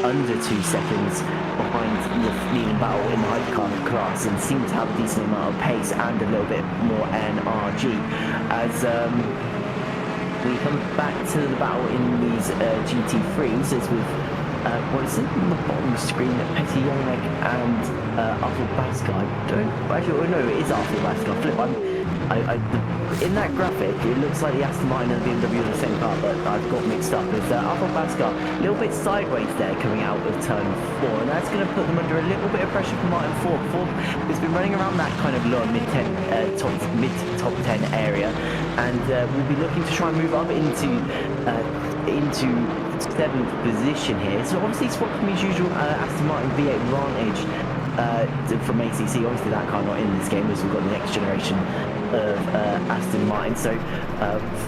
under 2 seconds behind the leading battle in the hypercar class, and seems to have a decent amount of pace and a little bit more NRG. As we come back to the battle in these GT3s, as with what is it on the bottom of the screen, Petty Youngneck and Arthur Basker. I don't actually, no, it is Arthur Basker. Flip, in that graphic, it looks like the Aston Martin and the BMW are the same car, but I've got mixed up. It's Arthur Basker a little bit sideways there coming out of turn 4, and that's going to put them under a little bit of pressure from Martin 4. It's been running around that kind of lower mid top 10 area, and we'll be looking to try and move up into 7th position here. So obviously swap from his usual Aston Martin V8 Vantage from ACC. Obviously that car not in this game, as we've got the next generation of Aston Martin. So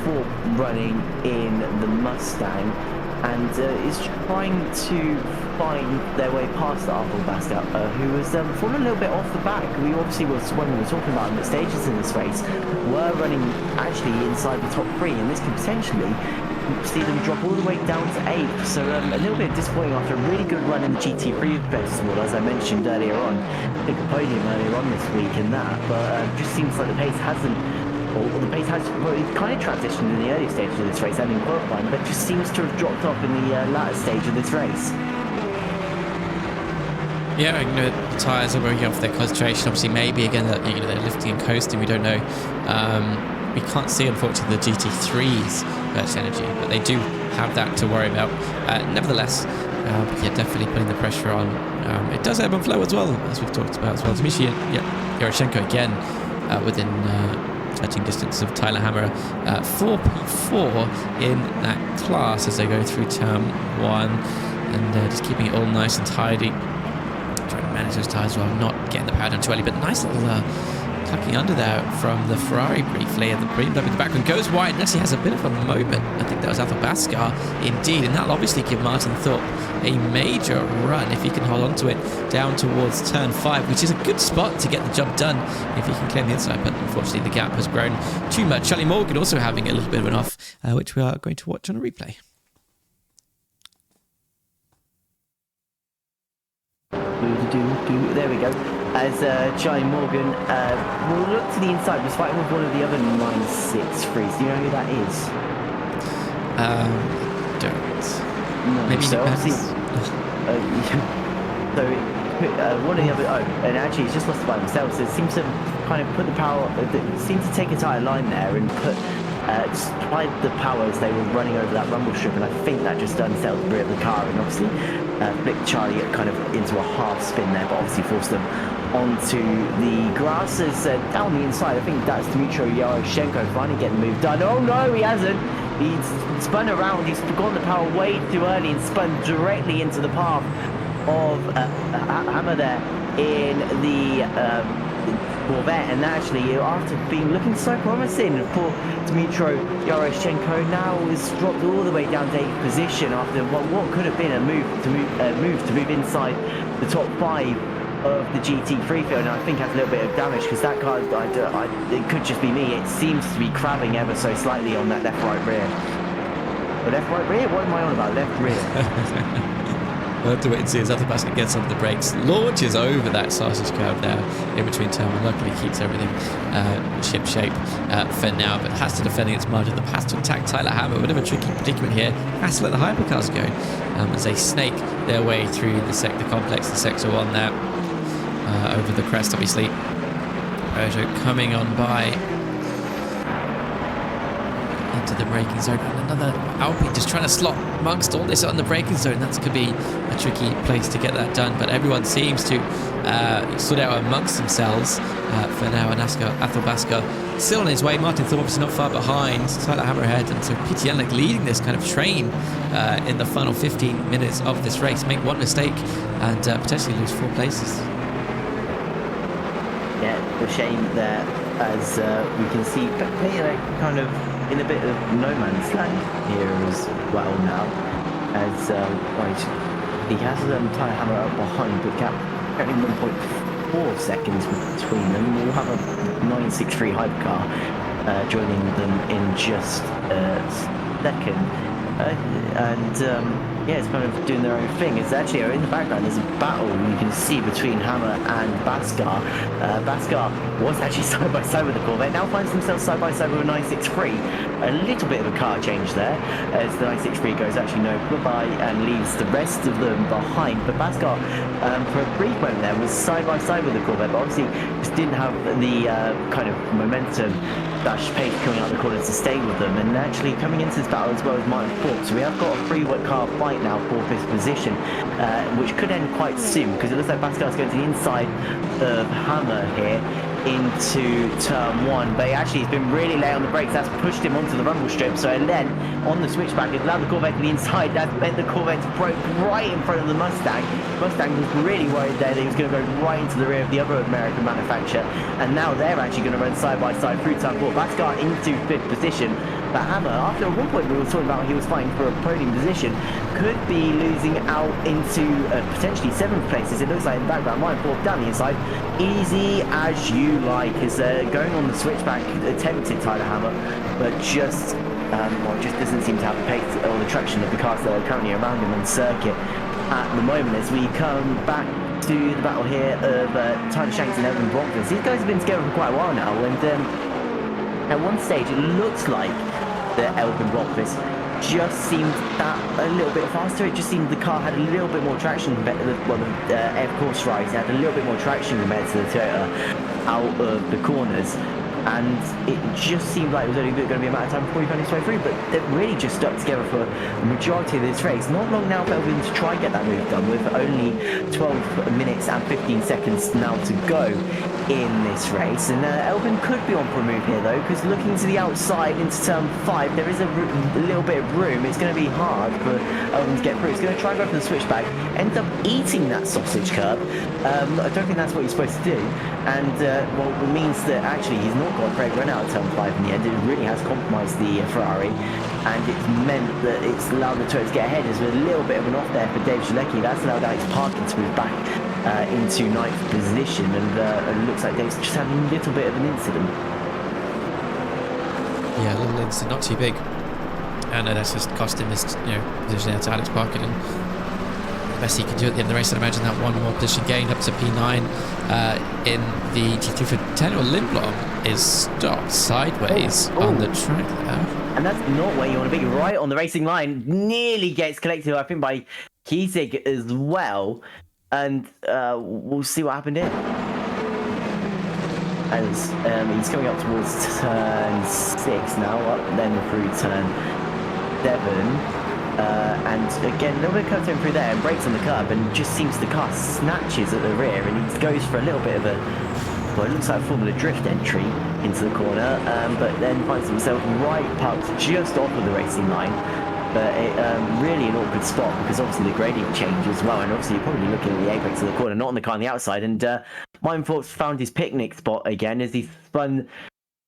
Ford running in the Mustang, and is trying to find their way past Arthur Basker, who was falling a little bit off the back. We obviously was, when we were talking about him at stages in this race, were running actually inside the top 3, and this could potentially see them drop all the way down to 8th. So a little bit disappointing after a really good run in the GT3 festival, as I mentioned earlier on. Took a podium earlier on this week in that, but just seems like the pace hasn't, or the pace has kind of transitioned in the early stages of this race and in qualifying, but just seems to have dropped off in the latter stage of this race. Yeah, the tyres are working off their concentration. Obviously, maybe again that they're lifting and coasting. We don't know. We can't see, unfortunately, the GT3's burst energy, but they do have that to worry about. Nevertheless, yeah, definitely putting the pressure on. It does ebb and flow as well, as we've talked about as well. Dmitry Yaroshenko again within touching distance of Tyler Hammer. 4P4 in that class as they go through turn 1, and just keeping it all nice and tidy. Trying to manage those tyres well, not getting the power down too early. But nice little tucking under there from the Ferrari briefly, and the BMW in the background goes wide and actually has a bit of a moment. I think that was Algarve indeed, and that'll obviously give Martin Thorpe a major run if he can hold on to it down towards turn 5, which is a good spot to get the job done if he can claim the inside. But unfortunately the gap has grown too much. Charlie Morgan also having a little bit of an off, which we are going to watch on a replay. There we go. As Charlie Morgan will look to the inside, was fighting with one of the other 963s. Do you know who that is? Don't. No, Maybe so obviously, one of the other, and actually it's just lost by themselves. So it seems to kind of put the power, seemed to take a tight line there and put supplied the power as they were running over that rumble strip, and I think that just unsettled the rear of the car and obviously flicked Charlie kind of into a half spin there, but obviously forced them onto the grass as down the inside. I think that's Dmitry Yaroshenko finally getting the move done. Oh no, he hasn't. He's spun around, he's forgotten the power way too early and spun directly into the path of Hammer there in the Corvette, and actually after being looking so promising for Dmitry Yaroshenko, now is dropped all the way down to 8th position after what could have been a move to move inside the top 5 of the GT3 field, and I think has a little bit of damage because that car, it could just be me, it seems to be crabbing ever so slightly on that left-right rear. The left-right rear? What am I on about? Left rear. We'll have to wait and see as Algarve gets onto the brakes, launches over that sausage curve there in between turn one. Luckily keeps everything ship shape for now, but has to defend against margin. The pass to attack Tyler Hammer. A bit of a tricky predicament here. Has to let the hypercars go as they snake their way through the sector complex, the sector 1 there, over the crest obviously. Peugeot coming on by into the braking zone, and another Alpine just trying to slot amongst all this on the braking zone. That could be a tricky place to get that done, but everyone seems to sort out amongst themselves for now. And Algarve still on his way. Martin Thorpe obviously not far behind. Tyler Hammerhead, and so Peter Yannick leading this kind of train in the final 15 minutes of this race. Make one mistake and potentially lose 4 places. Yeah, the shame there, as we can see, kind of in a bit of no man's land here as well now, as he has Tyler Hammer up behind, but gap only 1.4 seconds between them. We'll have a 963 hypercar joining them in just a second. Yeah, it's kind of doing their own thing. It's actually in the background there's a battle you can see between Hammer and Baskar. Baskar was actually side by side with the Corvette, now finds themselves side by side with a 963. A little bit of a car change there as the 963 goes actually no goodbye and leaves the rest of them behind. But Baskar for a brief moment there was side by side with the Corvette, but obviously just didn't have the kind of momentum dash pace coming out the corners to stay with them, and actually coming into this battle as well as Martin Thorpe. So we have got a 3-car fight now for 5th position, which could end quite soon because it looks like Bascar's going to the inside of Hammer here into turn 1, but actually he's been really late on the brakes. That's pushed him onto the rumble strip, so then on the switchback it allowed the Corvette to the inside. That meant the Corvette broke right in front of the Mustang. Mustang was really worried there that he was going to go right into the rear of the other American manufacturer, and now they're actually going to run side by side through turn 4. Bascar into 5th position, but Hammer, after at one point we were talking about he was fighting for a podium position, could be losing out into potentially 7th places. It looks like in the background, Ryan Thorpe down the inside, easy as you like, is going on the switchback, attempted Tyler Hammer, but just doesn't seem to have the pace or the traction of the cars that are currently around him on circuit at the moment. As we come back to the battle here of Tyler Shanks and Elvin Brockford. These guys have been together for quite a while now, and at one stage it looks like that Elvin Brockford just seemed that a little bit faster. It just seemed the car had a little bit more traction compared to the Air Course Rise had a little bit more traction compared to the Toyota out of the corners. and it just seemed like it was only going to be a matter of time before he found his way through, but they've really just stuck together for the majority of this race. Not long now for Elvin to try and get that move done, with only 12 minutes and 15 seconds now to go in this race, and Elvin could be on for a move here though, because looking to the outside into turn 5, there is a little bit of room. It's going to be hard for Elvin to get through. He's going to try and go for the switchback, end up eating that sausage curb. I don't think that's what you're supposed to do, and well, it means that actually he's not got a great run out of turn 5 in the end. It really has compromised the Ferrari, and it's meant that it's allowed the Toyota to get ahead. There's a little bit of an off there for Dave Jalecki. That's allowed Alex Parkin to move back into 9th position, and it looks like Dave's just had a little bit of an incident. Yeah, a little incident, not too big, and that's just cost him his position there to Alex Parkin. And the best he can do at the end of the race, I'd imagine that one more position gain up to P9 in the GT for Daniel Lindblom is stopped sideways on the track there. And that's not where you want to be, right on the racing line. Nearly gets collected, I think, by Kiesig as well. And we'll see what happened here. As he's coming up towards turn 6 now, up then through turn 7. And again, a little bit of curve through there and brakes on the curb, and just seems the car snatches at the rear, and he goes for a little bit of a, well, it looks like a Formula Drift entry into the corner, but then finds himself right parked just off of the racing line. But really an awkward spot, because obviously the gradient change as well, and obviously you're probably looking at the apex of the corner, not on the car on the outside. And Mindforks found his picnic spot again as he spun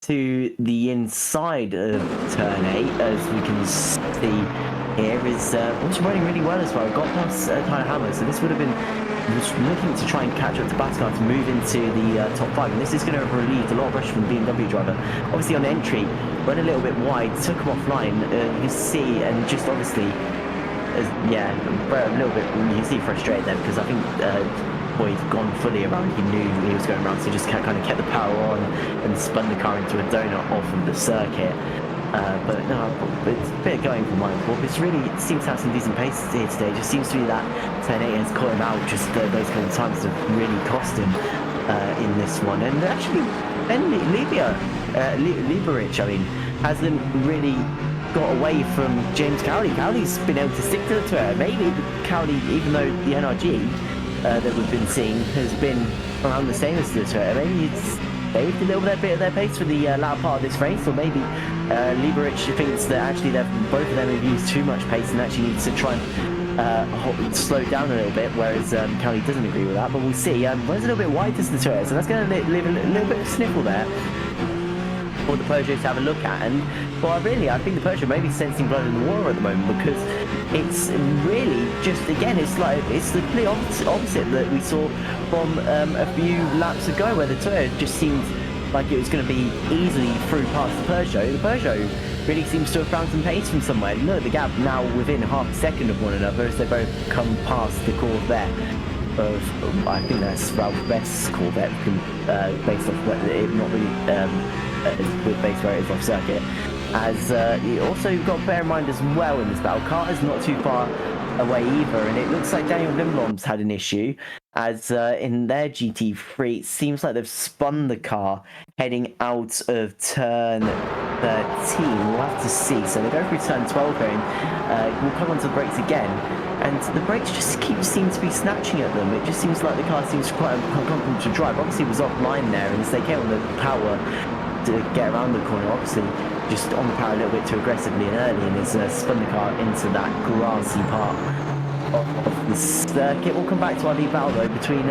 to the inside of turn 8, as we can see here, is also running really well as well. Got past Tyler Hammer, so this would have been looking to try and catch up to Bascar to move into the top 5, and this is going to have relieved a lot of pressure from the BMW driver. Obviously on the entry, went a little bit wide, took him offline. You can see, and just obviously, a little bit, you can see frustrated there, because I think he'd gone fully around. He knew he was going around, so just kind of kept the power on and spun the car into a donut off of the circuit. But no, it's a bit going for Mindfork. It seems to have some decent pace here today. It just seems to be that turn 8 has caught him out just those couple of times that have really cost him in this one. And actually, Ben Lieberich, hasn't really got away from James Cowley. Cowley's been able to stick to the Twitter. Maybe Cowley, even though the NRG that we've been seeing has been around the same as the Twitter, maybe it's saved a little bit of their pace for the latter part of this race, or maybe Lieberich thinks that actually both of them have used too much pace and actually needs to try and slow down a little bit, whereas Cowley doesn't agree with that. But we'll see. Runs a little bit wide to the Twitter, so that's going to leave a little bit of sniffle there for the Peugeot to have a look at. And well, I think the Peugeot may be sensing blood in the water at the moment, because it's really just, again, it's the complete opposite that we saw from a few laps ago, where the Toyota just seemed like it was going to be easily through past the Peugeot. The Peugeot really seems to have found some pace from somewhere. Look at the gap now within half a second of one another, as they both come past the Corvette of, I think that's Ralph Best's Corvette, based off it not really with base where it is off circuit. As you also got to bear in mind as well in this battle, Carter's not too far away either, and it looks like Daniel Lindblom's had an issue, as in their GT3 it seems like they've spun the car heading out of turn 13. We'll have to see. So they go through turn 12 here, and we'll come onto the brakes again, and the brakes just seem to be snatching at them. It just seems like the car seems quite uncomfortable to drive. Obviously it was offline there, and as they came on the power to get around the corner, obviously just on the power a little bit too aggressively and early, and has spun the car into that grassy part of the circuit. We'll come back to our lead battle though between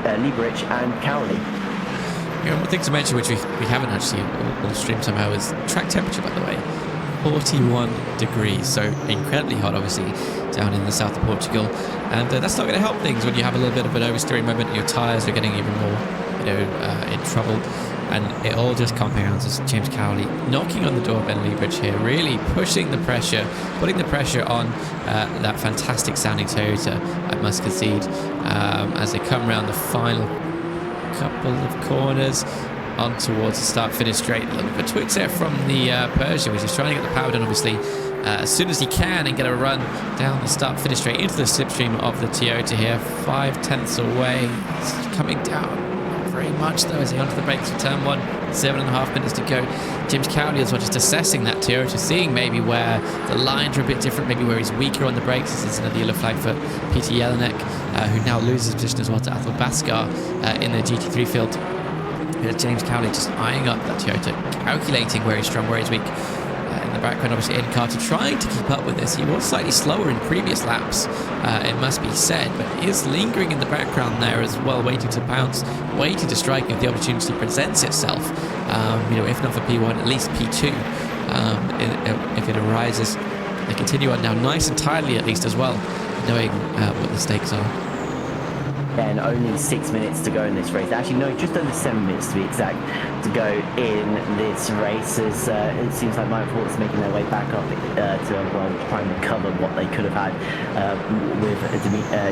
Lieberich and Cowley. Yeah, one thing to mention, which we haven't actually all streamed somehow, is track temperature, by the way. 41 degrees, so incredibly hot, obviously, down in the south of Portugal. And that's not going to help things when you have a little bit of an oversteering moment. Your tyres are getting even more, in trouble. And it all just compounds as James Cowley knocking on the door of Ben Lieberich here, really pushing the pressure, putting the pressure on that fantastic sounding Toyota, I must concede, as they come around the final couple of corners on towards the start-finish straight. A little bit of twitch there from the Peugeot, which is trying to get the power done, obviously, as soon as he can, and get a run down the start-finish straight into the slipstream of the Toyota here, 5/10 away. It's coming down very much though as he onto the brakes for turn 1. 7.5 minutes to go. James Cowley as well, just assessing that Toyota, seeing maybe where the lines are a bit different, maybe where he's weaker on the brakes. This is another yellow flag for Peter Jelinek, who now loses position as well to Athol Baskar in the GT3 field. James Cowley just eyeing up that Toyota, calculating where he's strong, where he's weak. In the background, obviously, Aiden Carter trying to keep up with this. He was slightly slower in previous laps, it must be said, but is lingering in the background there as well, waiting to pounce, waiting to strike if the opportunity presents itself. If not for P1, at least P2, if it arises. They continue on now, nice and tidily at least as well, knowing what the stakes are. And only 6 minutes to go in this race. Actually, no, just over 7 minutes to be exact to go in this race. As it seems like Motorsport's making their way back up to trying to cover what they could have had with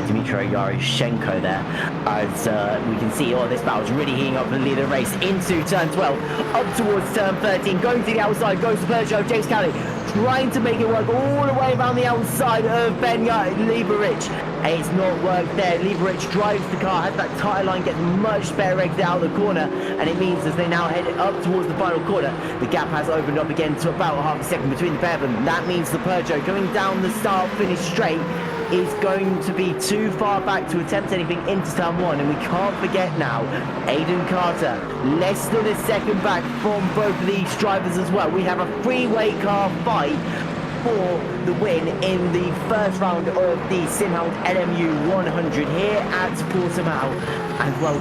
Dmitry Yaрошhenko there. As we can see, this battle's really heating up for the lead of the race into turn 12, up towards turn 13, going to the outside, goes to Peugeot, James Cowley, trying to make it work all the way around the outside of Ben Lieberich. It's not worked there. Lieberich drives the car, has that tyre line, gets much better exit out of the corner, and it means as they now head up towards the final corner, the gap has opened up again to about half a second between the pair of them. That means the Peugeot going down the start-finish straight is going to be too far back to attempt anything into turn 1, and we can't forget now, Aiden Carter, less than a second back from both of these drivers as well. We have a three-way car fight for the win in the first round of the SimHound LMU 100 here at Portimao. And well,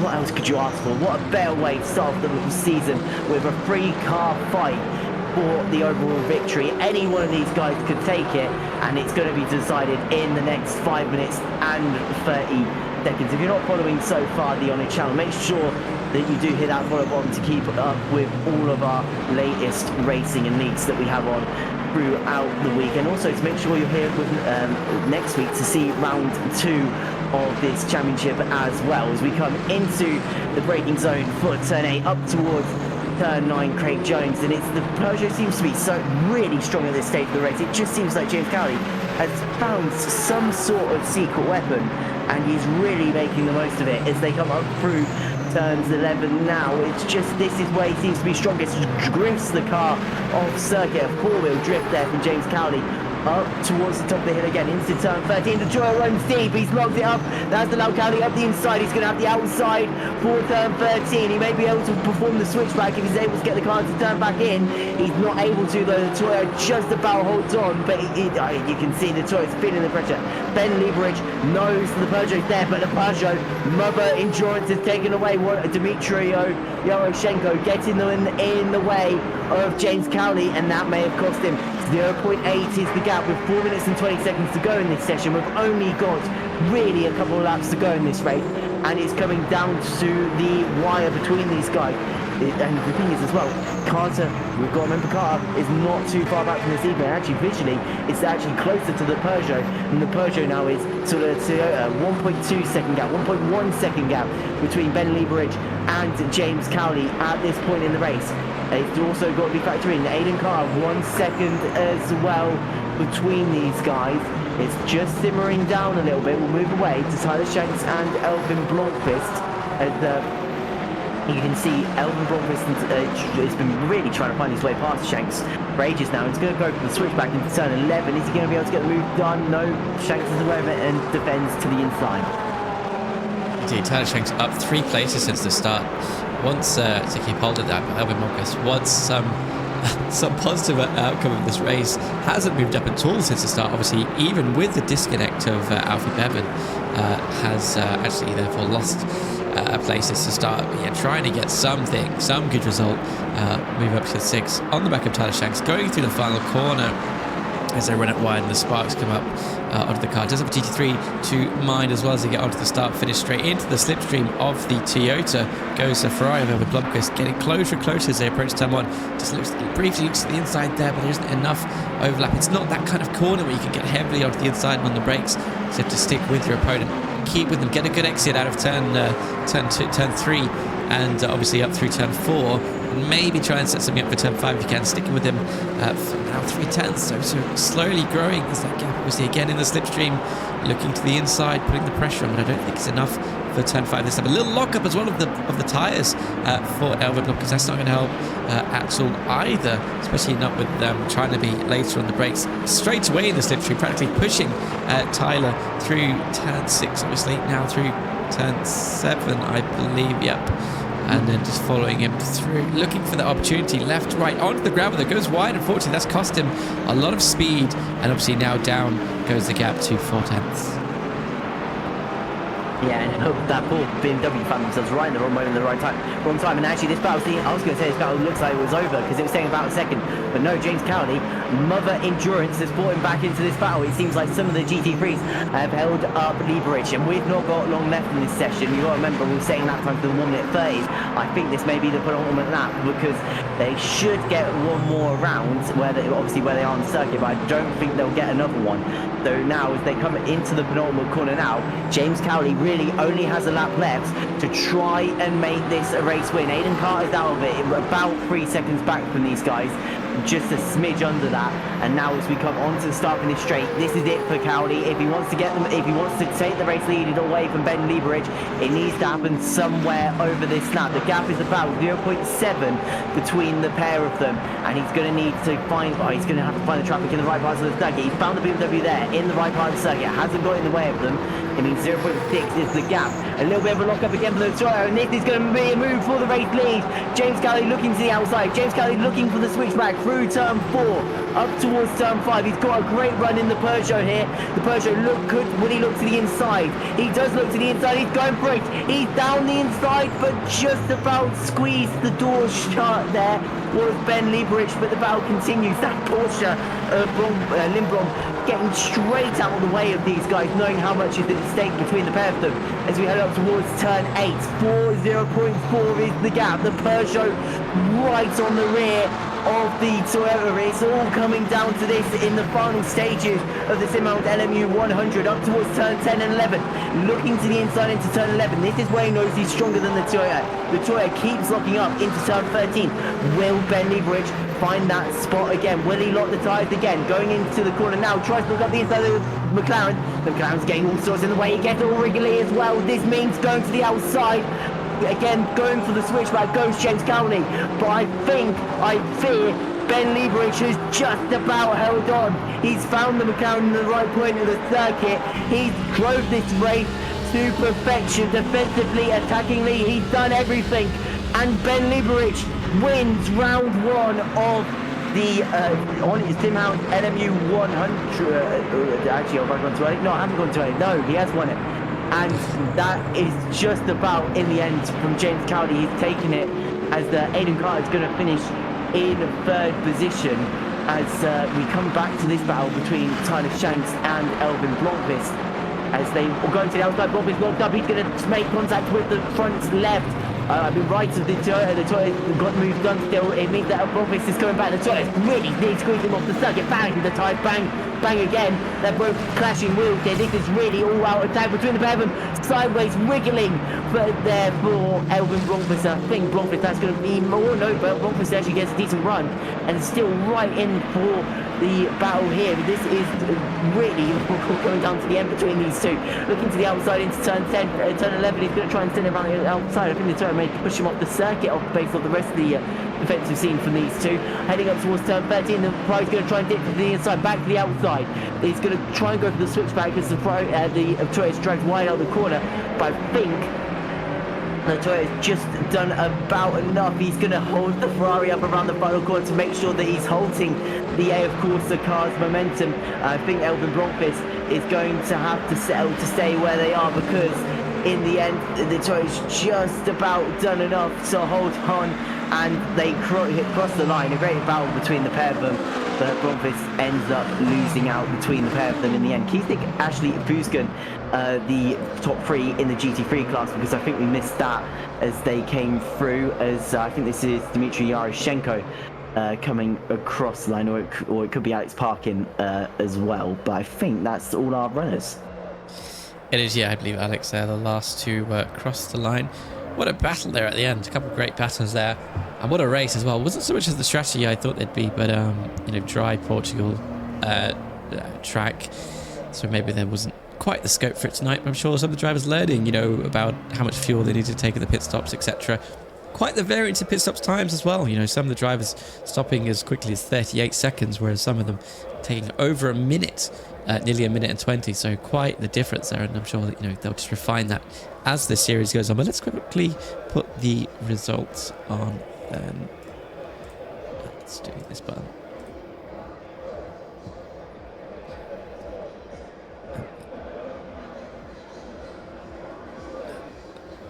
what else could you ask for? What a better way to start the season with a free-car fight for the overall victory. Any one of these guys could take it, and it's going to be decided in the next 5 minutes and 30 seconds. If you're not following so far the oNiD channel, make sure that you do hit that follow button to keep up with all of our latest racing and leagues that we have on throughout the week, and also to make sure you're here with next week to see round 2 of this championship as well, as we come into the braking zone for turn 8 up towards turn 9. Craig Jones, and it's the Peugeot seems to be so really strong at this stage of the race. It just seems like James Cowley has found some sort of secret weapon, and he's really making the most of it as they come up through turns 11 now. It's just, this is where he seems to be strongest. Drifts the car off circuit, a four-wheel drift there from James Cowley up towards the top of the hill again into turn 13. The Toyota runs deep, he's locked it up. That's allowed Cowley up the inside. He's going to have the outside for turn 13. He may be able to perform the switchback if he's able to get the car to turn back in. He's not able to though. The Toyota just about holds on, but you can see the Toyota's feeling the pressure. Ben Lieberich knows the Peugeot's there, but the Peugeot Mother Endurance has taken away Dmitry Yaрошhenko, getting them in the way of James Cowley, and that may have cost him. 0.8 is the gap with 4 minutes and 20 seconds to go in this session. We've only got really a couple of laps to go in this race, and it's coming down to the wire between these guys. And the thing is as well, Carter, we've got to remember Carter is not too far back from this either. Actually, visually, it's actually closer to the Peugeot, and the Peugeot now is to the 1.2 second gap, 1.1 second gap between Ben Lieberich and James Cowley at this point in the race. It's also got to be factored in Aiden Carr, 1 second as well between these guys. It's just simmering down a little bit. We'll move away to Tyler Shanks and Elvin Blomqvist. You can see Elvin Blomqvist has been really trying to find his way past Shanks for ages now. He's going to go for the switchback into turn 11. Is he going to be able to get the move done? No, Shanks is aware of it and defends to the inside. Indeed, Tyler Shanks up 3 places since the start. Wants to keep hold of that, but Elvin Blomqvist wants some positive outcome of this race. Hasn't moved up at all since the start. Obviously, even with the disconnect of Alfie Bevan, has actually therefore lost places to start. But yeah, trying to get some good result. Move up to 6 on the back of Tyler Shanks, going through the final corner. As they run it wide and the sparks come up onto the car. Does have a GT3 to mind as well as they get onto the start, finish straight into the slipstream of the Toyota. Goes a Ferrari over Blomqvist, getting closer and closer as they approach turn 1. Just briefly looks to the inside there, but there isn't enough overlap. It's not that kind of corner where you can get heavily onto the inside and on the brakes. So you have to stick with your opponent, keep with them, get a good exit out of turn 3, and obviously up through turn 4. And maybe try and set something up for turn 5 if you can. Sticking with him for now 3/10, so slowly growing. There's that gap obviously again in the slipstream, looking to the inside, putting the pressure on, but I don't think it's enough for turn 5 this time. A little lockup as well of the tyres for Algarve, because that's not going to help at all either, especially not with them trying to be later on the brakes. Straight away in the slipstream, practically pushing Tyler through turn 6, obviously now through turn 7, I believe. Yep. And then just following him through, looking for the opportunity, left, right, onto the gravel that goes wide. Unfortunately, that's cost him a lot of speed, and obviously now down goes the gap to 4/10. Yeah, and that poor BMW found themselves right in the wrong moment, in the wrong time. And actually, this battle, I was going to say this battle looks like it was over because it was taking about a second. But no, James Cowley, Mother Endurance, has brought him back into this battle. It seems like some of the GT3s have held up Lieberich, and we've not got long left in this session. You've got to remember, we were setting that time for the 1 minute 30s. I think this may be the penultimate lap because they should get one more round, obviously where they are on the circuit, but I don't think they'll get another one. So now, as they come into the penultimate corner now, James Cowley really only has a lap left to try and make this a race win. Aiden Carter's out of it, about 3 seconds back from these guys, just a smidge under that. And now as we come onto the start finish straight, this is it for Cowley. If he wants to get them, if he wants to take the race lead away from Ben Lieberich, it needs to happen somewhere over this lap. The gap is about 0.7 between the pair of them, and he's going to need to find, he's going to have to find the traffic in the right parts of the circuit. He's found the BMW there in the right part of the circuit, hasn't got in the way of them. It means 0.6 is the gap. A little bit of a lock up again for the Toyota, and this is going to be a move for the race lead. James Cowley looking to the outside. James Cowley looking for the switchback through turn 4 up towards turn 5. He's got a great run in the Peugeot here. The Peugeot would he look to the inside? He does look to the inside. He's going for it. He's down the inside, but just about squeezed the door shut there was Ben Lieberich, but the battle continues. That Porsche Lindblom getting straight out of the way of these guys, knowing how much is at stake between the pair of them as we head up towards turn 8. 0.4 is the gap. The Peugeot right on the rear of the Toyota. It's all coming down to this in the final stages of the SimHound LMU 100 up towards turn 10 and 11. Looking to the inside into turn 11. This is where he knows he's stronger than the Toyota. The Toyota keeps locking up into turn 13. Will Ben Lieberich find that spot again? Will he lock the tyres again? Going into the corner now, tries to look up the inside of the McLaren. The McLaren's getting all sorts in the way. He gets all wriggly as well. This means going to the outside. Again, going for the switchback goes James Cowley, but I fear Ben Lieberich has just about held on. He's found the McLaren in the right point of the circuit. He's drove this race to perfection, defensively, attackingly. He's done everything, and Ben Lieberich wins round 1 of the SimHound LMU 100. Actually, have I gone too early? No, I haven't gone too early. No, he has won it. And that is just about in the end from James Cowley. He's taken it as Aiden Carter is going to finish in 3rd position as we come back to this battle between Tyler Shanks and Elvin Blomqvist. As they will go to the outside, Blomqvist locked up. He's going to make contact with the front left. Right of the Toyota got moved done still. It means that Blomqvist is coming back. The Toyota really needs to squeeze him off the circuit. Bang, the tyres bang again. They're both clashing wheels here. This is really all out attack between the pair of them. Sideways wiggling, but there for Elvin Blomqvist. I think Blomqvist that's going to be more. No, but Blomqvist actually gets a decent run and still right in for the battle here. This is really going down to the end between these two. Looking to the outside into turn 10, turn 11. He's going to try and send it around the outside. I think the turn may push him off the circuit based on the rest of the defensive scene from these two. Heading up towards turn 13, the Pride's going to try and dip to the inside, back to the outside. He's going to try and go for the switchback because the Toyota's dragged wide out of the corner. But I think the Toyota's just done about enough. He's going to hold the Ferrari up around the final corner to make sure that he's halting the AF Corsa car's momentum. I think Elvin Blomqvist is going to have to settle to stay where they are because in the end, the Toyota's just about done enough to hold on, and they cross the line. A great battle between the pair of them, but Blomqvist ends up losing out between the pair of them in the end. Keithnik, Ashley Fuskin, the top 3 in the GT3 class, because I think we missed that as they came through, as I think this is Dmitry Yaroshenko coming across the line, or it could be Alex Parkin as well, but I think that's all our runners. It is, yeah, I believe Alex there, the last to cross the line. What a battle there at the end. A couple of great battles there. And what a race as well. Wasn't so much as the strategy I thought they'd be, but, dry Portugal track. So maybe there wasn't quite the scope for it tonight. But I'm sure some of the drivers learning, about how much fuel they need to take at the pit stops, etc. Quite the variance in pit stops times as well. Some of the drivers stopping as quickly as 38 seconds, whereas some of them taking over a minute, nearly a minute and 20. So quite the difference there. And I'm sure that, they'll just refine that as the series goes on. But let's quickly put the results on. Let's do this button.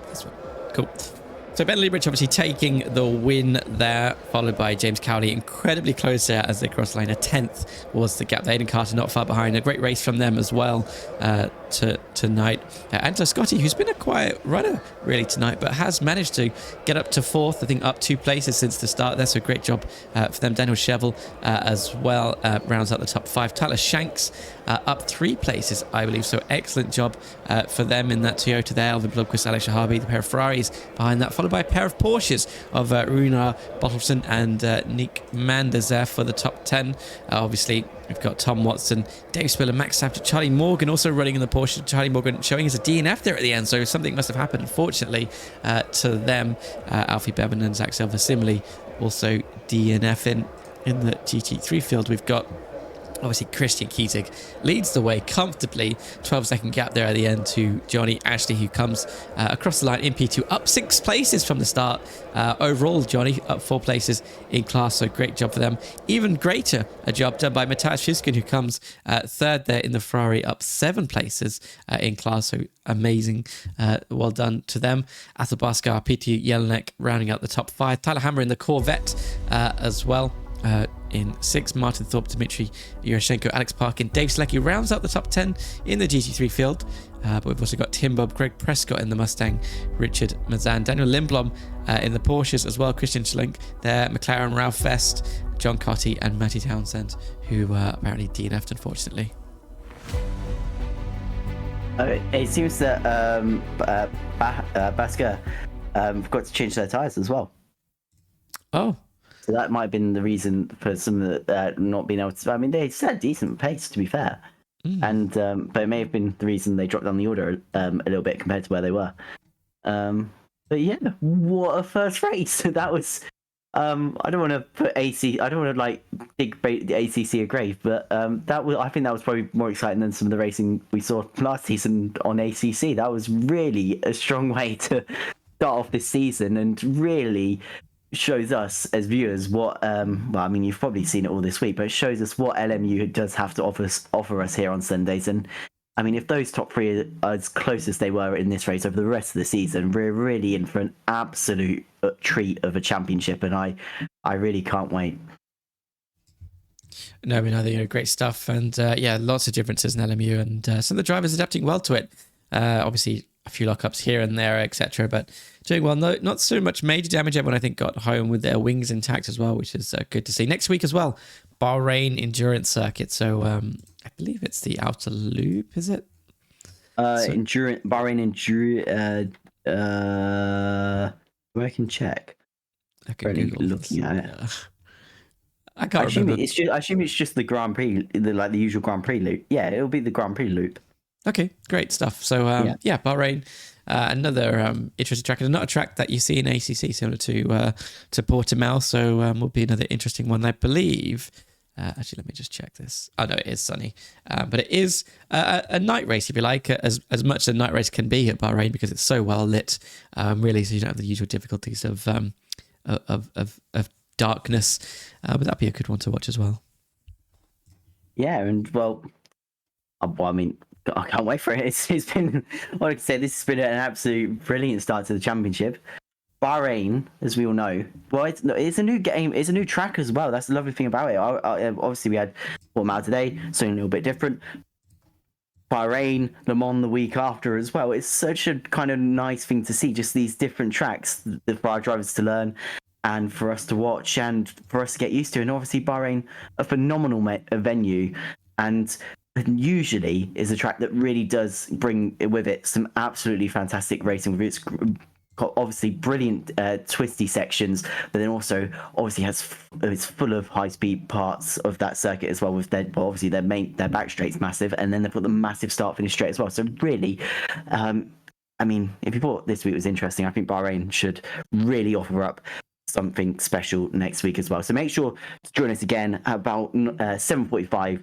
This one. Cool. So Ben Liebrich obviously taking the win there, followed by James Cowley. Incredibly close there as they cross line. A 10th was the gap. Aiden Carter not far behind. A great race from them as well tonight. And to Scotty, who's been a quiet runner really tonight, but has managed to get up to 4th. I think up 2 places since the start. That's a great job for them. Daniel Shevel as well rounds out the top 5. Tyler Shanks up 3 places, I believe. So excellent job for them in that Toyota there. Alvin Blomqvist, Alex Shahabi, the pair of Ferraris behind that, followed by a pair of Porsches of Runar Bottleson and Nick Manders there for the top 10. Obviously, we've got Tom Watson, Dave Spiller, Max Sapter, Charlie Morgan also running in the Porsche. Charlie Morgan showing us a DNF there at the end, so something must have happened, unfortunately, to them. Alfie Bevan and Zach Silver similarly also DNFing in the GT3 field. We've got obviously Christian Keating leads the way comfortably. 12-second gap there at the end to Johnny Ashley, who comes across the line in P2, up 6 places from the start. Overall, Johnny up 4 places in class, so great job for them. Even greater a job done by Matthias Fiskin, who comes 3rd there in the Ferrari, up 7 places in class, so amazing. Well done to them. Athel Baskar, Peter Jelinek rounding out the top 5. Tyler Hammer in the Corvette as well. In 6th, Martin Thorpe, Dmitry Yuroshenko, Alex Parkin, Dave Slecki rounds out the top 10 in the GT3 field. But we've also got Tim Bob, Greg Prescott in the Mustang, Richard Mazan, Daniel Lindblom in the Porsches as well, Christian Schlink there, McLaren, Ralph Vest, John Cotty and Matty Townsend, who apparently DNF'd, unfortunately. It seems that Basker forgot to change their tyres as well. Oh. So that might have been the reason for some of the not being able to. I mean, they set a decent pace, to be fair, and but it may have been the reason they dropped down the order a little bit compared to where they were. But yeah, what a first race! That was. I don't want to put AC. I don't want to like dig the ACC a grave, but that was. I think that was probably more exciting than some of the racing we saw last season on ACC. That was really a strong way to start off this season, and really shows us as viewers what well, I mean, you've probably seen it all this week, but it shows us what LMU does have to offer us here on Sundays. And I mean, if those top 3 are as close as they were in this race over the rest of the season, we're really in for an absolute treat of a championship, and I really can't wait. No, I mean, I think great stuff, and yeah, lots of differences in LMU, and some of the drivers adapting well to it. Obviously a few lockups here and there, etc., but doing well. No, not so much major damage. Everyone, I think, got home with their wings intact as well, which is good to see. Next week as well, Bahrain Endurance Circuit. So I believe it's the outer loop, is it? Bahrain Endurance. I can check. I can Google looking at it. I can't remember. I assume it's just the Grand Prix, the usual Grand Prix loop. Yeah, it'll be the Grand Prix loop. Okay, great stuff. So, yeah, Bahrain, another interesting track, and not a track that you see in ACC, similar to Portimao. So, will be another interesting one, I believe. Actually, let me just check this. Oh no, it is sunny, but it is a night race, if you like, as much as a night race can be at Bahrain, because it's so well lit. Really, so you don't have the usual difficulties of darkness. But that'd be a good one to watch as well. Yeah, and well, I mean, I can't wait for it. It's been, like I said, this has been an absolute brilliant start to the championship. Bahrain, as we all know, well, it's a new game. It's a new track as well. That's the lovely thing about it. Obviously, we had Portimao today, so a little bit different. Bahrain, Le Mans the week after as well. It's such a kind of nice thing to see, just these different tracks for our drivers to learn and for us to watch and for us to get used to. And obviously, Bahrain, a phenomenal venue, and usually is a track that really does bring with it some absolutely fantastic racing with its obviously brilliant twisty sections, but then also obviously it's full of high speed parts of that circuit as well. With obviously their back straight's massive, and then they've got the massive start finish straight as well. So really, I mean, if you thought this week was interesting, I think Bahrain should really offer up something special next week as well. So make sure to join us again about 7:45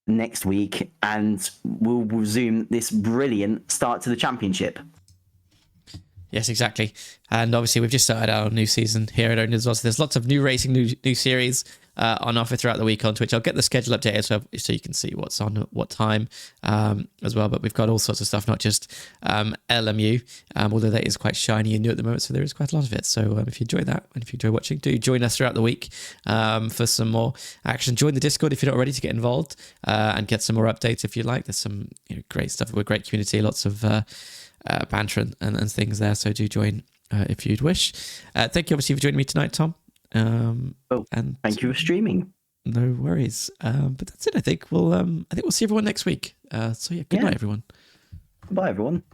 next week, and we'll resume this brilliant start to the championship. Yes, exactly. And obviously, we've just started our new season here at oNiD as well. So there's lots of new racing, new series on offer throughout the week on Twitch. I'll get the schedule updated so you can see what's on at what time as well. But we've got all sorts of stuff, not just LMU, although that is quite shiny and new at the moment. So there is quite a lot of it. So if you enjoy that and if you enjoy watching, do join us throughout the week for some more action. Join the Discord if you're not ready to get involved and get some more updates if you like. There's some great stuff. We're a great community, lots of banter and things there, so do join if you'd wish. Thank you obviously for joining me tonight, Tom. And thank you for streaming. No worries. But that's it. I think we'll see everyone next week. So yeah, good night, everyone. Bye, everyone.